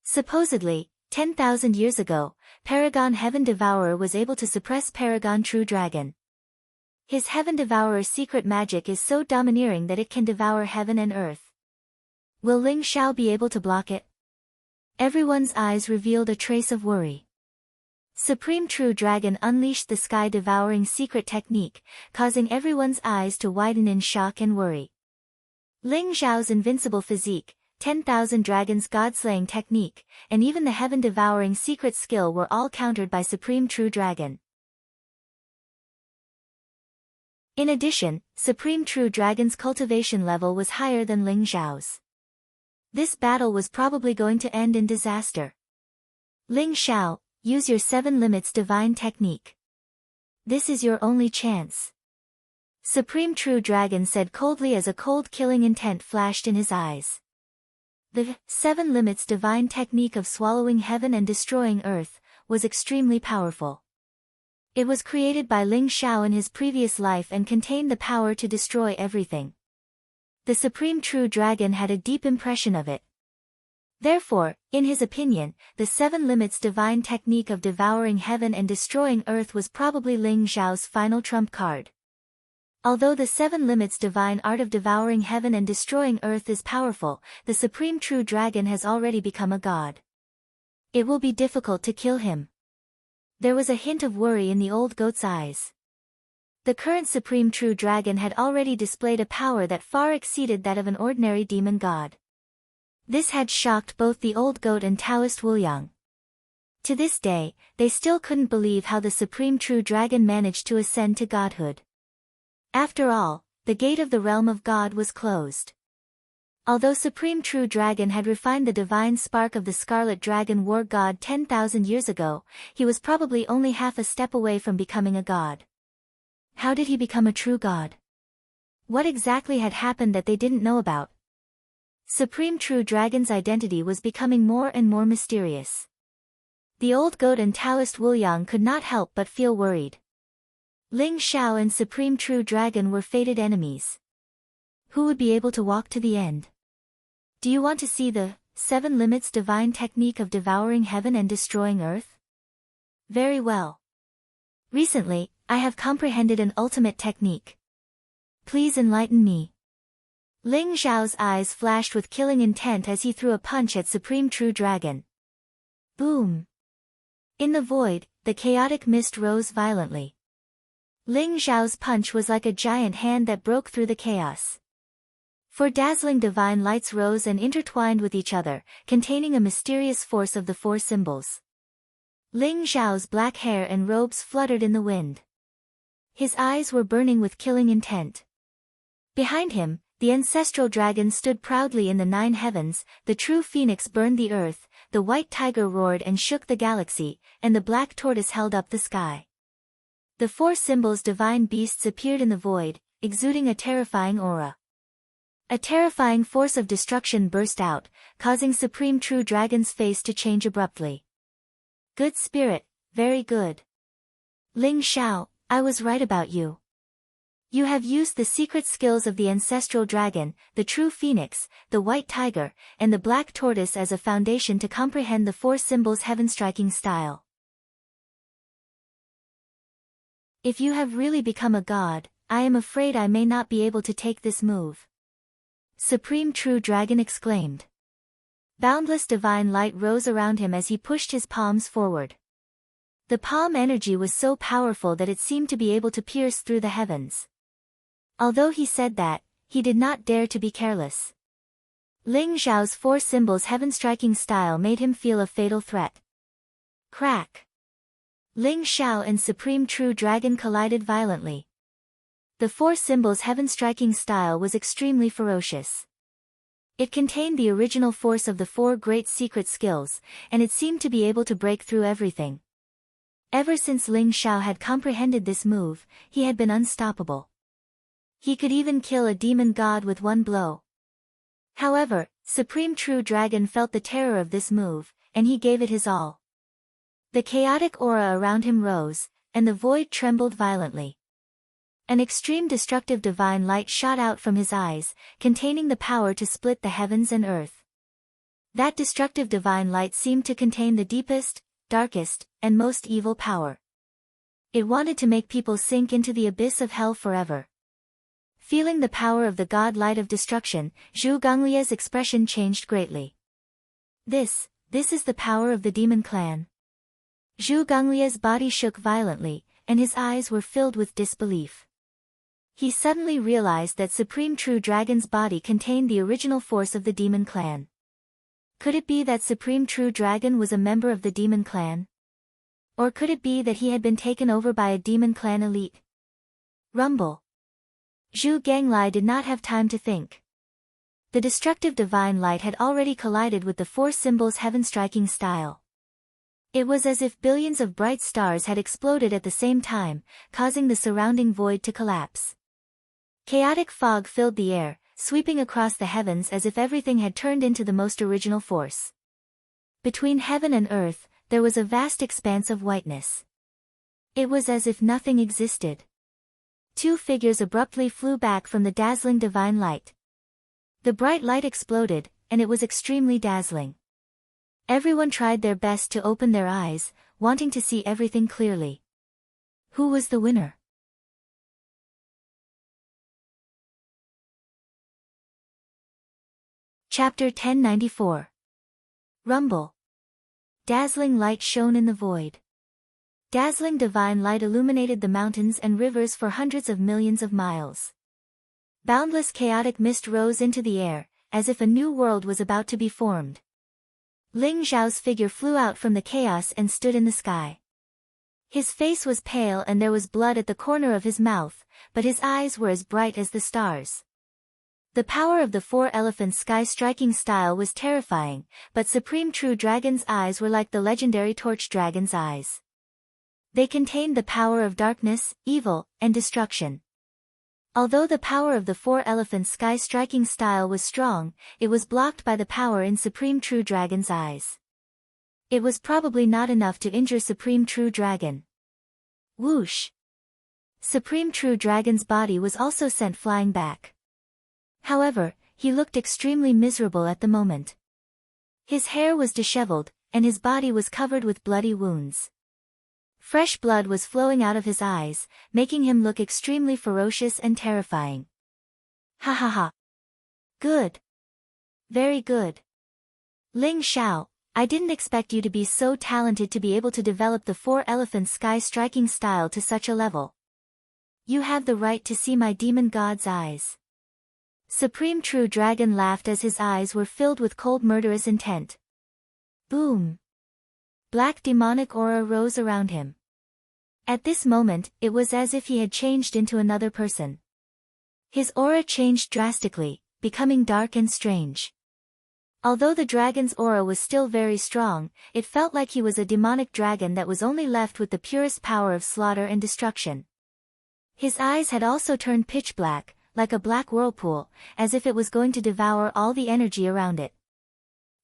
Supposedly, 10,000 years ago, Paragon Heaven Devourer was able to suppress Paragon True Dragon. His Heaven Devourer's secret magic is so domineering that it can devour heaven and earth. Will Ling Zhao be able to block it? Everyone's eyes revealed a trace of worry. Supreme True Dragon unleashed the sky-devouring secret technique, causing everyone's eyes to widen in shock and worry. Ling Zhao's invincible physique, 10,000 dragons god-slaying technique, and even the heaven-devouring secret skill were all countered by Supreme True Dragon. In addition, Supreme True Dragon's cultivation level was higher than Ling Zhao's. This battle was probably going to end in disaster. Ling Zhao, use your 7 limits divine technique. This is your only chance. Supreme True Dragon said coldly as a cold killing intent flashed in his eyes. The 7 limits divine technique of swallowing heaven and destroying earth was extremely powerful. It was created by Ling Zhao in his previous life and contained the power to destroy everything. The Supreme True Dragon had a deep impression of it. Therefore, in his opinion, the 7 limits divine technique of devouring heaven and destroying earth was probably Ling Zhao's final trump card. Although the 7 limits divine art of devouring heaven and destroying earth is powerful, the Supreme True Dragon has already become a god. It will be difficult to kill him. There was a hint of worry in the old goat's eyes. The current supreme true dragon had already displayed a power that far exceeded that of an ordinary demon god. This had shocked both the old goat and Taoist Wuliang. To this day, they still couldn't believe how the supreme true dragon managed to ascend to godhood. After all, the gate of the realm of God was closed. Although Supreme True Dragon had refined the divine spark of the Scarlet Dragon war god 10,000 years ago, he was probably only half a step away from becoming a god. How did he become a true god? What exactly had happened that they didn't know about? Supreme True Dragon's identity was becoming more and more mysterious. The old goat and Taoist Wuliang could not help but feel worried. Ling Xiao and Supreme True Dragon were fated enemies. Who would be able to walk to the end? Do you want to see the 7 limits divine technique of devouring heaven and destroying earth? Very well. Recently, I have comprehended an ultimate technique. Please enlighten me. Ling Xiao's eyes flashed with killing intent as he threw a punch at Supreme True Dragon. Boom! In the void, the chaotic mist rose violently. Ling Xiao's punch was like a giant hand that broke through the chaos. 4 dazzling divine lights rose and intertwined with each other, containing a mysterious force of the 4 symbols. Ling Xiao's black hair and robes fluttered in the wind. His eyes were burning with killing intent. Behind him, the ancestral dragon stood proudly in the 9 heavens, the true phoenix burned the earth, the white tiger roared and shook the galaxy, and the black tortoise held up the sky. The 4 symbols' divine beasts appeared in the void, exuding a terrifying aura. A terrifying force of destruction burst out, causing Supreme True Dragon's face to change abruptly. Good spirit, very good. Ling Xiao, I was right about you. You have used the secret skills of the ancestral dragon, the true phoenix, the white tiger, and the black tortoise as a foundation to comprehend the 4 symbols' heaven-striking style. If you have really become a god, I am afraid I may not be able to take this move. Supreme True Dragon exclaimed. Boundless divine light rose around him as he pushed his palms forward. The palm energy was so powerful that it seemed to be able to pierce through the heavens. Although he said that, he did not dare to be careless. Ling Xiao's 4 symbols' heaven-striking style made him feel a fatal threat. Crack! Ling Xiao and Supreme True Dragon collided violently. The 4 symbols' heaven-striking style was extremely ferocious. It contained the original force of the 4 great secret skills, and it seemed to be able to break through everything. Ever since Ling Xiao had comprehended this move, he had been unstoppable. He could even kill a demon god with 1 blow. However, Supreme True Dragon felt the terror of this move, and he gave it his all. The chaotic aura around him rose, and the void trembled violently. An extreme destructive divine light shot out from his eyes, containing the power to split the heavens and earth. That destructive divine light seemed to contain the deepest, darkest, and most evil power. It wanted to make people sink into the abyss of hell forever. Feeling the power of the god light of destruction, Zhu Gonglia's expression changed greatly. This is the power of the demon clan. Zhu Gonglia's body shook violently, and his eyes were filled with disbelief. He suddenly realized that Supreme True Dragon's body contained the original force of the demon clan. Could it be that Supreme True Dragon was a member of the demon clan? Or could it be that he had been taken over by a demon clan elite? Rumble. Zhu Ganglai did not have time to think. The destructive divine light had already collided with the 4 symbols' heaven-striking style. It was as if billions of bright stars had exploded at the same time, causing the surrounding void to collapse. Chaotic fog filled the air, sweeping across the heavens as if everything had turned into the most original force. Between heaven and earth, there was a vast expanse of whiteness. It was as if nothing existed. 2 figures abruptly flew back from the dazzling divine light. The bright light exploded, and it was extremely dazzling. Everyone tried their best to open their eyes, wanting to see everything clearly. Who was the winner? Chapter 1094. Rumble. Dazzling light shone in the void. Dazzling divine light illuminated the mountains and rivers for hundreds of millions of miles. Boundless chaotic mist rose into the air, as if a new world was about to be formed. Ling Xiao's figure flew out from the chaos and stood in the sky. His face was pale and there was blood at the corner of his mouth, but his eyes were as bright as the stars. The power of the four elephants' sky-striking style was terrifying, but Supreme True Dragon's eyes were like the legendary Torch Dragon's eyes. They contained the power of darkness, evil, and destruction. Although the power of the four elephants' sky-striking style was strong, it was blocked by the power in Supreme True Dragon's eyes. It was probably not enough to injure Supreme True Dragon. Whoosh! Supreme True Dragon's body was also sent flying back. However, he looked extremely miserable at the moment. His hair was disheveled, and his body was covered with bloody wounds. Fresh blood was flowing out of his eyes, making him look extremely ferocious and terrifying. Ha ha ha. Good. Very good. Ling Xiao, I didn't expect you to be so talented to be able to develop the four elephants' sky-striking style to such a level. You have the right to see my demon god's eyes. Supreme True Dragon laughed as his eyes were filled with cold murderous intent. Boom! Black demonic aura rose around him. At this moment, it was as if he had changed into another person. His aura changed drastically, becoming dark and strange. Although the dragon's aura was still very strong, it felt like he was a demonic dragon that was only left with the purest power of slaughter and destruction. His eyes had also turned pitch black, like a black whirlpool, as if it was going to devour all the energy around it.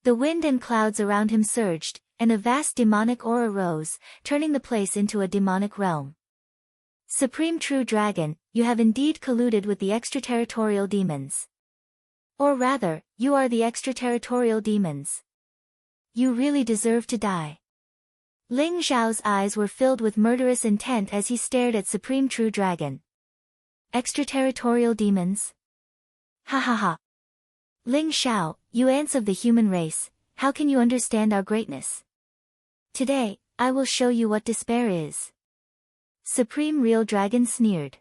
The wind and clouds around him surged, and a vast demonic aura rose, turning the place into a demonic realm. Supreme True Dragon, you have indeed colluded with the extraterritorial demons. Or rather, you are the extraterritorial demons. You really deserve to die. Ling Xiao's eyes were filled with murderous intent as he stared at Supreme True Dragon. Extraterritorial demons? Ha ha ha. Ling Xiao, you ants of the human race, how can you understand our greatness? Today, I will show you what despair is. Supreme Real Dragon sneered.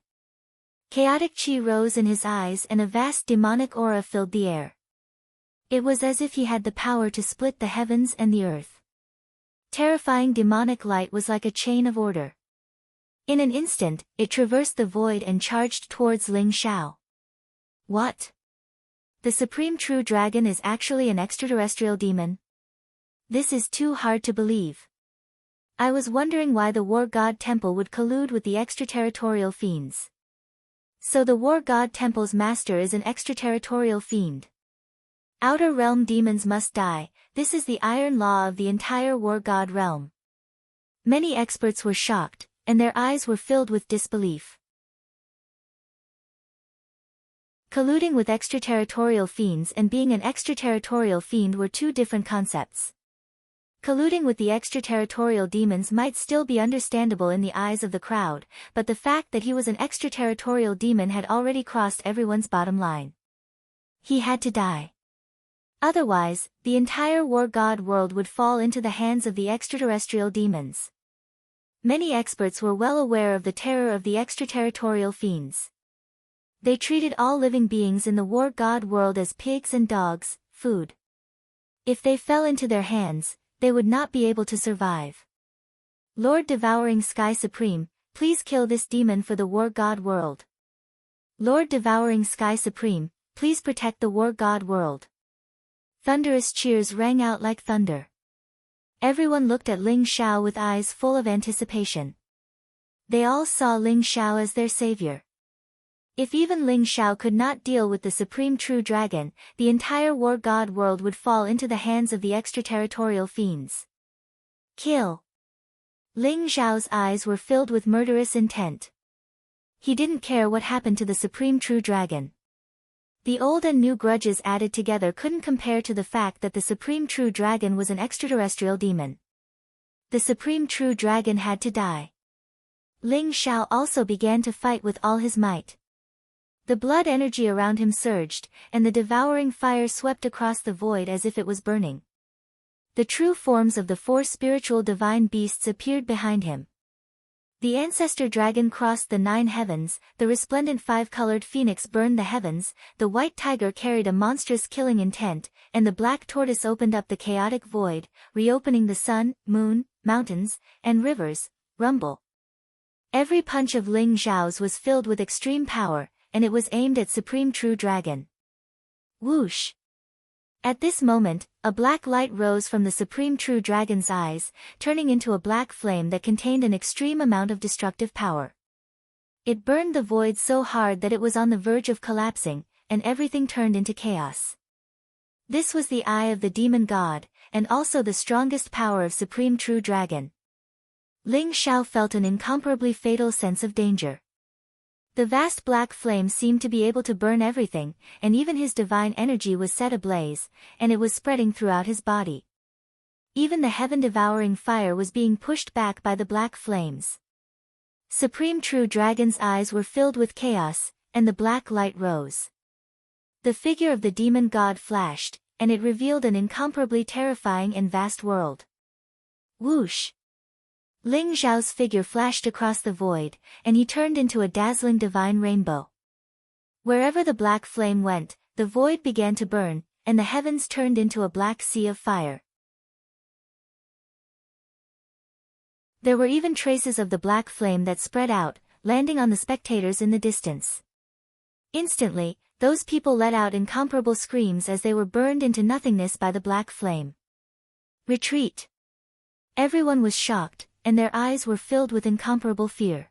Chaotic chi rose in his eyes and a vast demonic aura filled the air. It was as if he had the power to split the heavens and the earth. Terrifying demonic light was like a chain of order. In an instant, it traversed the void and charged towards Ling Xiao. What? The Supreme True Dragon is actually an extraterrestrial demon? This is too hard to believe. I was wondering why the War God Temple would collude with the extraterritorial fiends. So the War God Temple's master is an extraterritorial fiend. Outer realm demons must die, this is the iron law of the entire War God realm. Many experts were shocked, and their eyes were filled with disbelief. Colluding with extraterritorial fiends and being an extraterritorial fiend were two different concepts. Colluding with the extraterritorial demons might still be understandable in the eyes of the crowd, but the fact that he was an extraterritorial demon had already crossed everyone's bottom line. He had to die. Otherwise, the entire War God world would fall into the hands of the extraterrestrial demons. Many experts were well aware of the terror of the extraterritorial fiends. They treated all living beings in the War God world as pigs and dogs, food. If they fell into their hands, they would not be able to survive. Lord Devouring Sky Supreme, please kill this demon for the War God world. Lord Devouring Sky Supreme, please protect the War God world. Thunderous cheers rang out like thunder. Everyone looked at Ling Xiao with eyes full of anticipation. They all saw Ling Xiao as their savior. If even Ling Xiao could not deal with the Supreme True Dragon, the entire War God world would fall into the hands of the extraterritorial fiends. Kill! Ling Xiao's eyes were filled with murderous intent. He didn't care what happened to the Supreme True Dragon. The old and new grudges added together couldn't compare to the fact that the Supreme True Dragon was an extraterrestrial demon. The Supreme True Dragon had to die. Ling Xiao also began to fight with all his might. The blood energy around him surged, and the devouring fire swept across the void as if it was burning. The true forms of the four spiritual divine beasts appeared behind him. The ancestor dragon crossed the 9 heavens, the resplendent 5-colored phoenix burned the heavens, the white tiger carried a monstrous killing intent, and the black tortoise opened up the chaotic void, reopening the sun, moon, mountains, and rivers. Rumble. Every punch of Ling Xiao's was filled with extreme power, and it was aimed at Supreme True Dragon. Whoosh! At this moment, a black light rose from the Supreme True Dragon's eyes, turning into a black flame that contained an extreme amount of destructive power. It burned the void so hard that it was on the verge of collapsing, and everything turned into chaos. This was the eye of the demon god, and also the strongest power of Supreme True Dragon. Ling Xiao felt an incomparably fatal sense of danger. The vast black flame seemed to be able to burn everything, and even his divine energy was set ablaze, and it was spreading throughout his body. Even the heaven-devouring fire was being pushed back by the black flames. Supreme True Dragon's eyes were filled with chaos, and the black light rose. The figure of the demon god flashed, and it revealed an incomparably terrifying and vast world. Whoosh! Ling Xiao's figure flashed across the void, and he turned into a dazzling divine rainbow. Wherever the black flame went, the void began to burn, and the heavens turned into a black sea of fire. There were even traces of the black flame that spread out, landing on the spectators in the distance. Instantly, those people let out incomparable screams as they were burned into nothingness by the black flame. Retreat! Everyone was shocked, and their eyes were filled with incomparable fear.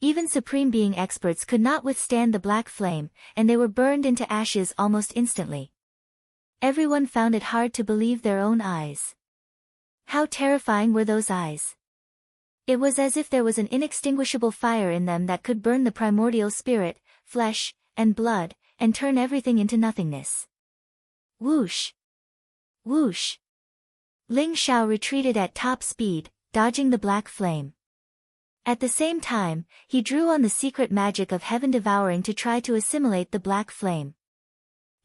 Even Supreme Being experts could not withstand the black flame, and they were burned into ashes almost instantly. Everyone found it hard to believe their own eyes. How terrifying were those eyes! It was as if there was an inextinguishable fire in them that could burn the primordial spirit, flesh, and blood, and turn everything into nothingness. Whoosh! Whoosh! Ling Xiao retreated at top speed, dodging the black flame. At the same time, he drew on the secret magic of heaven devouring to try to assimilate the black flame.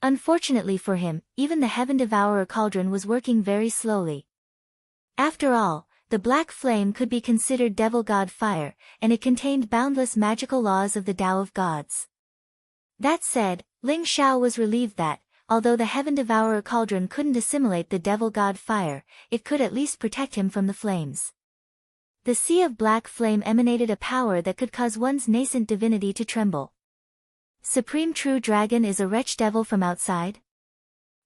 Unfortunately for him, even the heaven devourer cauldron was working very slowly. After all, the black flame could be considered devil god fire, and it contained boundless magical laws of the Tao of gods. That said, Ling Xiao was relieved that, although the heaven devourer cauldron couldn't assimilate the devil god fire, it could at least protect him from the flames. The sea of black flame emanated a power that could cause one's nascent divinity to tremble. Supreme True Dragon is a wretch devil from outside?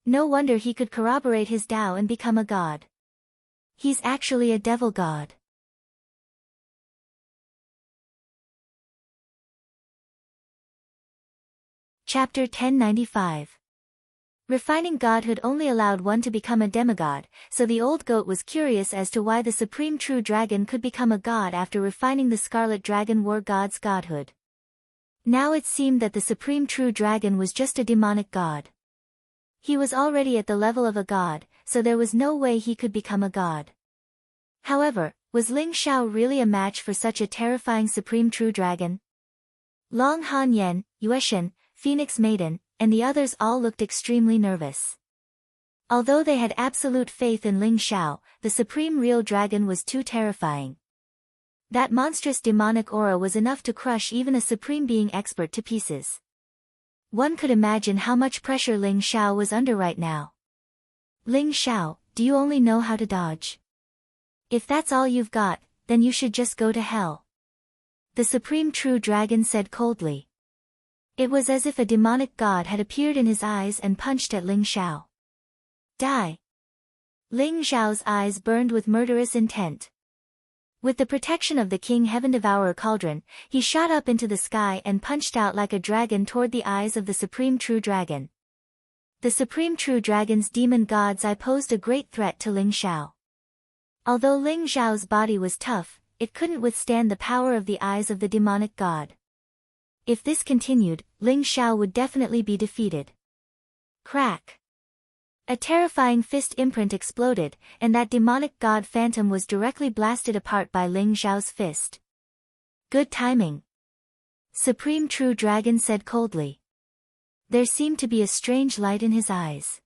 No wonder he could corroborate his Tao and become a god. He's actually a devil god. Chapter 1095. Refining godhood only allowed one to become a demigod, so the old goat was curious as to why the Supreme True Dragon could become a god after refining the Scarlet Dragon War God's godhood. Now it seemed that the Supreme True Dragon was just a demonic god. He was already at the level of a god, so there was no way he could become a god. However, was Ling Xiao really a match for such a terrifying Supreme True Dragon? Long Han Yen, Yueshan, Phoenix Maiden, and the others all looked extremely nervous. Although they had absolute faith in Ling Xiao, the Supreme Real Dragon was too terrifying. That monstrous demonic aura was enough to crush even a Supreme Being expert to pieces. One could imagine how much pressure Ling Xiao was under right now. Ling Xiao, do you only know how to dodge? If that's all you've got, then you should just go to hell. The Supreme True Dragon said coldly. It was as if a demonic god had appeared in his eyes and punched at Ling Xiao. Die! Ling Xiao's eyes burned with murderous intent. With the protection of the King Heaven Devourer Cauldron, he shot up into the sky and punched out like a dragon toward the eyes of the Supreme True Dragon. The Supreme True Dragon's demon god's eye posed a great threat to Ling Xiao. Although Ling Xiao's body was tough, it couldn't withstand the power of the eyes of the demonic god. If this continued, Ling Xiao would definitely be defeated. Crack! A terrifying fist imprint exploded, and that demonic god phantom was directly blasted apart by Ling Xiao's fist. Good timing. Supreme True Dragon said coldly. There seemed to be a strange light in his eyes.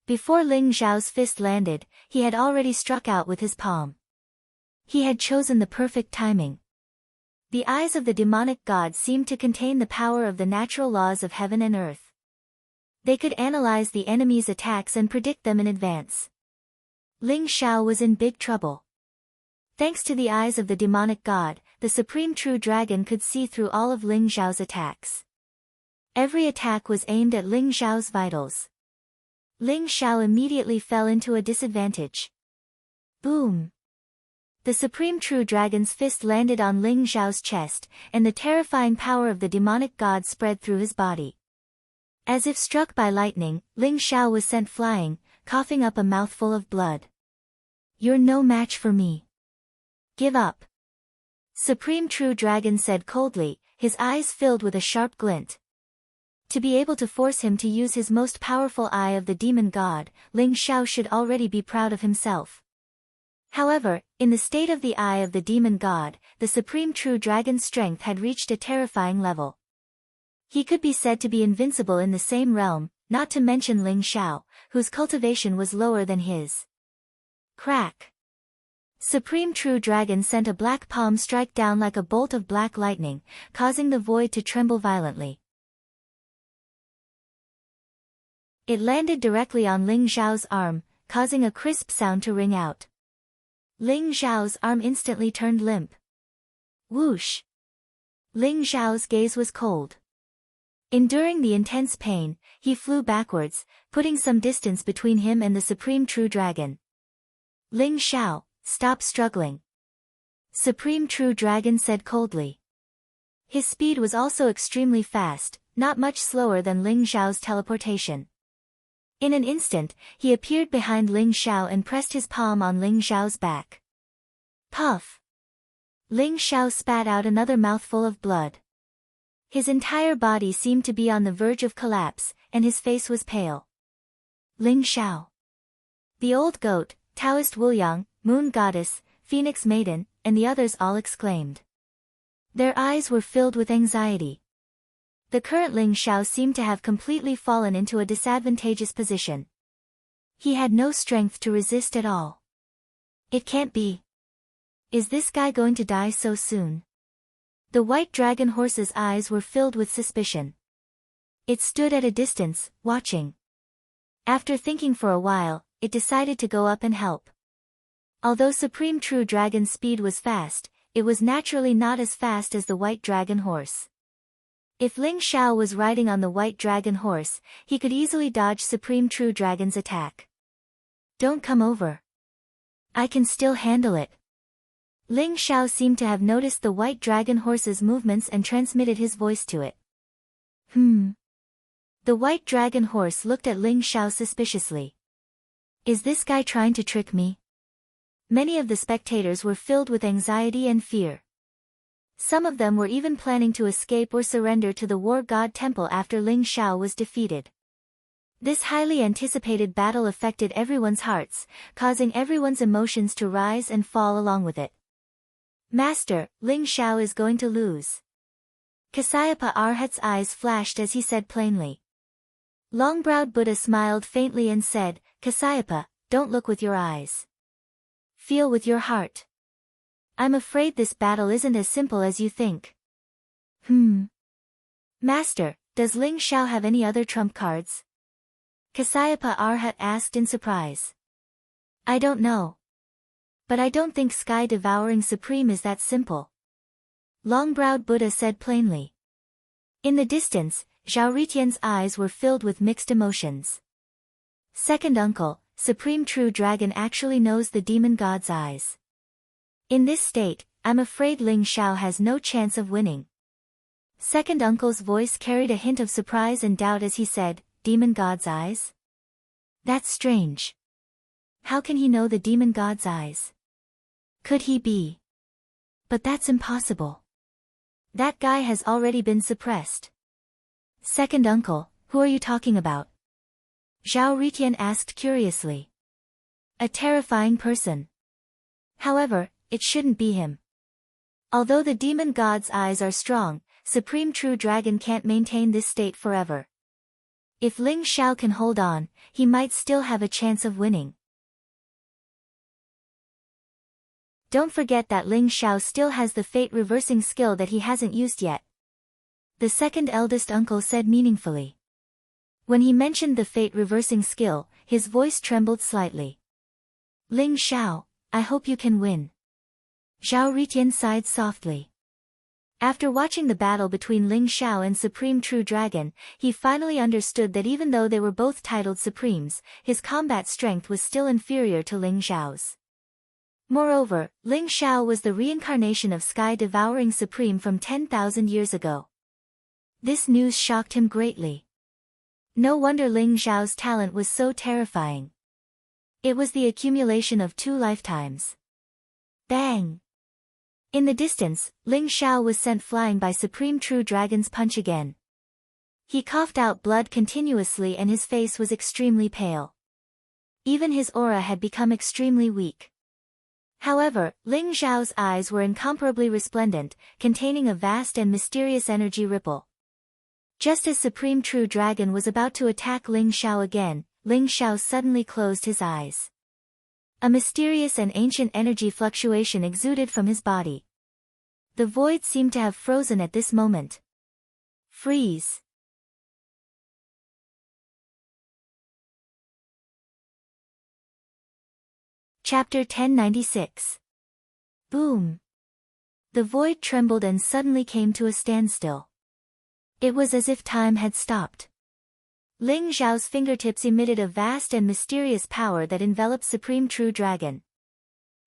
Before Ling Xiao's fist landed, he had already struck out with his palm. He had chosen the perfect timing. The eyes of the demonic god seemed to contain the power of the natural laws of heaven and earth. They could analyze the enemy's attacks and predict them in advance. Ling Xiao was in big trouble. Thanks to the eyes of the demonic god, the supreme true dragon could see through all of Ling Xiao's attacks. Every attack was aimed at Ling Xiao's vitals. Ling Xiao immediately fell into a disadvantage. Boom! The supreme true dragon's fist landed on Ling Xiao's chest, and the terrifying power of the demonic god spread through his body. As if struck by lightning, Ling Xiao was sent flying, coughing up a mouthful of blood. "You're no match for me. Give up." Supreme True Dragon said coldly, his eyes filled with a sharp glint. To be able to force him to use his most powerful eye of the demon god, Ling Xiao should already be proud of himself. However, in the state of the eye of the demon god, the Supreme True Dragon's strength had reached a terrifying level. He could be said to be invincible in the same realm, not to mention Ling Xiao, whose cultivation was lower than his. Crack! Supreme True Dragon sent a black palm strike down like a bolt of black lightning, causing the void to tremble violently. It landed directly on Ling Xiao's arm, causing a crisp sound to ring out. Ling Xiao's arm instantly turned limp. Whoosh! Ling Xiao's gaze was cold. Enduring the intense pain, he flew backwards, putting some distance between him and the Supreme True Dragon. Ling Xiao, stop struggling. Supreme True Dragon said coldly. His speed was also extremely fast, not much slower than Ling Xiao's teleportation. In an instant, he appeared behind Ling Xiao and pressed his palm on Ling Xiao's back. Puff! Ling Xiao spat out another mouthful of blood. His entire body seemed to be on the verge of collapse, and his face was pale. Ling Xiao. The old goat, Taoist Wuliang, Moon Goddess, Phoenix Maiden, and the others all exclaimed. Their eyes were filled with anxiety. The current Ling Xiao seemed to have completely fallen into a disadvantageous position. He had no strength to resist at all. It can't be. Is this guy going to die so soon? The white dragon horse's eyes were filled with suspicion. It stood at a distance, watching. After thinking for a while, it decided to go up and help. Although Supreme True Dragon's speed was fast, it was naturally not as fast as the white dragon horse. If Ling Xiao was riding on the white dragon horse, he could easily dodge Supreme True Dragon's attack. Don't come over. I can still handle it. Ling Xiao seemed to have noticed the white dragon horse's movements and transmitted his voice to it. The white dragon horse looked at Ling Xiao suspiciously. Is this guy trying to trick me? Many of the spectators were filled with anxiety and fear. Some of them were even planning to escape or surrender to the War God Temple after Ling Xiao was defeated. This highly anticipated battle affected everyone's hearts, causing everyone's emotions to rise and fall along with it. Master, Ling Xiao is going to lose. Kasyapa Arhat's eyes flashed as he said plainly. Long-browed Buddha smiled faintly and said, Kasyapa, don't look with your eyes. Feel with your heart. I'm afraid this battle isn't as simple as you think. Master, does Ling Xiao have any other trump cards? Kasyapa Arhat asked in surprise. I don't know. But I don't think Sky Devouring Supreme is that simple. Long-browed Buddha said plainly. In the distance, Zhao Ritian's eyes were filled with mixed emotions. Second uncle, Supreme True Dragon actually knows the demon god's eyes. In this state, I'm afraid Ling Xiao has no chance of winning. Second uncle's voice carried a hint of surprise and doubt as he said, Demon god's eyes? That's strange. How can he know the demon god's eyes? Could he be? But that's impossible. That guy has already been suppressed. Second uncle, who are you talking about? Zhao Ritian asked curiously. A terrifying person. However, it shouldn't be him. Although the demon god's eyes are strong, Supreme True Dragon can't maintain this state forever. If Ling Xiao can hold on, he might still have a chance of winning. Don't forget that Ling Xiao still has the fate-reversing skill that he hasn't used yet. The second eldest uncle said meaningfully. When he mentioned the fate-reversing skill, his voice trembled slightly. Ling Xiao, I hope you can win. Zhao Ritian sighed softly. After watching the battle between Ling Xiao and Supreme True Dragon, he finally understood that even though they were both titled Supremes, his combat strength was still inferior to Ling Xiao's. Moreover, Ling Xiao was the reincarnation of Sky-Devouring Supreme from 10,000 years ago. This news shocked him greatly. No wonder Ling Xiao's talent was so terrifying. It was the accumulation of 2 lifetimes. Bang! In the distance, Ling Xiao was sent flying by Supreme True Dragon's punch again. He coughed out blood continuously and his face was extremely pale. Even his aura had become extremely weak. However, Ling Xiao's eyes were incomparably resplendent, containing a vast and mysterious energy ripple. Just as Supreme True Dragon was about to attack Ling Xiao again, Ling Xiao suddenly closed his eyes. A mysterious and ancient energy fluctuation exuded from his body. The void seemed to have frozen at this moment. Freeze. Chapter 1096. Boom. The void trembled and suddenly came to a standstill. It was as if time had stopped. Ling Xiao's fingertips emitted a vast and mysterious power that enveloped Supreme True Dragon.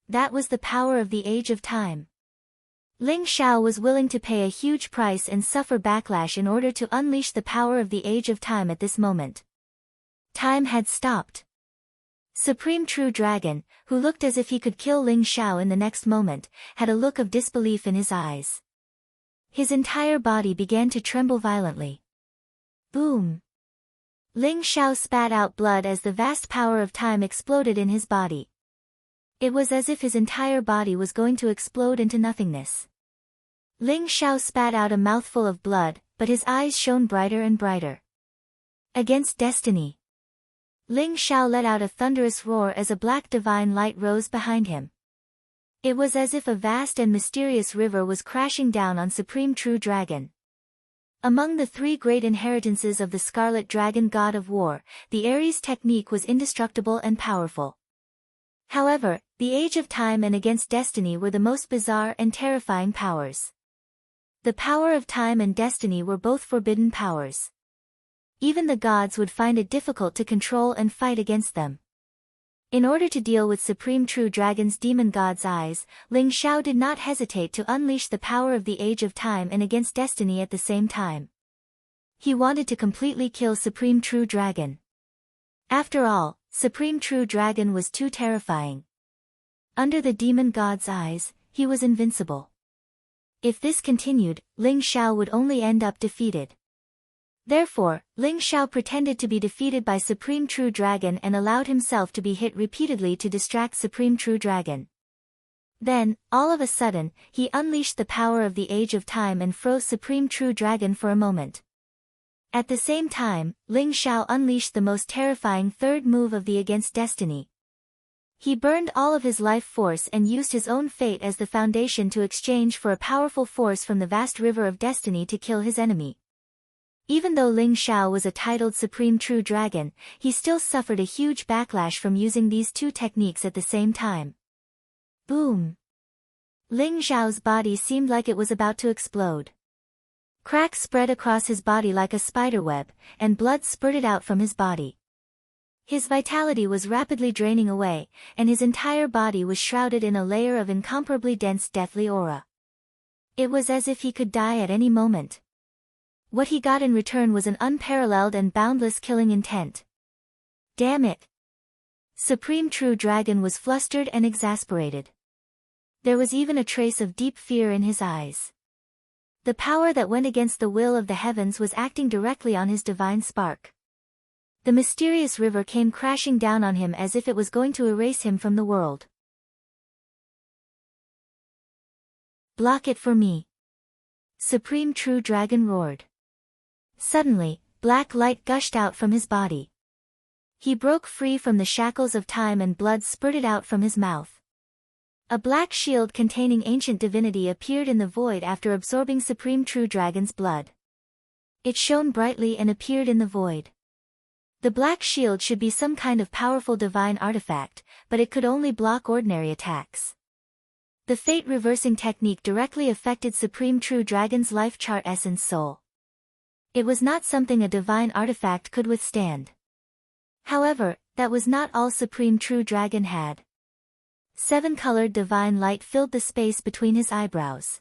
That was the power of the Age of Time. Ling Xiao was willing to pay a huge price and suffer backlash in order to unleash the power of the Age of Time at this moment. Time had stopped. Supreme True Dragon, who looked as if he could kill Ling Xiao in the next moment, had a look of disbelief in his eyes. His entire body began to tremble violently. Boom! Ling Xiao spat out blood as the vast power of time exploded in his body. It was as if his entire body was going to explode into nothingness. Ling Xiao spat out a mouthful of blood, but his eyes shone brighter and brighter. Against destiny. Ling Xiao let out a thunderous roar as a black divine light rose behind him. It was as if a vast and mysterious river was crashing down on Supreme True Dragon. Among the 3 great inheritances of the Scarlet Dragon God of War, the Ares technique was indestructible and powerful. However, the Age of Time and Against Destiny were the most bizarre and terrifying powers. The power of time and destiny were both forbidden powers. Even the gods would find it difficult to control and fight against them. In order to deal with Supreme True Dragon's demon god's eyes, Ling Xiao did not hesitate to unleash the power of the Age of Time and Against Destiny at the same time. He wanted to completely kill Supreme True Dragon. After all, Supreme True Dragon was too terrifying. Under the demon god's eyes, he was invincible. If this continued, Ling Xiao would only end up defeated. Therefore, Ling Xiao pretended to be defeated by Supreme True Dragon and allowed himself to be hit repeatedly to distract Supreme True Dragon. Then, all of a sudden, he unleashed the power of the Age of Time and froze Supreme True Dragon for a moment. At the same time, Ling Xiao unleashed the most terrifying 3rd move of the Against Destiny. He burned all of his life force and used his own fate as the foundation to exchange for a powerful force from the vast river of destiny to kill his enemy. Even though Ling Xiao was a titled Supreme True Dragon, he still suffered a huge backlash from using these 2 techniques at the same time. Boom! Ling Xiao's body seemed like it was about to explode. Cracks spread across his body like a spiderweb, and blood spurted out from his body. His vitality was rapidly draining away, and his entire body was shrouded in a layer of incomparably dense deathly aura. It was as if he could die at any moment. What he got in return was an unparalleled and boundless killing intent. Damn it! Supreme True Dragon was flustered and exasperated. There was even a trace of deep fear in his eyes. The power that went against the will of the heavens was acting directly on his divine spark. The mysterious river came crashing down on him as if it was going to erase him from the world. Block it for me! Supreme True Dragon roared. Suddenly, black light gushed out from his body. He broke free from the shackles of time and blood spurted out from his mouth. A black shield containing ancient divinity appeared in the void after absorbing Supreme True Dragon's blood. It shone brightly and appeared in the void. The black shield should be some kind of powerful divine artifact, but it could only block ordinary attacks. The fate reversing technique directly affected Supreme True Dragon's life chart essence soul. It was not something a divine artifact could withstand. However, that was not all Supreme True Dragon had. 7-colored divine light filled the space between his eyebrows.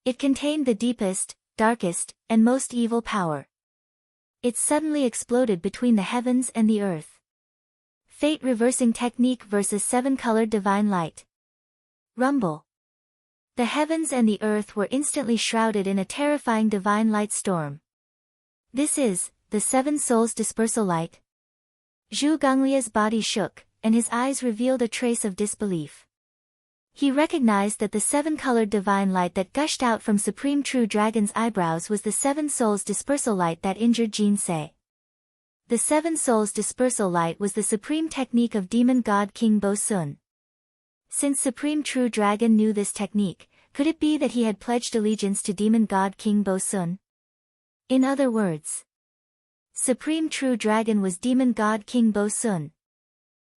It contained the deepest, darkest, and most evil power. It suddenly exploded between the heavens and the earth. Fate reversing technique versus 7-colored divine light. Rumble. The heavens and the earth were instantly shrouded in a terrifying divine light storm. This is the 7 souls dispersal light. Zhu Gonglia's body shook, and his eyes revealed a trace of disbelief. He recognized that the 7-colored divine light that gushed out from Supreme True Dragon's eyebrows was the 7 souls dispersal light that injured Jinsei. The 7 souls dispersal light was the supreme technique of demon god King Bo Sun. Since Supreme True Dragon knew this technique, could it be that he had pledged allegiance to demon god King Bo Sun? In other words, Supreme True Dragon was demon god King Bo Sun.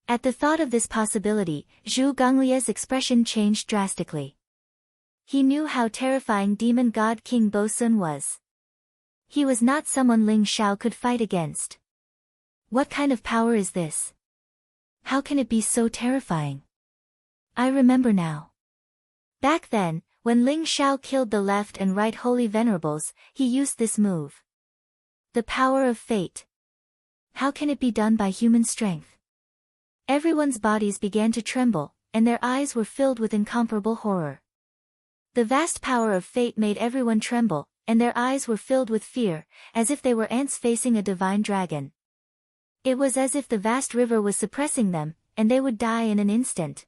At the thought of this possibility, Zhu Gonglia's expression changed drastically. He knew how terrifying demon god King Bo Sun was. He was not someone Ling Xiao could fight against. What kind of power is this? How can it be so terrifying? I remember now. Back then, when Ling Xiao killed the left and right holy venerables, he used this move. The power of fate. How can it be done by human strength? Everyone's bodies began to tremble, and their eyes were filled with incomparable horror. The vast power of fate made everyone tremble, and their eyes were filled with fear, as if they were ants facing a divine dragon. It was as if the vast river was suppressing them, and they would die in an instant.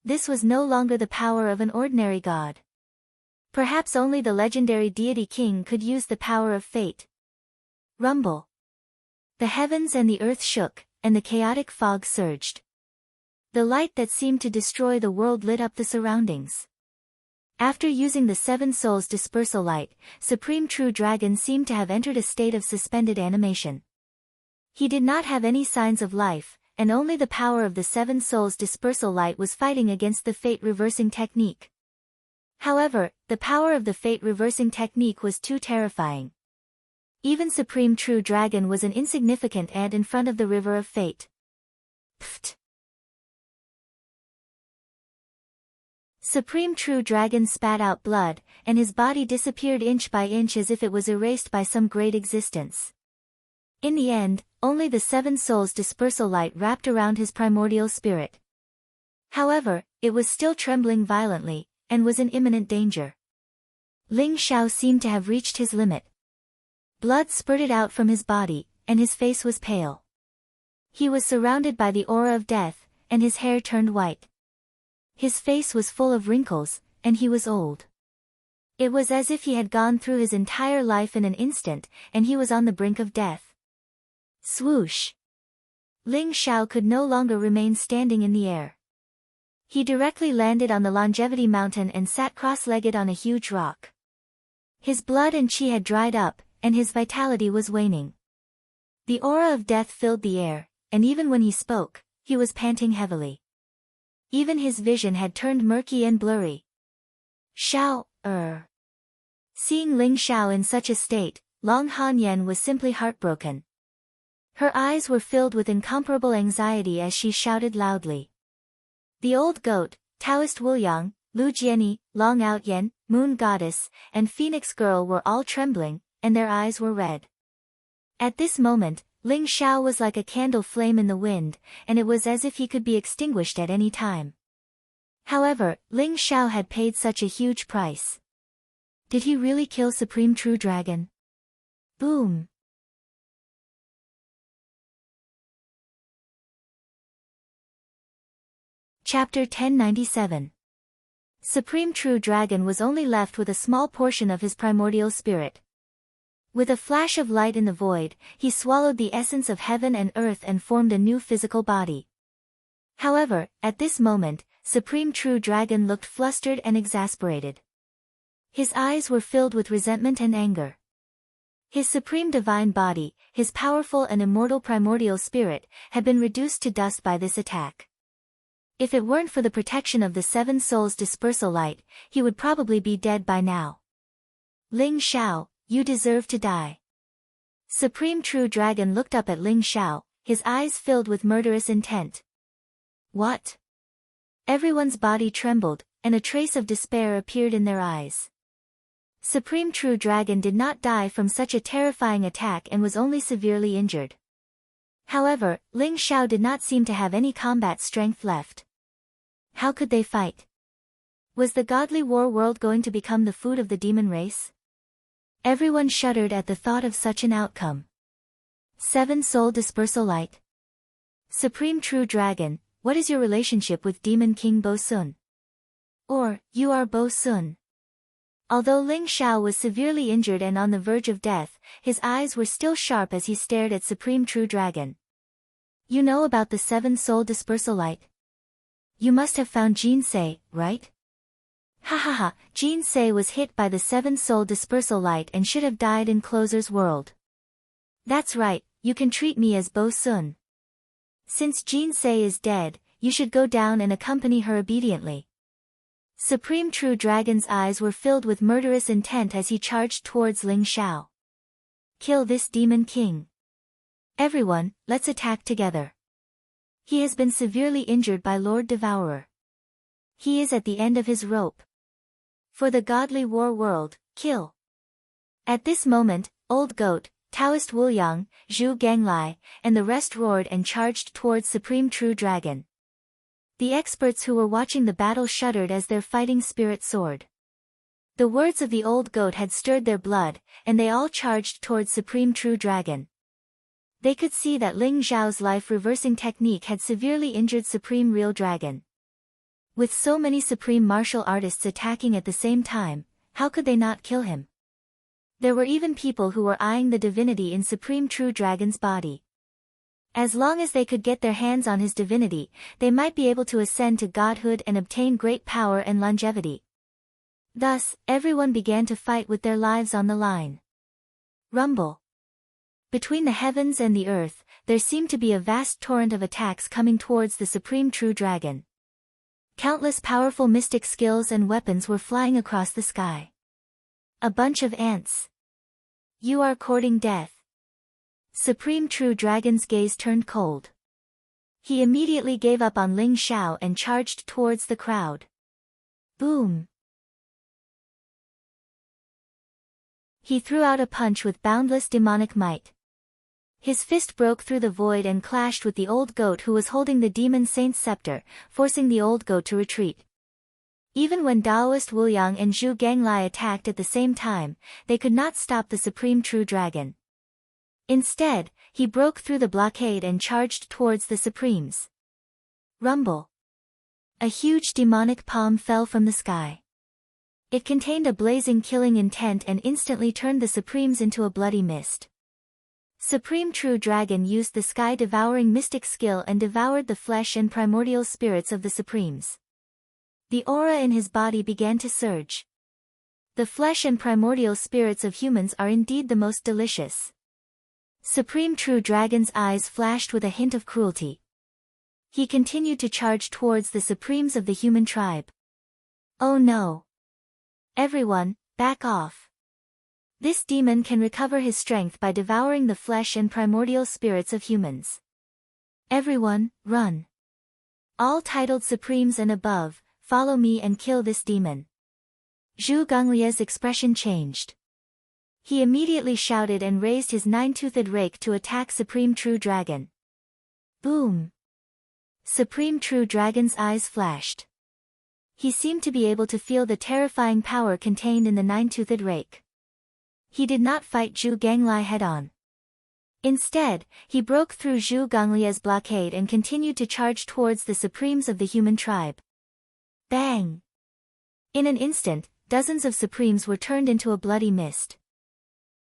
This was no longer the power of an ordinary god. Perhaps only the legendary deity king could use the power of fate. Rumble. The heavens and the earth shook, and the chaotic fog surged. The light that seemed to destroy the world lit up the surroundings. After using the 7 souls dispersal light, Supreme True Dragon seemed to have entered a state of suspended animation. He did not have any signs of life, and only the power of the 7 souls dispersal light was fighting against the fate reversing technique. However, the power of the fate reversing technique was too terrifying. Even Supreme True Dragon was an insignificant ant in front of the river of fate. Pfft. Supreme True Dragon spat out blood, and his body disappeared inch by inch as if it was erased by some great existence. In the end, only the 7 souls dispersal light wrapped around his primordial spirit. However, it was still trembling violently, and was in imminent danger. Ling Xiao seemed to have reached his limit. Blood spurted out from his body, and his face was pale. He was surrounded by the aura of death, and his hair turned white. His face was full of wrinkles, and he was old. It was as if he had gone through his entire life in an instant, and he was on the brink of death. Swoosh! Ling Xiao could no longer remain standing in the air. He directly landed on the Longevity Mountain and sat cross-legged on a huge rock. His blood and chi had dried up, and his vitality was waning. The aura of death filled the air, and even when he spoke, he was panting heavily. Even his vision had turned murky and blurry. Xiao, Seeing Ling Xiao in such a state, Long Hanyan was simply heartbroken. Her eyes were filled with incomparable anxiety as she shouted loudly. The old goat, Taoist Wuliang, Lu Jiani, Long Outyan, Moon Goddess, and Phoenix Girl were all trembling, and their eyes were red. At this moment, Ling Xiao was like a candle flame in the wind, and it was as if he could be extinguished at any time. However, Ling Xiao had paid such a huge price. Did he really kill Supreme True Dragon? Boom! Chapter 1097. Supreme True Dragon was only left with a small portion of his primordial spirit. With a flash of light in the void, he swallowed the essence of heaven and earth and formed a new physical body. However, at this moment, Supreme True Dragon looked flustered and exasperated. His eyes were filled with resentment and anger. His supreme divine body, his powerful and immortal primordial spirit, had been reduced to dust by this attack. If it weren't for the protection of the Seven Souls Dispersal Light, he would probably be dead by now. Ling Xiao, you deserve to die. Supreme True Dragon looked up at Ling Xiao, his eyes filled with murderous intent. What? Everyone's body trembled, and a trace of despair appeared in their eyes. Supreme True Dragon did not die from such a terrifying attack and was only severely injured. However, Ling Xiao did not seem to have any combat strength left. How could they fight? Was the godly war world going to become the food of the demon race? Everyone shuddered at the thought of such an outcome. Seven Soul Dispersal Light. Supreme True Dragon, what is your relationship with Demon King Bo Sun? Or, you are Bo Sun. Although Ling Xiao was severely injured and on the verge of death, his eyes were still sharp as he stared at Supreme True Dragon. You know about the Seven Soul Dispersal Light? You must have found Jinsei, right? Ha ha ha, Jinsei was hit by the Seven Soul Dispersal Light and should have died in Closer's world. That's right, you can treat me as Bo Sun. Since Jinsei is dead, you should go down and accompany her obediently. Supreme True Dragon's eyes were filled with murderous intent as he charged towards Ling Xiao. Kill this Demon King. Everyone, let's attack together. He has been severely injured by Lord Devourer. He is at the end of his rope. For the godly war world, kill. At this moment, Old Goat, Taoist Wuliang, Zhu Ganglai, and the rest roared and charged towards Supreme True Dragon. The experts who were watching the battle shuddered as their fighting spirit soared. The words of the Old Goat had stirred their blood, and they all charged towards Supreme True Dragon. They could see that Ling Xiao's life-reversing technique had severely injured Supreme Real Dragon. With so many supreme martial artists attacking at the same time, how could they not kill him? There were even people who were eyeing the divinity in Supreme True Dragon's body. As long as they could get their hands on his divinity, they might be able to ascend to godhood and obtain great power and longevity. Thus, everyone began to fight with their lives on the line. Rumble. Between the heavens and the earth, there seemed to be a vast torrent of attacks coming towards the Supreme True Dragon. Countless powerful mystic skills and weapons were flying across the sky. A bunch of ants. You are courting death. Supreme True Dragon's gaze turned cold. He immediately gave up on Ling Xiao and charged towards the crowd. Boom! He threw out a punch with boundless demonic might. His fist broke through the void and clashed with the Old Goat who was holding the Demon Saint's scepter, forcing the Old Goat to retreat. Even when Daoist Wuliang and Zhu Ganglai attacked at the same time, they could not stop the Supreme True Dragon. Instead, he broke through the blockade and charged towards the Supremes. Rumble. A huge demonic palm fell from the sky. It contained a blazing killing intent and instantly turned the Supremes into a bloody mist. Supreme True Dragon used the sky-devouring mystic skill and devoured the flesh and primordial spirits of the Supremes. The aura in his body began to surge. The flesh and primordial spirits of humans are indeed the most delicious. Supreme True Dragon's eyes flashed with a hint of cruelty. He continued to charge towards the Supremes of the human tribe. Oh no! Everyone, back off. This demon can recover his strength by devouring the flesh and primordial spirits of humans. Everyone, run. All titled Supremes and above, follow me and kill this demon. Zhu Ganglia's expression changed. He immediately shouted and raised his nine-toothed rake to attack Supreme True Dragon. Boom! Supreme True Dragon's eyes flashed. He seemed to be able to feel the terrifying power contained in the nine-toothed rake. He did not fight Zhu Ganglai head-on. Instead, he broke through Zhu Ganglia's blockade and continued to charge towards the Supremes of the human tribe. Bang! In an instant, dozens of Supremes were turned into a bloody mist.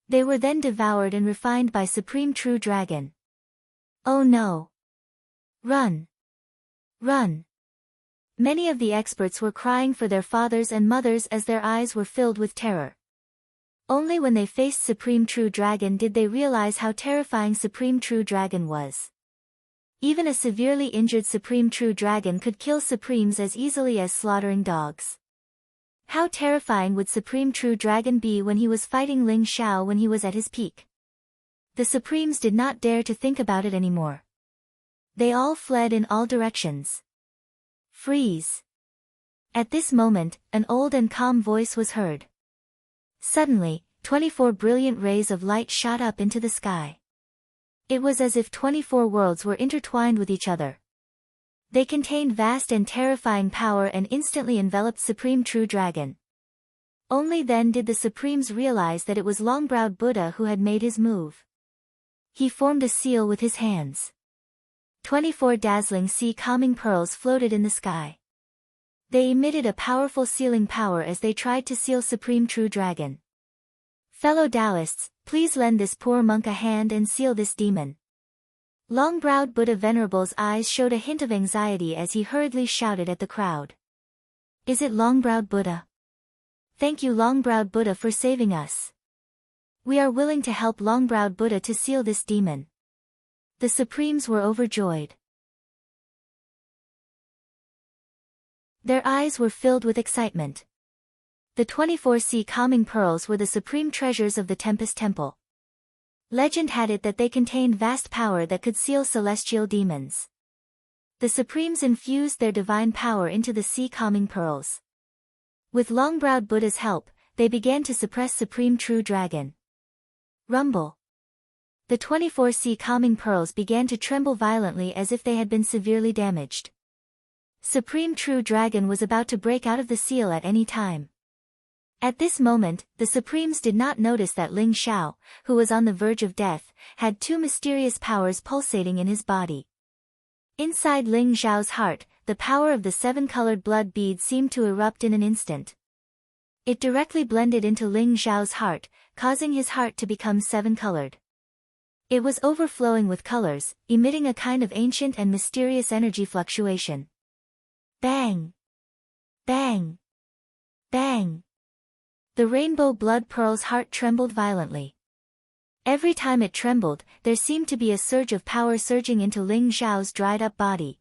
They were then devoured and refined by Supreme True Dragon. Oh no! Run! Run! Many of the experts were crying for their fathers and mothers as their eyes were filled with terror. Only when they faced Supreme True Dragon did they realize how terrifying Supreme True Dragon was. Even a severely injured Supreme True Dragon could kill Supremes as easily as slaughtering dogs. How terrifying would Supreme True Dragon be when he was fighting Ling Xiao when he was at his peak? The Supremes did not dare to think about it anymore. They all fled in all directions. Freeze! At this moment, an old and calm voice was heard. Suddenly, 24 brilliant rays of light shot up into the sky. It was as if 24 worlds were intertwined with each other. They contained vast and terrifying power and instantly enveloped Supreme True Dragon. Only then did the Supremes realize that it was Long-Browed Buddha who had made his move. He formed a seal with his hands. 24 dazzling sea-calming pearls floated in the sky. They emitted a powerful sealing power as they tried to seal Supreme True Dragon. Fellow Taoists, please lend this poor monk a hand and seal this demon. Long-Browed Buddha Venerable's eyes showed a hint of anxiety as he hurriedly shouted at the crowd. Is it Long-Browed Buddha? Thank you Long-Browed Buddha for saving us. We are willing to help Long-Browed Buddha to seal this demon. The Supremes were overjoyed. Their eyes were filled with excitement. The 24 sea-calming pearls were the supreme treasures of the Tempest Temple. Legend had it that they contained vast power that could seal celestial demons. The Supremes infused their divine power into the sea-calming pearls. With Long-Browed Buddha's help, they began to suppress Supreme True Dragon. Rumble! The 24 sea-calming pearls began to tremble violently as if they had been severely damaged. Supreme True Dragon was about to break out of the seal at any time. At this moment, the Supremes did not notice that Ling Xiao, who was on the verge of death, had two mysterious powers pulsating in his body. Inside Ling Xiao's heart, the power of the seven-colored blood bead seemed to erupt in an instant. It directly blended into Ling Xiao's heart, causing his heart to become seven-colored. It was overflowing with colors, emitting a kind of ancient and mysterious energy fluctuation. Bang! Bang! Bang! The rainbow blood pearl's heart trembled violently. Every time it trembled, there seemed to be a surge of power surging into Ling Xiao's dried-up body.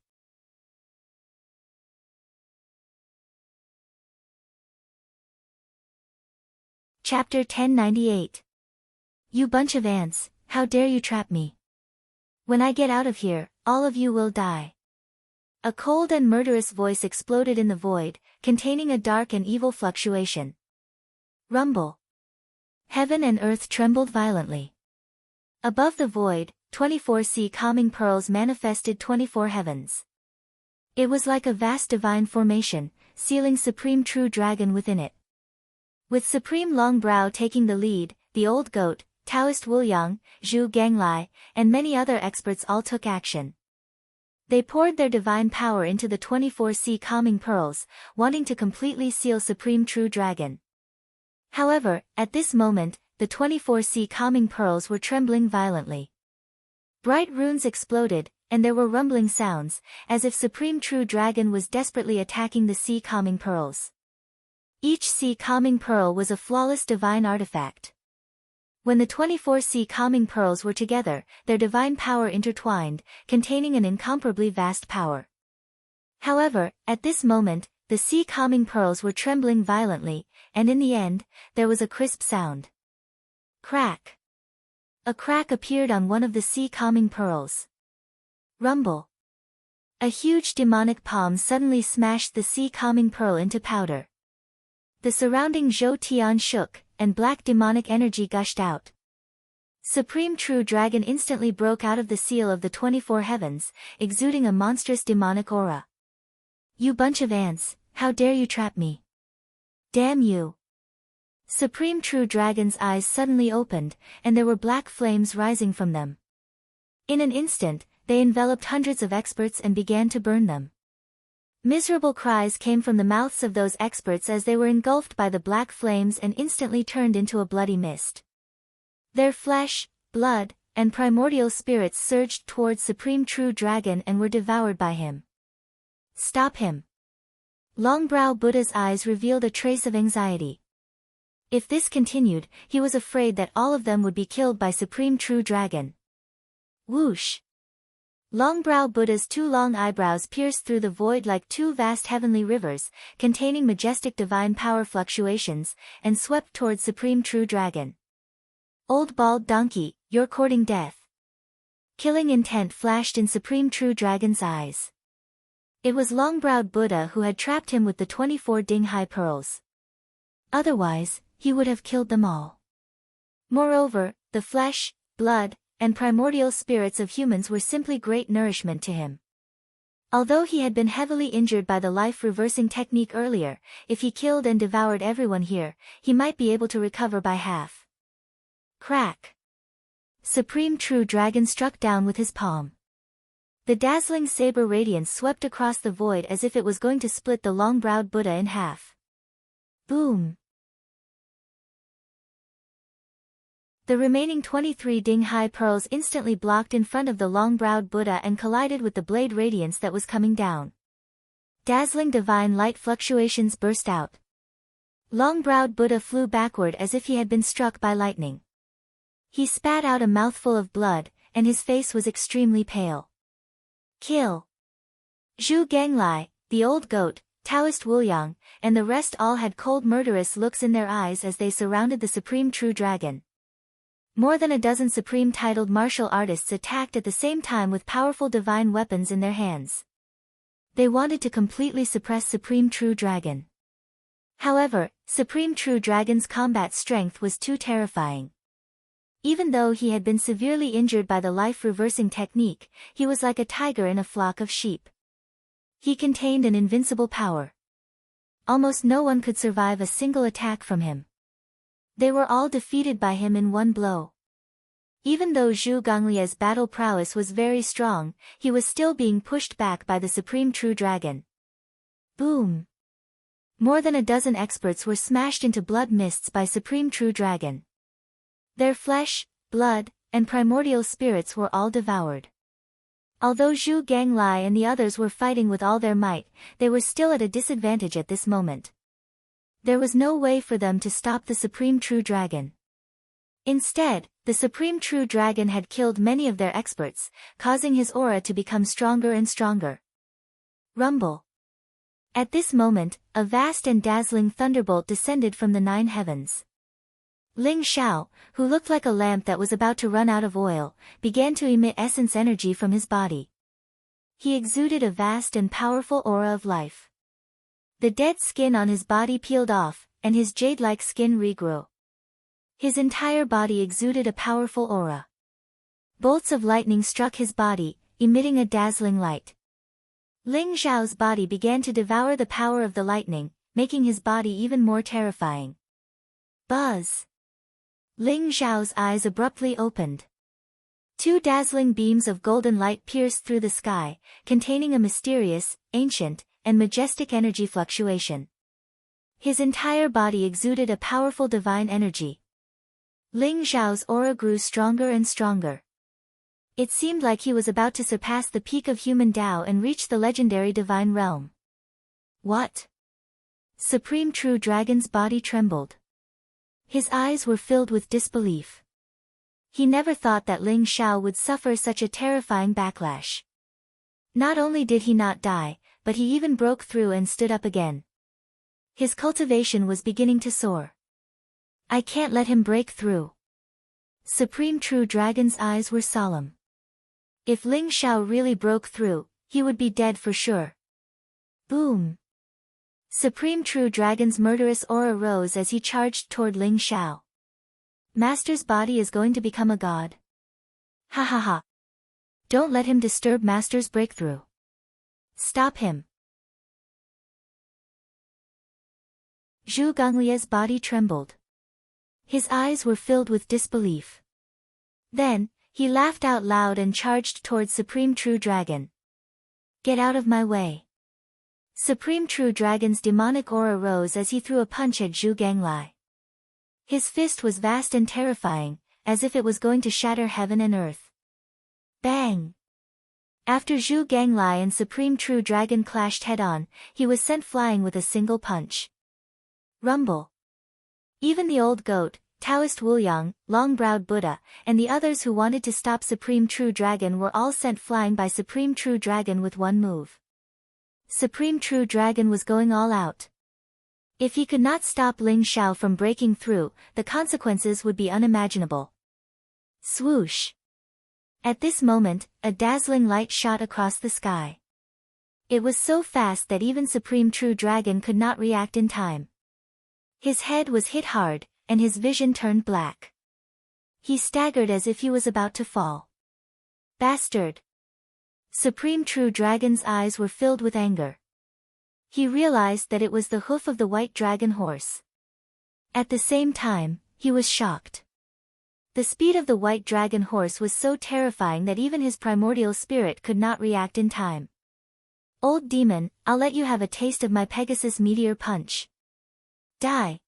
Chapter 1098. You bunch of ants, how dare you trap me? When I get out of here, all of you will die. A cold and murderous voice exploded in the void, containing a dark and evil fluctuation. Rumble. Heaven and earth trembled violently. Above the void, 24 sea-calming pearls manifested 24 heavens. It was like a vast divine formation, sealing Supreme True Dragon within it. With Supreme Long Brow taking the lead, the old goat, Taoist Wuliang, Zhu Ganglai, and many other experts all took action. They poured their divine power into the 24 sea-calming pearls, wanting to completely seal Supreme True Dragon. However, at this moment, the 24 sea-calming pearls were trembling violently. Bright runes exploded, and there were rumbling sounds, as if Supreme True Dragon was desperately attacking the sea-calming pearls. Each sea-calming pearl was a flawless divine artifact. When the 24 sea-calming pearls were together, their divine power intertwined, containing an incomparably vast power. However, at this moment, the sea-calming pearls were trembling violently, and in the end, there was a crisp sound. Crack! A crack appeared on one of the sea-calming pearls. Rumble! A huge demonic palm suddenly smashed the sea-calming pearl into powder. The surrounding Zhou Tian shook, and black demonic energy gushed out. Supreme True Dragon instantly broke out of the seal of the 24 heavens, exuding a monstrous demonic aura. You bunch of ants, how dare you trap me? Damn you! Supreme True Dragon's eyes suddenly opened, and there were black flames rising from them. In an instant, they enveloped hundreds of experts and began to burn them. Miserable cries came from the mouths of those experts as they were engulfed by the black flames and instantly turned into a bloody mist. Their flesh, blood, and primordial spirits surged towards Supreme True Dragon and were devoured by him. Stop him! Longbrow Buddha's eyes revealed a trace of anxiety. If this continued, he was afraid that all of them would be killed by Supreme True Dragon. Whoosh! Longbrow Buddha's two long eyebrows pierced through the void like two vast heavenly rivers, containing majestic divine power fluctuations, and swept towards Supreme True Dragon. Old bald donkey, you're courting death. Killing intent flashed in Supreme True Dragon's eyes. It was Longbrowed Buddha who had trapped him with the 24 Dinghai pearls. Otherwise, he would have killed them all. Moreover, the flesh, blood, and primordial spirits of humans were simply great nourishment to him. Although he had been heavily injured by the life-reversing technique earlier, if he killed and devoured everyone here, he might be able to recover by half. Crack! Supreme True Dragon struck down with his palm. The dazzling saber radiance swept across the void as if it was going to split the long-browed Buddha in half. Boom! The remaining 23 Dinghai pearls instantly blocked in front of the long-browed Buddha and collided with the blade radiance that was coming down. Dazzling divine light fluctuations burst out. Long-browed Buddha flew backward as if he had been struck by lightning. He spat out a mouthful of blood, and his face was extremely pale. Kill! Zhu Ganglai, the old goat, Taoist Wuliang, and the rest all had cold murderous looks in their eyes as they surrounded the Supreme True Dragon. More than a dozen supreme-titled martial artists attacked at the same time with powerful divine weapons in their hands. They wanted to completely suppress Supreme True Dragon. However, Supreme True Dragon's combat strength was too terrifying. Even though he had been severely injured by the life-reversing technique, he was like a tiger in a flock of sheep. He contained an invincible power. Almost no one could survive a single attack from him. They were all defeated by him in one blow. Even though Zhu Gonglia's battle prowess was very strong, he was still being pushed back by the Supreme True Dragon. Boom! More than a dozen experts were smashed into blood mists by Supreme True Dragon. Their flesh, blood, and primordial spirits were all devoured. Although Zhu Ganglai and the others were fighting with all their might, they were still at a disadvantage at this moment. There was no way for them to stop the Supreme True Dragon. Instead, the Supreme True Dragon had killed many of their experts, causing his aura to become stronger and stronger. Rumble! At this moment, a vast and dazzling thunderbolt descended from the 9 heavens. Ling Xiao, who looked like a lamp that was about to run out of oil, began to emit essence energy from his body. He exuded a vast and powerful aura of life. The dead skin on his body peeled off, and his jade-like skin regrew. His entire body exuded a powerful aura. Bolts of lightning struck his body, emitting a dazzling light. Ling Xiao's body began to devour the power of the lightning, making his body even more terrifying. Buzz! Ling Xiao's eyes abruptly opened. 2 dazzling beams of golden light pierced through the sky, containing a mysterious, ancient, and majestic energy fluctuation. His entire body exuded a powerful divine energy. Ling Xiao's aura grew stronger and stronger. It seemed like he was about to surpass the peak of human Tao and reach the legendary divine realm. What? Supreme True Dragon's body trembled. His eyes were filled with disbelief. He never thought that Ling Xiao would suffer such a terrifying backlash. Not only did he not die, but he even broke through and stood up again. His cultivation was beginning to soar. I can't let him break through. Supreme True Dragon's eyes were solemn. If Ling Xiao really broke through, he would be dead for sure. Boom! Supreme True Dragon's murderous aura rose as he charged toward Ling Xiao. Master's body is going to become a god. Ha ha ha. Don't let him disturb Master's breakthrough. Stop him. Zhu Gonglia's body trembled. His eyes were filled with disbelief. Then, he laughed out loud and charged towards Supreme True Dragon. Get out of my way. Supreme True Dragon's demonic aura rose as he threw a punch at Zhu Ganglai. His fist was vast and terrifying, as if it was going to shatter heaven and earth. Bang! After Zhu Ganglai and Supreme True Dragon clashed head-on, he was sent flying with a single punch. Rumble. Even the old goat, Taoist Wuliang, long-browed Buddha, and the others who wanted to stop Supreme True Dragon were all sent flying by Supreme True Dragon with one move. Supreme True Dragon was going all out. If he could not stop Ling Xiao from breaking through, the consequences would be unimaginable. Swoosh! At this moment, a dazzling light shot across the sky. It was so fast that even Supreme True Dragon could not react in time. His head was hit hard, and his vision turned black. He staggered as if he was about to fall. Bastard! Supreme True Dragon's eyes were filled with anger. He realized that it was the hoof of the white dragon horse. At the same time, he was shocked. The speed of the white dragon horse was so terrifying that even his primordial spirit could not react in time. Old demon, I'll let you have a taste of my Pegasus meteor punch. Die!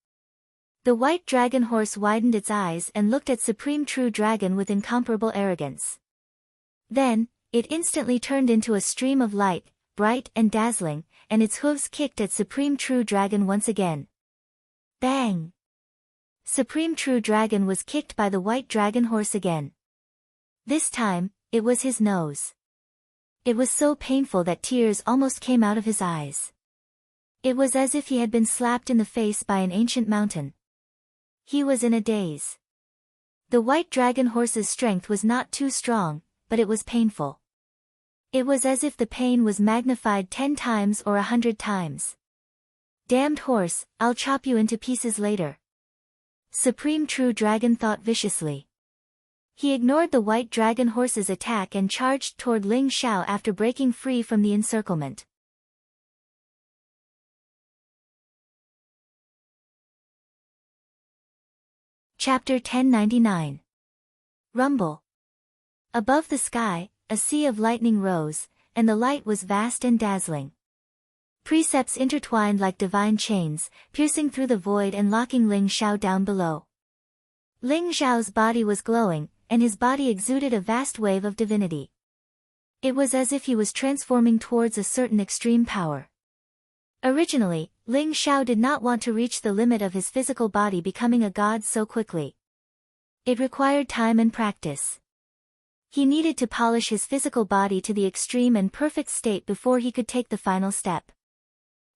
The white dragon horse widened its eyes and looked at Supreme True Dragon with incomparable arrogance. Then, it instantly turned into a stream of light, bright and dazzling, and its hooves kicked at Supreme True Dragon once again. Bang! Supreme True Dragon was kicked by the white dragon horse again. This time, it was his nose. It was so painful that tears almost came out of his eyes. It was as if he had been slapped in the face by an ancient mountain. He was in a daze. The white dragon horse's strength was not too strong, but it was painful. It was as if the pain was magnified 10 times or 100 times. Damned horse, I'll chop you into pieces later. Supreme True Dragon thought viciously. He ignored the white dragon horse's attack and charged toward Ling Xiao after breaking free from the encirclement. Chapter 1099. Rumble. Above the sky, a sea of lightning rose, and the light was vast and dazzling. Precepts intertwined like divine chains, piercing through the void and locking Ling Xiao down below. Ling Xiao's body was glowing, and his body exuded a vast wave of divinity. It was as if he was transforming towards a certain extreme power. Originally, Ling Xiao did not want to reach the limit of his physical body becoming a god so quickly. It required time and practice. He needed to polish his physical body to the extreme and perfect state before he could take the final step.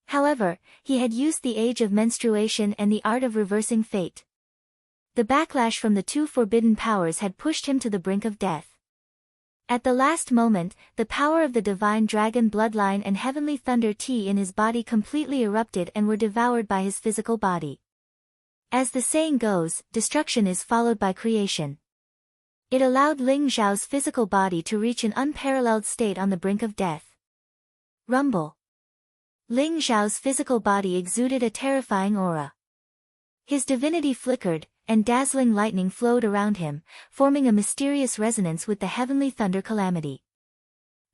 However, he had used the age of menstruation and the art of reversing fate. The backlash from the two forbidden powers had pushed him to the brink of death. At the last moment, the power of the divine dragon bloodline and heavenly thunder tea in his body completely erupted and were devoured by his physical body. As the saying goes, destruction is followed by creation. It allowed Ling Xiao's physical body to reach an unparalleled state on the brink of death. Rumble. Ling Xiao's physical body exuded a terrifying aura. His divinity flickered, and dazzling lightning flowed around him, forming a mysterious resonance with the heavenly thunder calamity.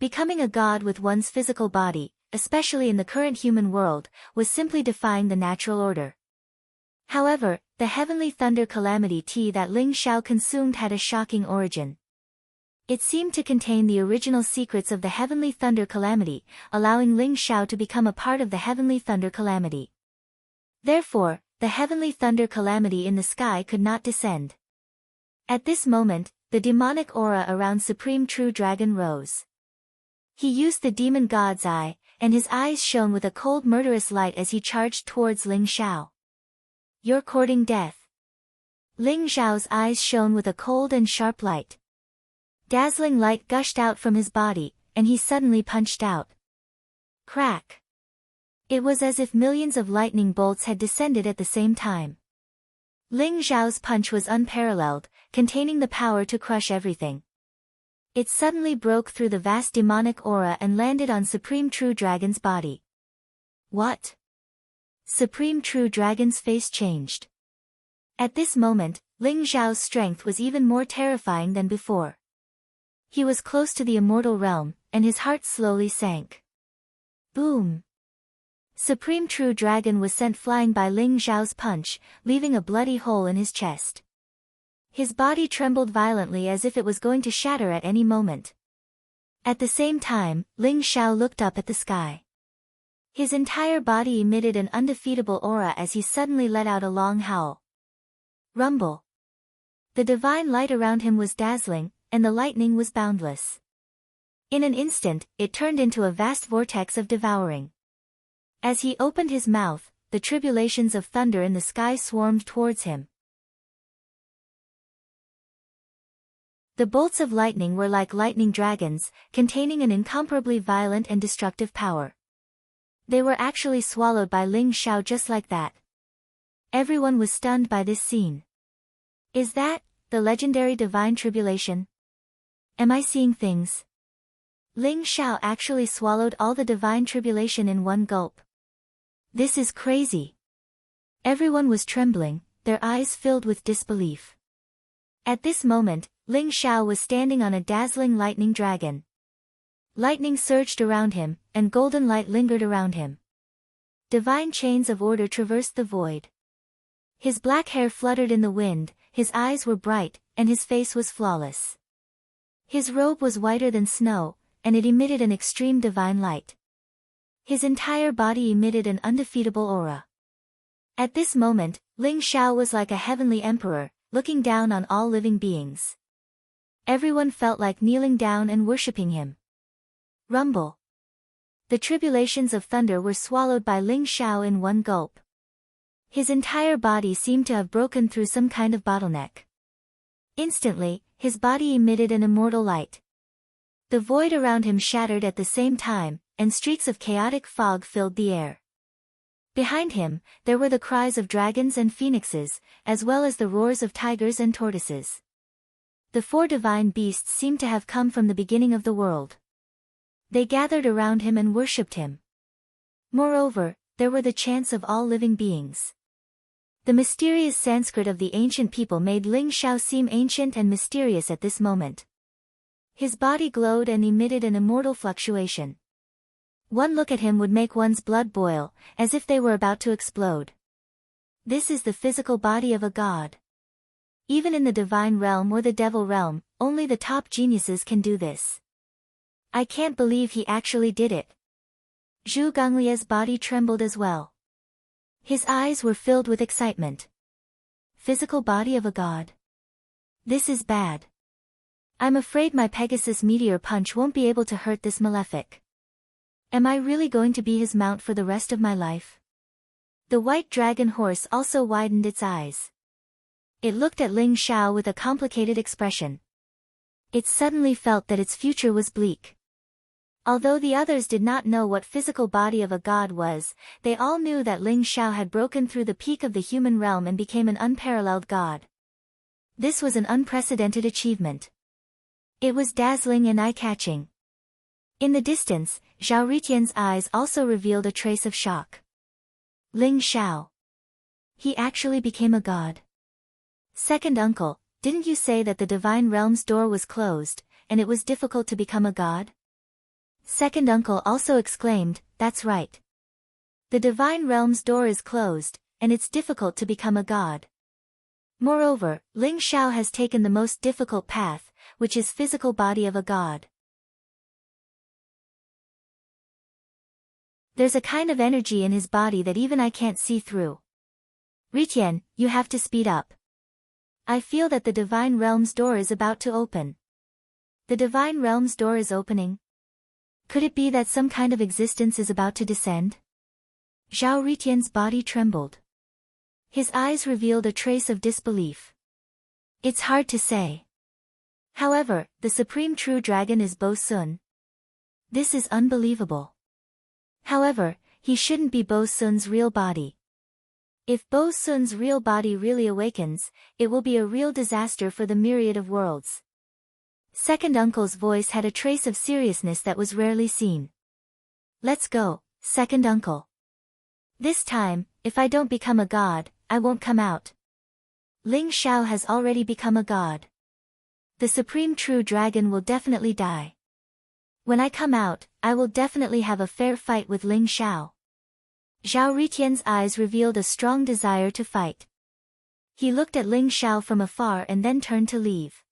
Becoming a god with one's physical body, especially in the current human world, was simply defying the natural order. However, the heavenly thunder calamity tea that Ling Xiao consumed had a shocking origin. It seemed to contain the original secrets of the heavenly thunder calamity, allowing Ling Xiao to become a part of the heavenly thunder calamity. Therefore, the heavenly thunder calamity in the sky could not descend. At this moment, the demonic aura around Supreme True Dragon rose. He used the demon god's eye, and his eyes shone with a cold murderous light as he charged towards Ling Xiao. You're courting death. Ling Xiao's eyes shone with a cold and sharp light. Dazzling light gushed out from his body, and he suddenly punched out. Crack! It was as if millions of lightning bolts had descended at the same time. Ling Xiao's punch was unparalleled, containing the power to crush everything. It suddenly broke through the vast demonic aura and landed on Supreme True Dragon's body. What? Supreme True Dragon's face changed. At this moment, Ling Xiao's strength was even more terrifying than before. He was close to the immortal realm, and his heart slowly sank. Boom! Supreme True Dragon was sent flying by Ling Xiao's punch, leaving a bloody hole in his chest. His body trembled violently as if it was going to shatter at any moment. At the same time, Ling Xiao looked up at the sky. His entire body emitted an undefeatable aura as he suddenly let out a long howl. Rumble. The divine light around him was dazzling, and the lightning was boundless. In an instant, it turned into a vast vortex of devouring. As he opened his mouth, the tribulations of thunder in the sky swarmed towards him. The bolts of lightning were like lightning dragons, containing an incomparably violent and destructive power. They were actually swallowed by Ling Xiao just like that. Everyone was stunned by this scene. Is that the legendary divine tribulation? Am I seeing things? Ling Xiao actually swallowed all the divine tribulation in one gulp. This is crazy. Everyone was trembling, their eyes filled with disbelief. At this moment, Ling Xiao was standing on a dazzling lightning dragon. Lightning surged around him, and golden light lingered around him. Divine chains of order traversed the void. His black hair fluttered in the wind, his eyes were bright, and his face was flawless. His robe was whiter than snow, and it emitted an extreme divine light. His entire body emitted an undefeatable aura. At this moment, Ling Xiao was like a heavenly emperor, looking down on all living beings. Everyone felt like kneeling down and worshipping him. Rumble. The tribulations of thunder were swallowed by Ling Xiao in one gulp. His entire body seemed to have broken through some kind of bottleneck. Instantly, his body emitted an immortal light. The void around him shattered at the same time, and streaks of chaotic fog filled the air. Behind him, there were the cries of dragons and phoenixes, as well as the roars of tigers and tortoises. The four divine beasts seemed to have come from the beginning of the world. They gathered around him and worshipped him. Moreover, there were the chants of all living beings. The mysterious Sanskrit of the ancient people made Ling Xiao seem ancient and mysterious at this moment. His body glowed and emitted an immortal fluctuation. One look at him would make one's blood boil, as if they were about to explode. This is the physical body of a god. Even in the divine realm or the devil realm, only the top geniuses can do this. I can't believe he actually did it. Zhu Gonglia's body trembled as well. His eyes were filled with excitement. Physical body of a god. This is bad. I'm afraid my Pegasus meteor punch won't be able to hurt this malefic. Am I really going to be his mount for the rest of my life? The white dragon horse also widened its eyes. It looked at Ling Xiao with a complicated expression. It suddenly felt that its future was bleak. Although the others did not know what physical body of a god was, they all knew that Ling Xiao had broken through the peak of the human realm and became an unparalleled god. This was an unprecedented achievement. It was dazzling and eye-catching. In the distance, Zhao Ritian's eyes also revealed a trace of shock. Ling Xiao. He actually became a god. Second uncle, didn't you say that the divine realm's door was closed, and it was difficult to become a god? Second uncle also exclaimed, that's right. The divine realm's door is closed, and it's difficult to become a god. Moreover, Ling Xiao has taken the most difficult path, which is physical body of a god. There's a kind of energy in his body that even I can't see through. Ritian, you have to speed up. I feel that the divine realm's door is about to open. The divine realm's door is opening. Could it be that some kind of existence is about to descend? Zhao Ritian's body trembled. His eyes revealed a trace of disbelief. It's hard to say. However, the supreme true dragon is Bo Sun. This is unbelievable. However, he shouldn't be Bo Sun's real body. If Bo Sun's real body really awakens, it will be a real disaster for the myriad of worlds. Second uncle's voice had a trace of seriousness that was rarely seen. Let's go, second uncle. This time, if I don't become a god, I won't come out. Ling Xiao has already become a god. The supreme true dragon will definitely die. When I come out, I will definitely have a fair fight with Ling Xiao. Zhao Ritian's eyes revealed a strong desire to fight. He looked at Ling Xiao from afar and then turned to leave.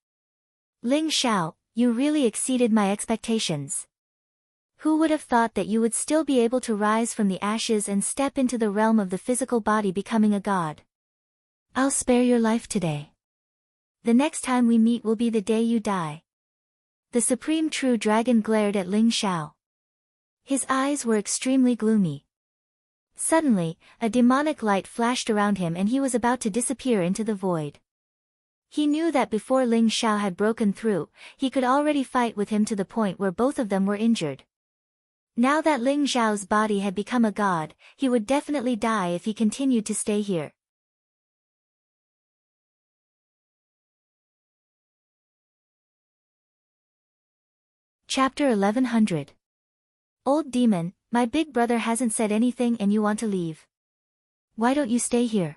Ling Xiao, you really exceeded my expectations. Who would have thought that you would still be able to rise from the ashes and step into the realm of the physical body, becoming a god? I'll spare your life today. The next time we meet will be the day you die. The supreme true dragon glared at Ling Xiao. His eyes were extremely gloomy. Suddenly, a demonic light flashed around him and he was about to disappear into the void. He knew that before Ling Xiao had broken through, he could already fight with him to the point where both of them were injured. Now that Ling Xiao's body had become a god, he would definitely die if he continued to stay here. Chapter 1100. Old demon, my big brother hasn't said anything and you want to leave. Why don't you stay here?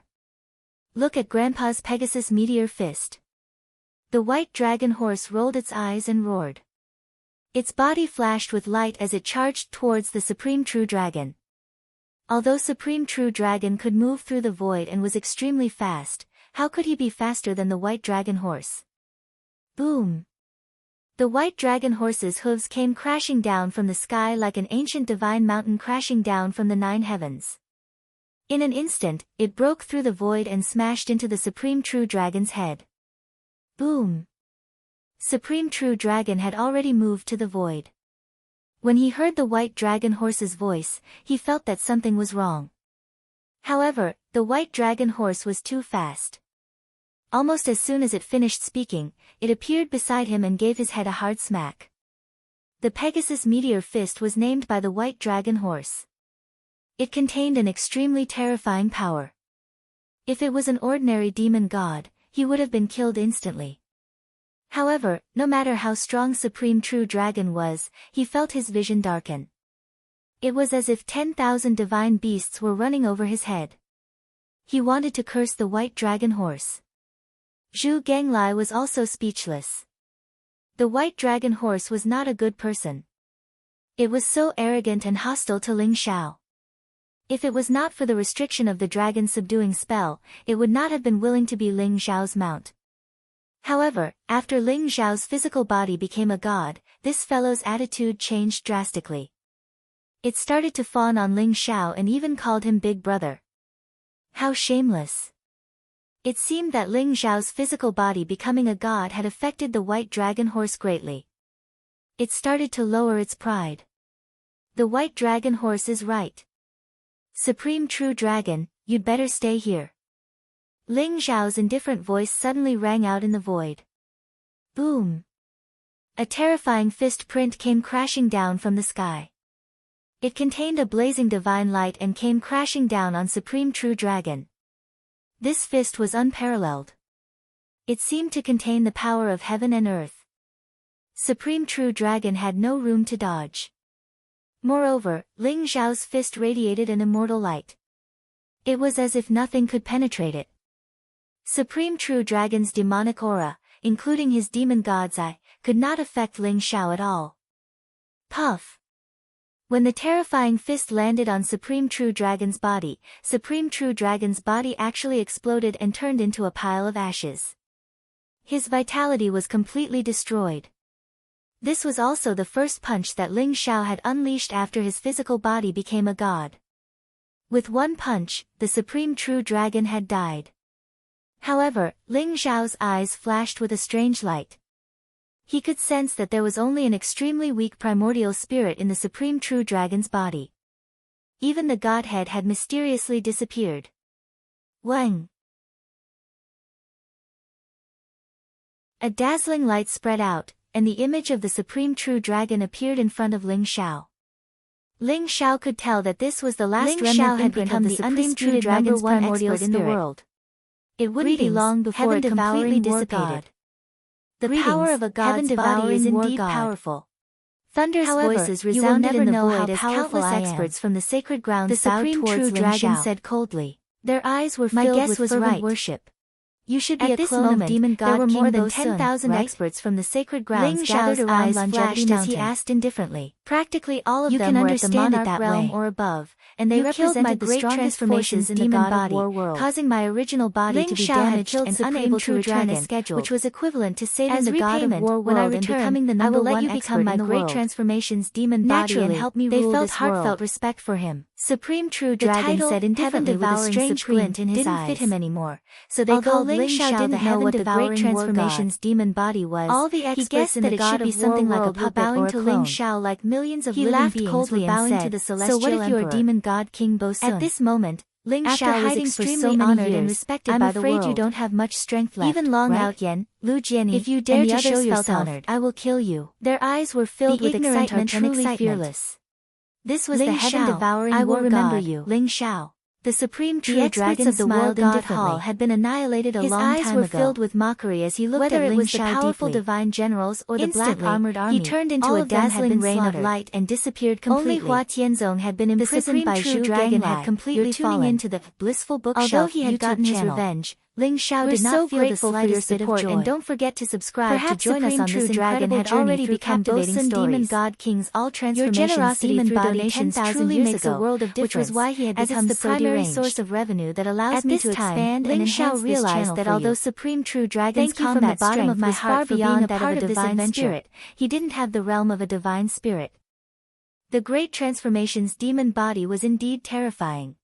Look at Grandpa's Pegasus meteor fist. The white dragon horse rolled its eyes and roared. Its body flashed with light as it charged towards the Supreme True Dragon. Although Supreme True Dragon could move through the void and was extremely fast, how could he be faster than the white dragon horse? Boom! The white dragon horse's hooves came crashing down from the sky like an ancient divine mountain crashing down from the 9 heavens. In an instant, it broke through the void and smashed into the Supreme True Dragon's head. Boom! Supreme True Dragon had already moved to the void. When he heard the white dragon horse's voice, he felt that something was wrong. However, the white dragon horse was too fast. Almost as soon as it finished speaking, it appeared beside him and gave his head a hard smack. The Pegasus meteor fist was named by the white dragon horse. It contained an extremely terrifying power. If it was an ordinary demon god, he would have been killed instantly. However, no matter how strong Supreme True Dragon was, he felt his vision darken. It was as if 10,000 divine beasts were running over his head. He wanted to curse the white dragon horse. Zhu Ganglai was also speechless. The white dragon horse was not a good person. It was so arrogant and hostile to Ling Xiao. If it was not for the restriction of the dragon subduing spell, it would not have been willing to be Ling Xiao's mount. However, after Ling Xiao's physical body became a god, this fellow's attitude changed drastically. It started to fawn on Ling Xiao and even called him big brother. How shameless! It seemed that Ling Xiao's physical body becoming a god had affected the white dragon horse greatly. It started to lower its pride. The white dragon horse is right. Supreme True Dragon, you'd better stay here. Ling Xiao's indifferent voice suddenly rang out in the void. Boom! A terrifying fist print came crashing down from the sky. It contained a blazing divine light and came crashing down on Supreme True Dragon. This fist was unparalleled. It seemed to contain the power of heaven and earth. Supreme True Dragon had no room to dodge. Moreover, Ling Xiao's fist radiated an immortal light. It was as if nothing could penetrate it. Supreme True Dragon's demonic aura, including his demon god's eye, could not affect Ling Xiao at all. Puff! When the terrifying fist landed on Supreme True Dragon's body, Supreme True Dragon's body actually exploded and turned into a pile of ashes. His vitality was completely destroyed. This was also the first punch that Ling Xiao had unleashed after his physical body became a god. With one punch, the Supreme True Dragon had died. However, Ling Xiao's eyes flashed with a strange light. He could sense that there was only an extremely weak primordial spirit in the Supreme True Dragon's body. Even the godhead had mysteriously disappeared. Wang! A dazzling light spread out, and the image of the Supreme True Dragon appeared in front of Ling Xiao. Ling Xiao could tell that this was the last remnant imprint of the undisputed number one expert in the world. It wouldn't be long before it completely dissipated. The power of a god's body is indeed powerful. Thunderous voices resounded in the void as countless experts from the sacred grounds bowed towards Ling Xiao. The Supreme True Dragon said coldly. Their eyes were filled with fervent worship. You should be a clone of demon god. There were more than 10,000 experts from the sacred grounds gathered around Longevity Mountain. As he asked indifferently. Practically all of them were at the monarch realm or above, and they represented the great transformations in the god of war world, causing my original body to be damaged and unable to return as scheduled, which was equivalent to saving the god of war world and becoming the number one expert in the world. I will let you become my great transformations demon body and help me rule this world. They felt heartfelt respect for him. Supreme True Dragon said indifferently with a strange glint in his eyes. Didn't fit him anymore, so they called Ling Xiao didn't know what the great transformations demon body was. All the experts in the god of something like a puppet or a clone. Ling Xiao like millions of living beings were bowing to the celestial emperor. So what if you are demon god King Bo Sun? At this moment, Ling Xiao was extremely honored and respected by the world. I'm afraid you don't have much strength left. Even Long Out Yen, Lu Jianyi, if you dare to show yourself, I will kill you. Their eyes were filled with excitement and truly fearless. This was the heaven-devouring war god. I will remember you, Ling Xiao. The Supreme True Dragon of the War God Hall had been annihilated a long time ago. His eyes were filled with mockery as he looked at Ling Xiao deeply. Whether it was the powerful divine generals or the black armored army, he turned into a dazzling rain of light and disappeared completely. Only Hua Tianzong had been imprisoned by Zhu Dragon had completely fallen into the Blissful Bookshelf. Although he had gotten his revenge, Ling Xiao did not feel the slightest support, and don't forget to subscribe to join us on this incredible journey through captivating Demon God King's all transformations demon body 10,000 years ago, which was why he had become the primary source of revenue that allows me to expand and enhance this channel. That although Supreme True Dragon's combat strength was far beyond that of a divine spirit, he didn't have the realm of a divine spirit. The great transformations demon body was indeed terrifying.